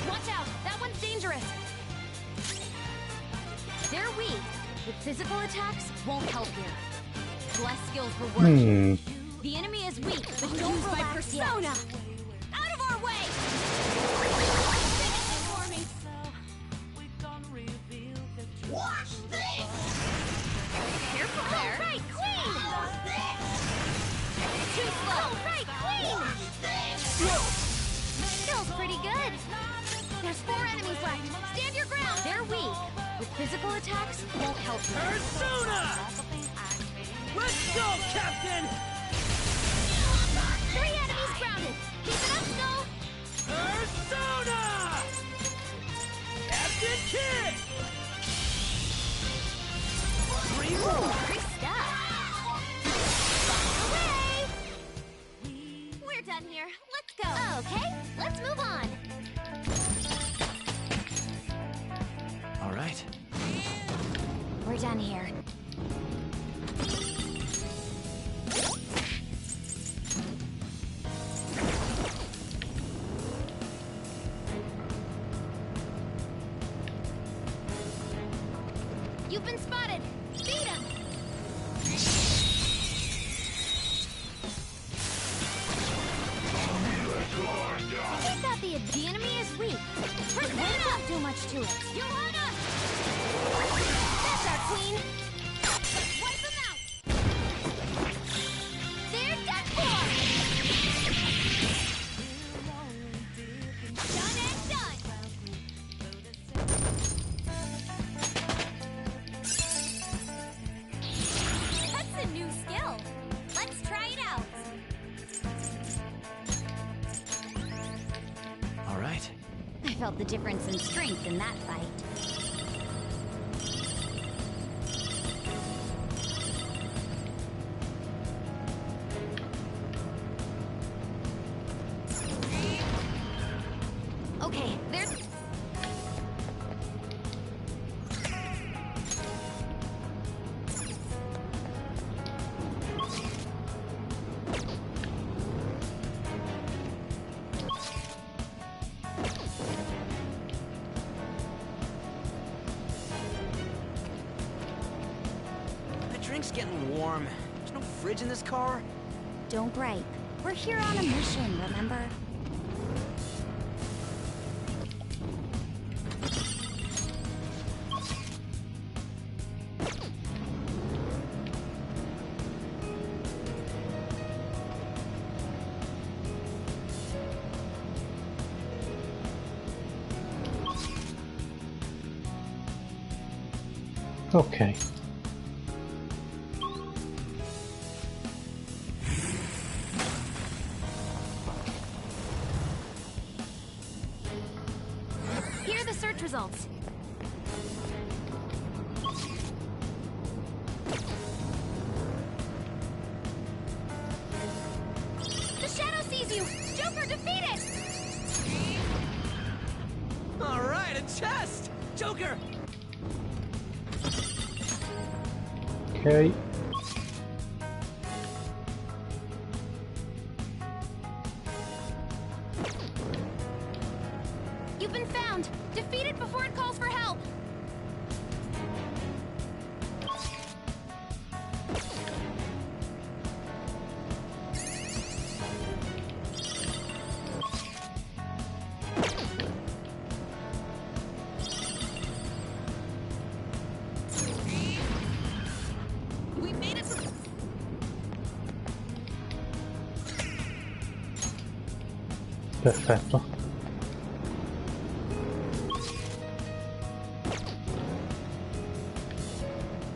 Speaker 10: Watch out. That one's dangerous. They're weak,
Speaker 2: With physical attacks, won't help here. Bless skills reward. The enemy is weak, but don't use my persona! Out of our way!
Speaker 17: Watch this!
Speaker 2: Careful there! Right, Queen! Too slow! Right, Queen! Feels pretty good. There's 4 enemies left. Stand your ground! They're weak. With physical attacks, won't help you.
Speaker 3: Persona! Let's go, Captain!
Speaker 2: 3 enemies grounded. Keep it up, Snow!
Speaker 3: Persona! Captain Kidd! 3 more!
Speaker 2: Great stuff. Away! We're done here. Let's go.
Speaker 9: Okay, let's move on.
Speaker 3: All right.
Speaker 2: We're done here.
Speaker 9: You've been spotted. Beat him.
Speaker 2: Keep that the enemy is weak. Persona won't do much to it. Johanna! That's our queen. Wipe them out. They're done for. Done and done. That's a new skill. Let's try it out.
Speaker 3: All right.
Speaker 2: I felt the difference in strength in that fight. Okay, there's...
Speaker 3: The drink's getting warm. There's no fridge in this car?
Speaker 2: Don't gripe. We're here on a mission, remember?
Speaker 6: Ok.
Speaker 2: Here are the search results. The shadow sees you! Joker, defeat it!
Speaker 3: All right, a chest! Joker!
Speaker 6: Ok.
Speaker 2: You've been found! Defeat it before it calls for help! We made it to...
Speaker 6: Perfetto.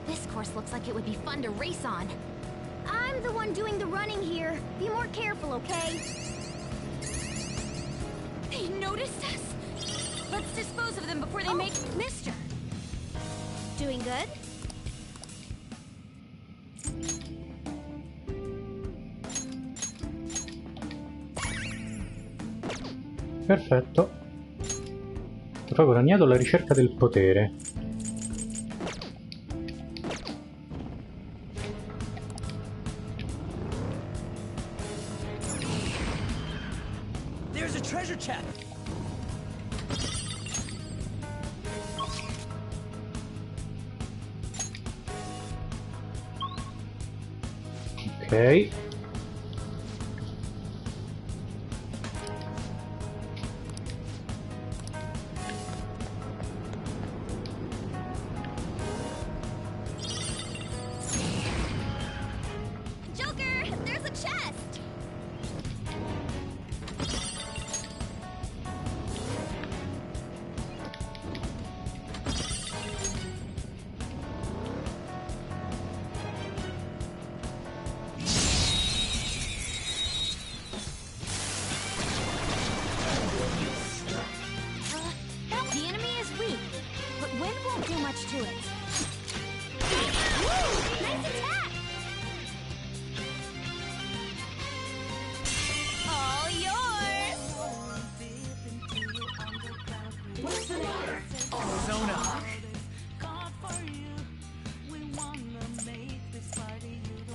Speaker 2: This course looks like it would be fun to race on.
Speaker 9: I'm the one doing the running here. Be more careful, okay?
Speaker 2: They noticed us? Let's dispose of them before they make... Mister!
Speaker 9: Doing good?
Speaker 6: Perfetto. Trofeo guadagnato alla ricerca del potere.
Speaker 3: There's a treasure chest!
Speaker 6: Ok.
Speaker 10: Joker, there's a chest!
Speaker 2: The enemy is weak, but wind won't do much to it.
Speaker 10: Woo! Nice attack! All yours!
Speaker 17: What's the matter?
Speaker 13: Zona.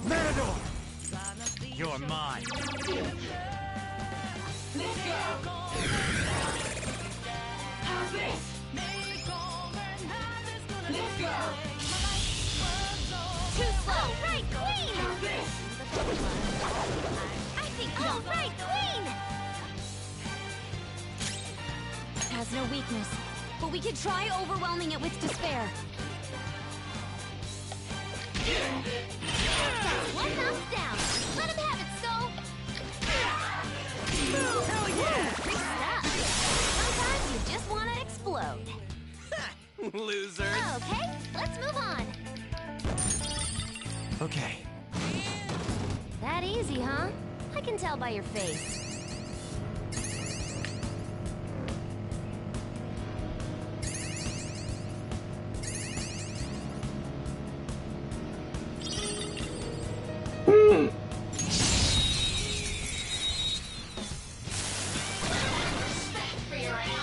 Speaker 13: Matador! You're mine.
Speaker 17: Let's go! How's this? Let's go!
Speaker 10: Too slow! Right, Queen!
Speaker 17: How's this?
Speaker 10: I think all right, Queen!
Speaker 2: Has no weakness, but we could try overwhelming it with despair.
Speaker 10: One knock's down. Let him have it, Skull.
Speaker 13: Hell yeah!
Speaker 10: Great stuff. Sometimes you just want to explode.
Speaker 13: Losers.
Speaker 10: Okay, let's move on.
Speaker 13: Okay.
Speaker 10: That easy, huh? I can tell by your face.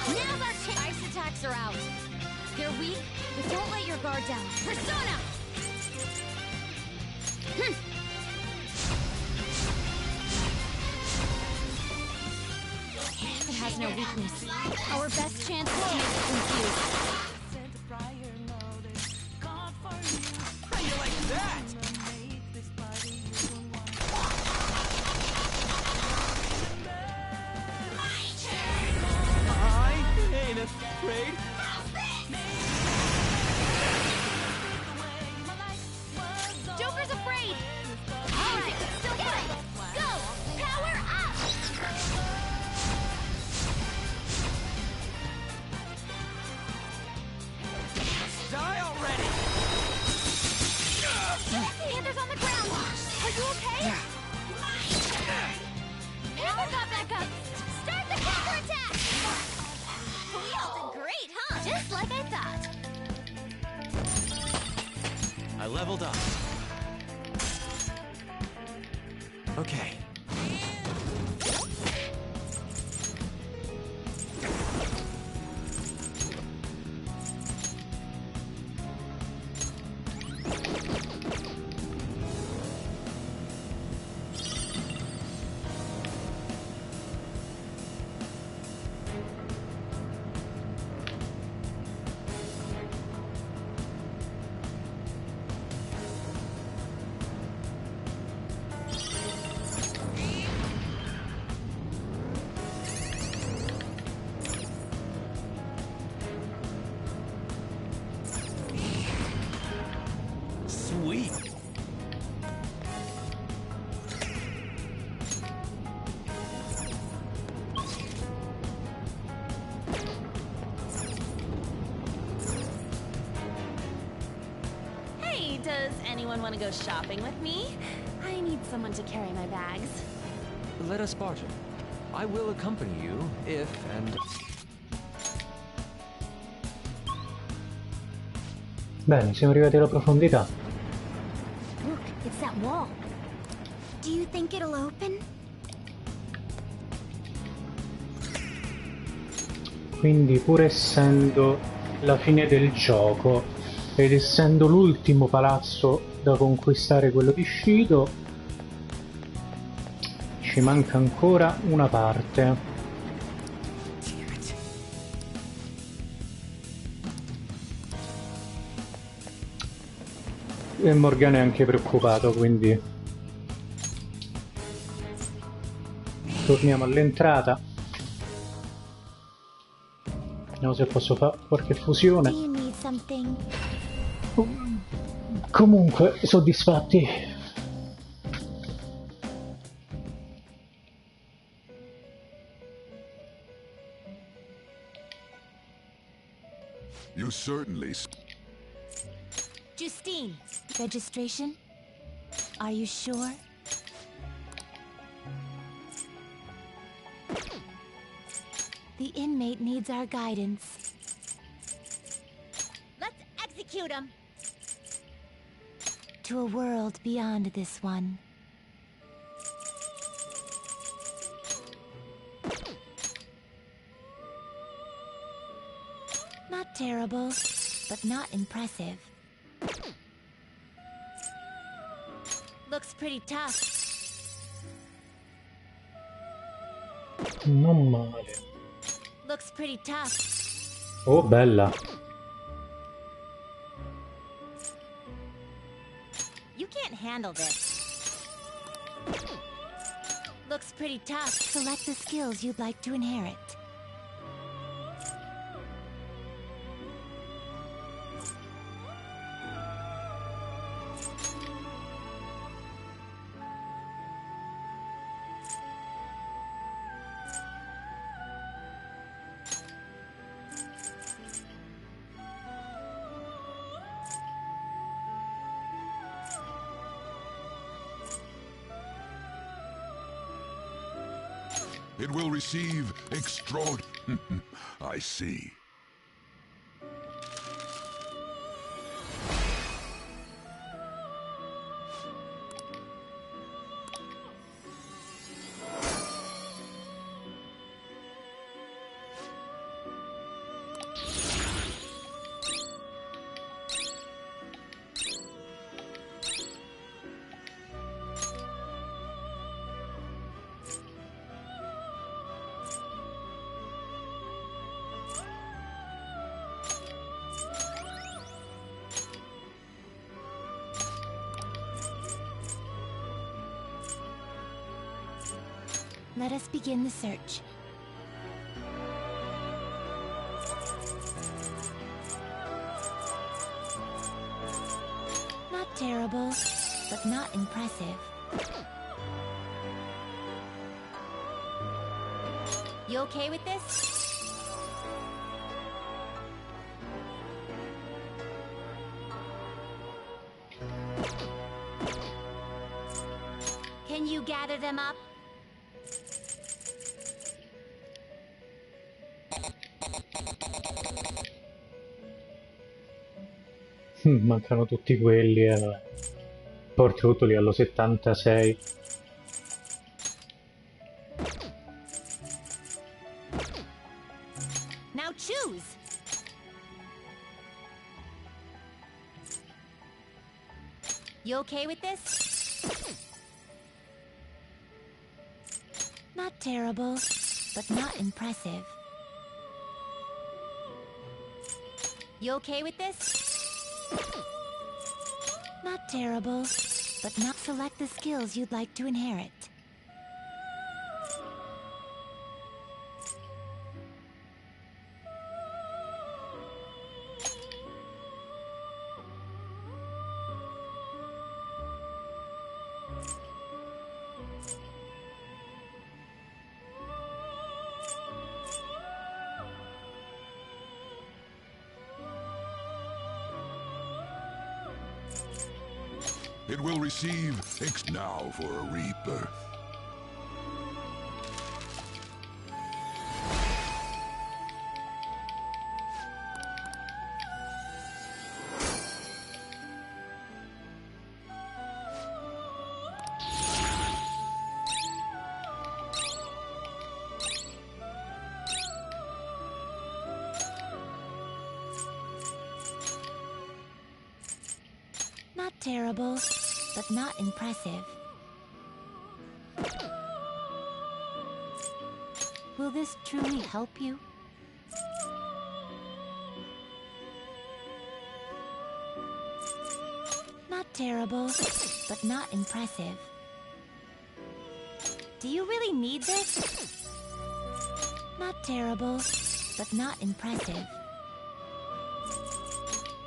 Speaker 2: Now's our chance. Ice attacks are out. They're weak, but don't let your guard down. Persona! It has no weakness. Our best chance is to make it confused.
Speaker 13: How you like that? I ain't afraid.
Speaker 10: Joker's afraid. All right, still get it. Go, power up.
Speaker 13: Die already!
Speaker 10: Panther's on the ground. Are you okay? Panther got back up. Start the counterattack. We all did great, huh? Just like I thought.
Speaker 13: I leveled up. Okay. Sweet.
Speaker 5: Hey, does anyone want to go shopping with me? I need someone to carry my bags.
Speaker 4: Let us barter. I will accompany you if and...
Speaker 6: Bene, siamo arrivati alla profondità.
Speaker 10: Look, it's that wall. Do you think it'll open?
Speaker 6: Quindi pur essendo la fine del gioco ed essendo l'ultimo palazzo da conquistare quello di Shido, ci manca ancora una parte. E Morgana è anche preoccupato, quindi torniamo all'entrata. Vediamo se posso fare qualche fusione.
Speaker 9: Do you need something?
Speaker 6: Comunque, soddisfatti.
Speaker 20: You certainly...
Speaker 9: Justine, registration? Are you sure? The inmate needs our guidance.
Speaker 10: Let's execute him!
Speaker 9: To a world beyond this one. Not terrible, but not impressive.
Speaker 10: Looks pretty tough.
Speaker 6: Non male.
Speaker 10: Looks pretty tough.
Speaker 6: Oh, bella.
Speaker 10: You can't handle this. Looks pretty tough.
Speaker 9: Select the skills you'd like to inherit.
Speaker 20: It will receive I see.
Speaker 9: Let us begin the search. Not terrible, but not impressive.
Speaker 10: You okay with this? Can you gather them up?
Speaker 6: Mancano tutti quelli, porto tutto livello 76.
Speaker 10: Now choose. You okay with this?
Speaker 9: Not terrible, but not impressive.
Speaker 10: You okay with this?
Speaker 9: Not terrible, but not. Select the skills you'd like to inherit.
Speaker 20: It will receive now for a rebirth.
Speaker 9: Not terrible, but not impressive. Will this truly help you? Not terrible, but not impressive. Do you really need this? Not terrible, but not impressive.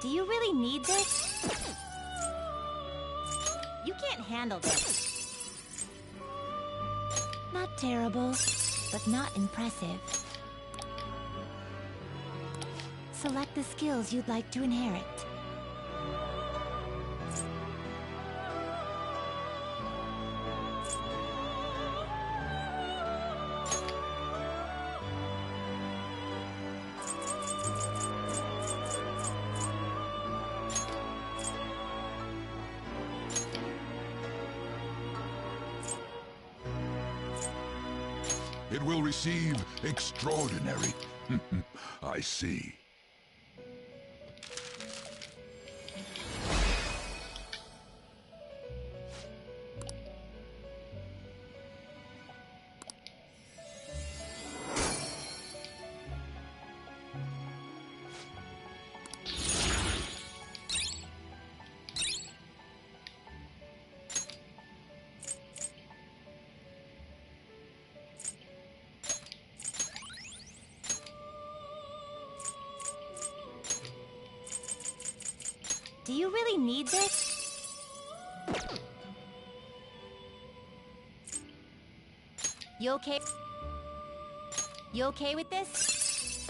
Speaker 9: Do you really need this? You can't handle this. Not terrible, but not impressive. Select the skills you'd like to inherit.
Speaker 16: It will receive extraordinary. I see.
Speaker 9: Do you really need this? You okay? You okay with this?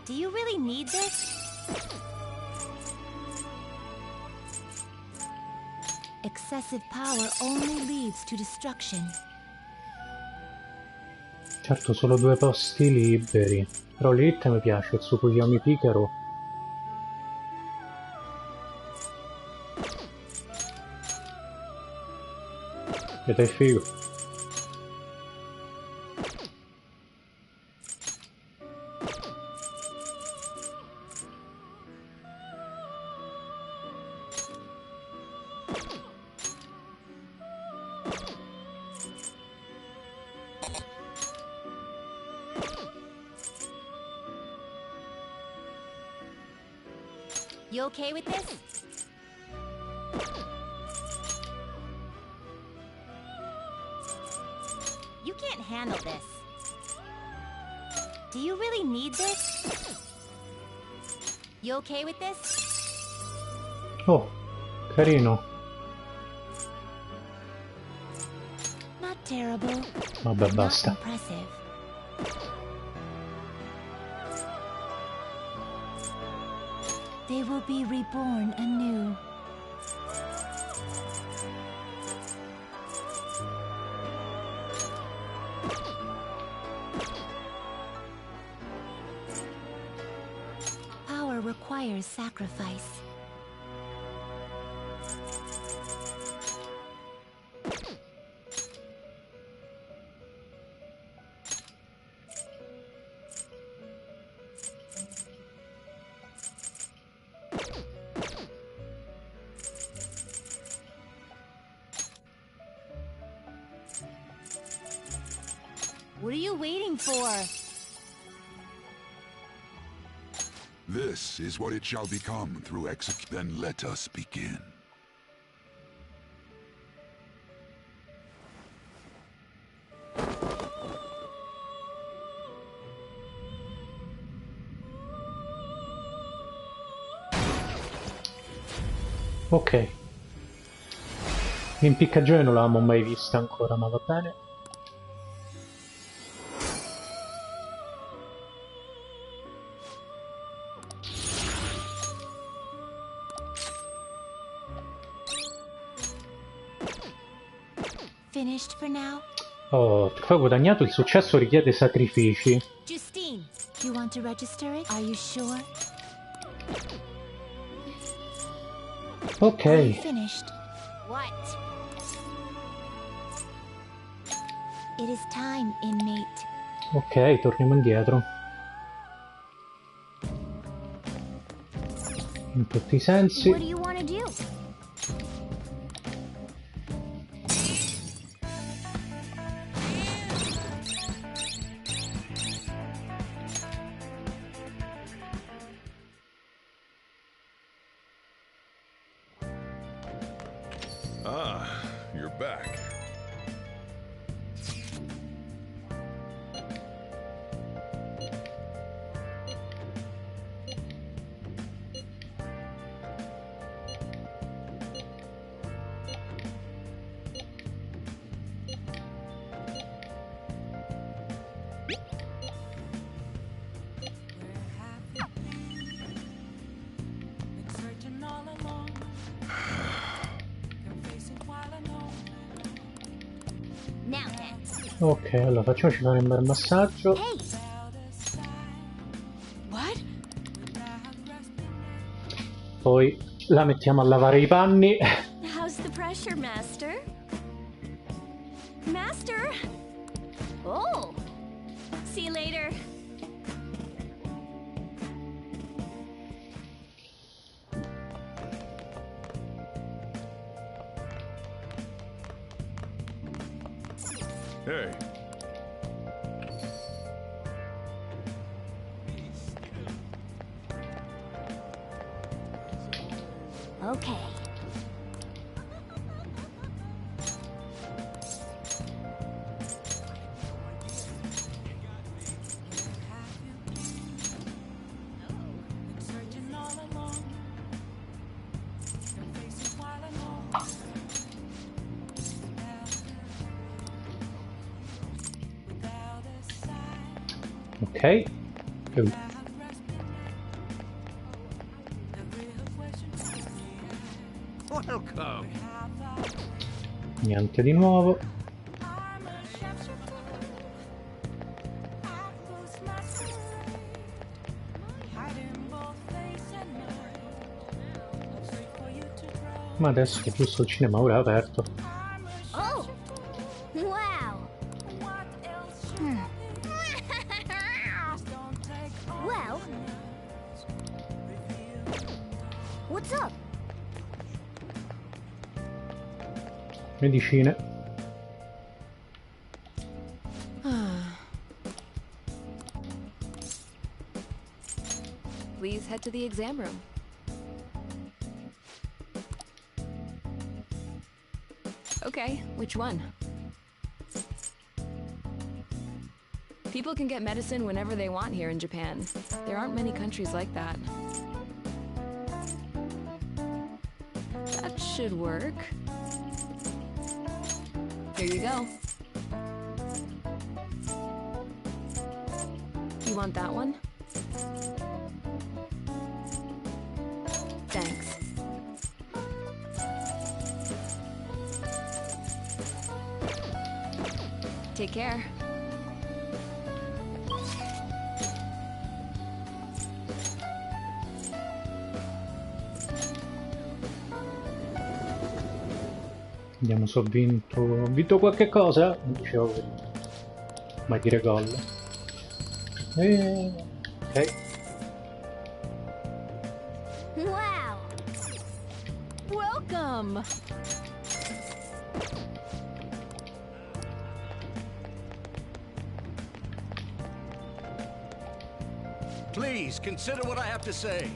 Speaker 9: Do you really need this? Excessive power only leads to destruction.
Speaker 6: Certo, solo 2 posti liberi. Però l'elite mi piace, il Tsukuyomi Picaro. Ed è figo.
Speaker 9: You okay with this? You can't handle this. Do you really need this? You okay with this?
Speaker 6: Oh, carino.
Speaker 9: Not terrible.
Speaker 6: Vabbè, basta.
Speaker 9: Impressive. They will be reborn anew. Power requires sacrifice. What are you waiting for?
Speaker 16: This is what it shall become through Then let us begin.
Speaker 6: Ok. L'impiccagione non l'avevamo mai vista ancora, ma va bene.
Speaker 9: Finished for now?
Speaker 6: Oh, trofeo guadagnato, il successo richiede sacrifici.
Speaker 9: Justine, you want to register it? Are you sure?
Speaker 6: Ok.
Speaker 9: Are you finished? What? It is time, inmate.
Speaker 6: Ok, torniamo indietro. In tutti i sensi.
Speaker 9: What do you want to do?
Speaker 8: Ah, you're back.
Speaker 6: Ok, allora facciamoci fare un bel massaggio. Poi la mettiamo a lavare i panni.
Speaker 10: How's the pressure, Master? Master? Oh! See you later.
Speaker 8: Hey.
Speaker 10: Okay.
Speaker 6: Ok. Niente di nuovo. Ma adesso che giusto il cinema ora è aperto.
Speaker 10: Oh! Wow! Well... What's up?
Speaker 6: Medicine.
Speaker 12: Please head to the exam room. Okay, which one? People can get medicine whenever they want here in Japan. There aren't many countries like that. That should work. Here you go. You want that one? Thanks. Take care.
Speaker 6: Vediamo se ho vinto. Ho vinto qualche cosa? Non dicevo prima. Ma dire gol. Ok.
Speaker 10: Wow!
Speaker 12: Welcome!
Speaker 19: Please consider what I have to say.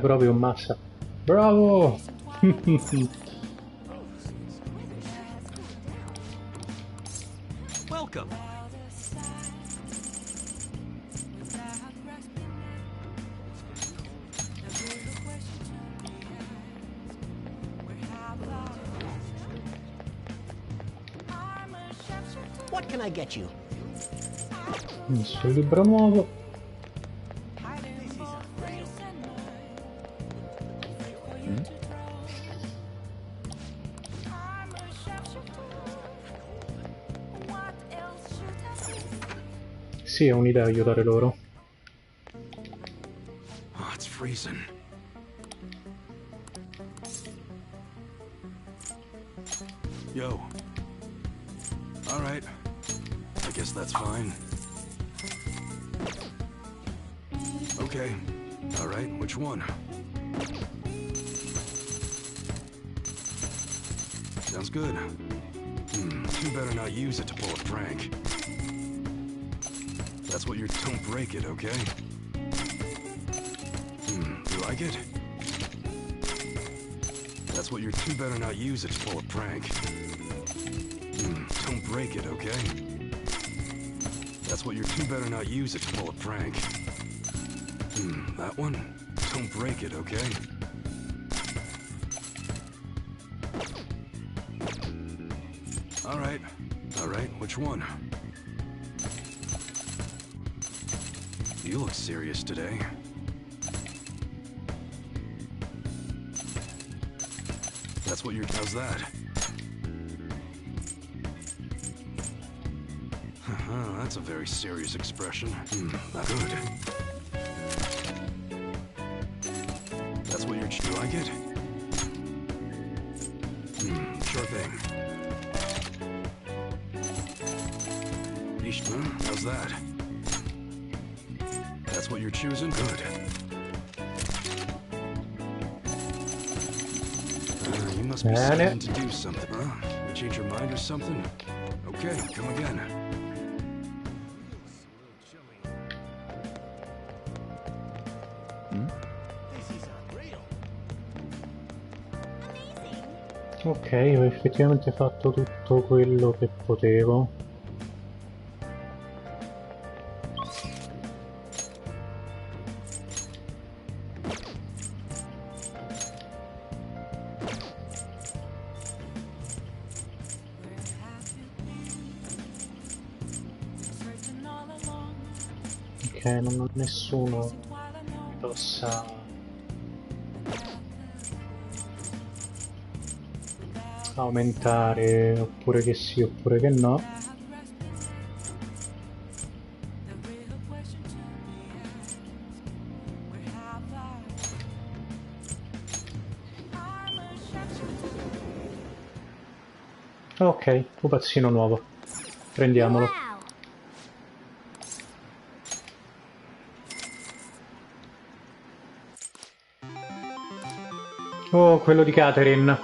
Speaker 6: Proprio un massa. Bravo!
Speaker 19: Welcome. What can I get you?
Speaker 6: Questo libro nuovo. Sì, è un'idea aiutare loro.
Speaker 19: Oh, it's freezing. Yo. All right. I guess that's fine. Okay. All right, which one? Sounds good. You better not use it to pull a prank. That's what you're... Don't break it, okay? like it? That's what you're... You better not use it to pull a prank. Don't break it, okay? That's what you're... You better not use it to pull a prank. That one? Don't break it, okay? Alright. Alright, which one? You look serious today. That's what you're... How's that? That's a very serious expression. Not good. That's what you're... You like it? Sure thing. How's that? That's what you're choosing? Good. You must be starting to do something, huh? You change your mind or something? Okay, come again.
Speaker 6: Ok, ho effettivamente fatto tutto quello che potevo. Ok, non ho nessuno che possa aumentare, oppure che sì, oppure che no. Ok, pupazzino nuovo. Prendiamolo. Oh, quello di Catherine.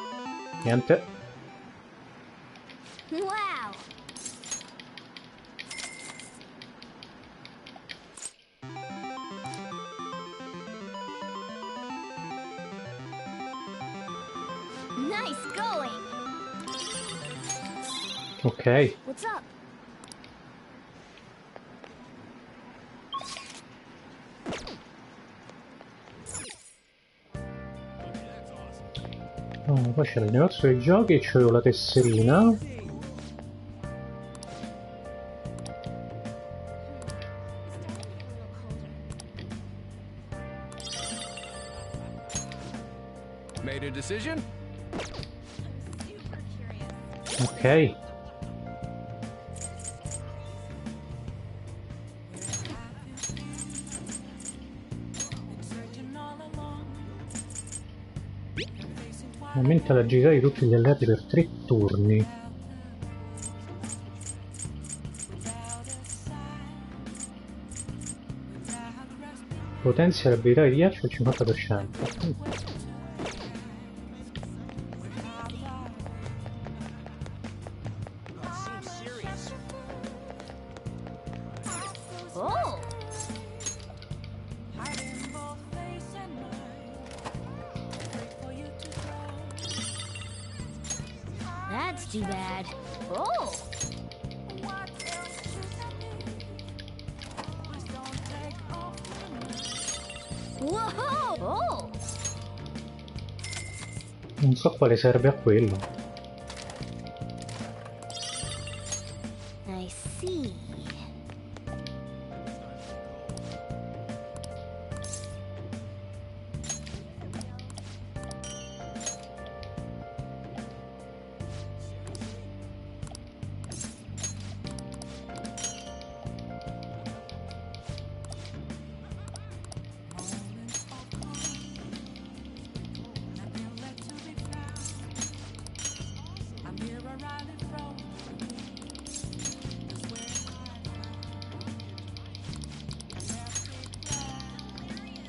Speaker 6: Niente.
Speaker 10: Wow. Nice going.
Speaker 6: Ok.
Speaker 10: What's up?
Speaker 6: Oh, poi c'era il negozio dei giochi e c'avevo la tesserina.
Speaker 13: Made a decision?
Speaker 6: Ok. Aumenta l'agilità di tutti gli alleati per 3 turni. Potenzia l'abilità di ghiaccio al 50%.
Speaker 10: Oh. That's too bad. Oh. Whoa! Oh.
Speaker 6: Non so quale serve a quello.
Speaker 10: I see.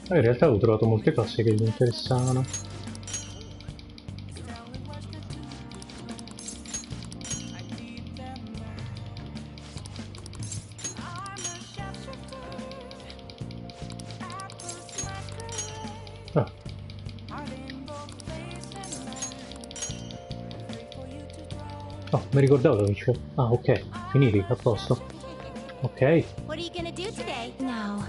Speaker 6: In realtà ho trovato molte cose che gli interessavano. Ah. Oh, mi ricordavo dove c'è. Ah, ok, finiti, a posto. Ok.
Speaker 9: What are you gonna do today? No.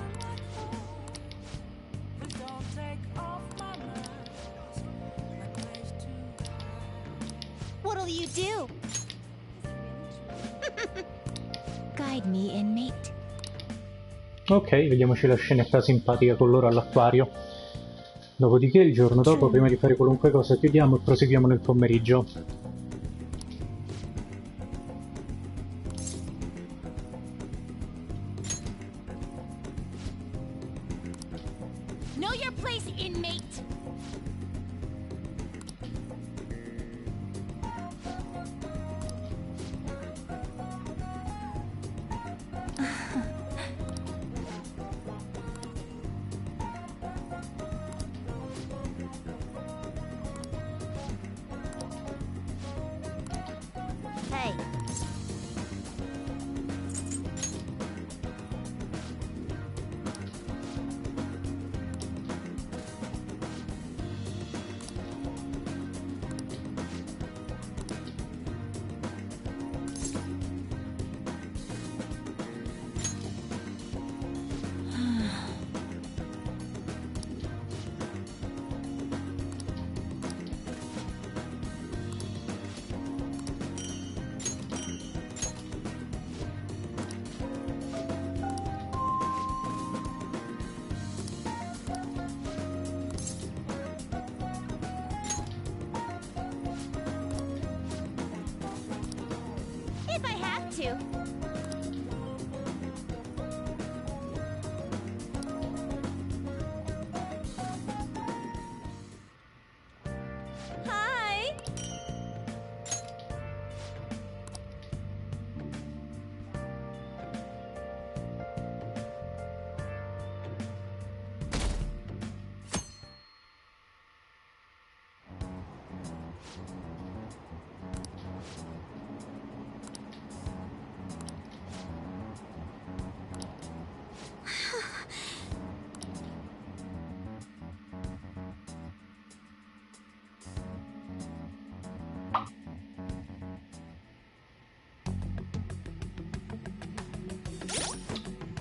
Speaker 9: What'll you do? Guide me, inmate.
Speaker 6: Ok, vediamoci la scenetta simpatica con loro all'acquario. Dopodiché, il giorno dopo, prima di fare qualunque cosa, chiudiamo e proseguiamo nel pomeriggio.
Speaker 9: Know your place, inmate. Hey. If I have to. Hi.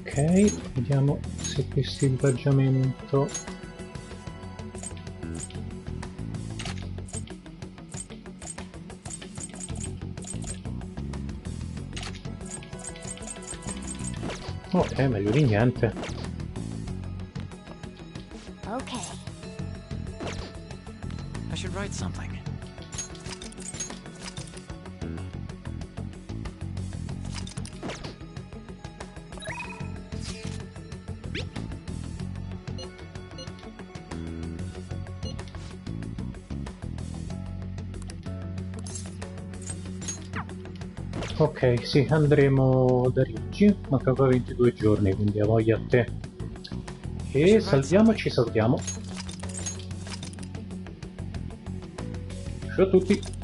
Speaker 6: Ok, vediamo se questo equipaggiamento... Ok, meglio di niente.
Speaker 9: Okay.
Speaker 13: I should write something.
Speaker 6: Ok, sì, andremo da Rigi, mancano 22 giorni, quindi a voglia a te. E salviamoci, salutiamo. Ciao a tutti!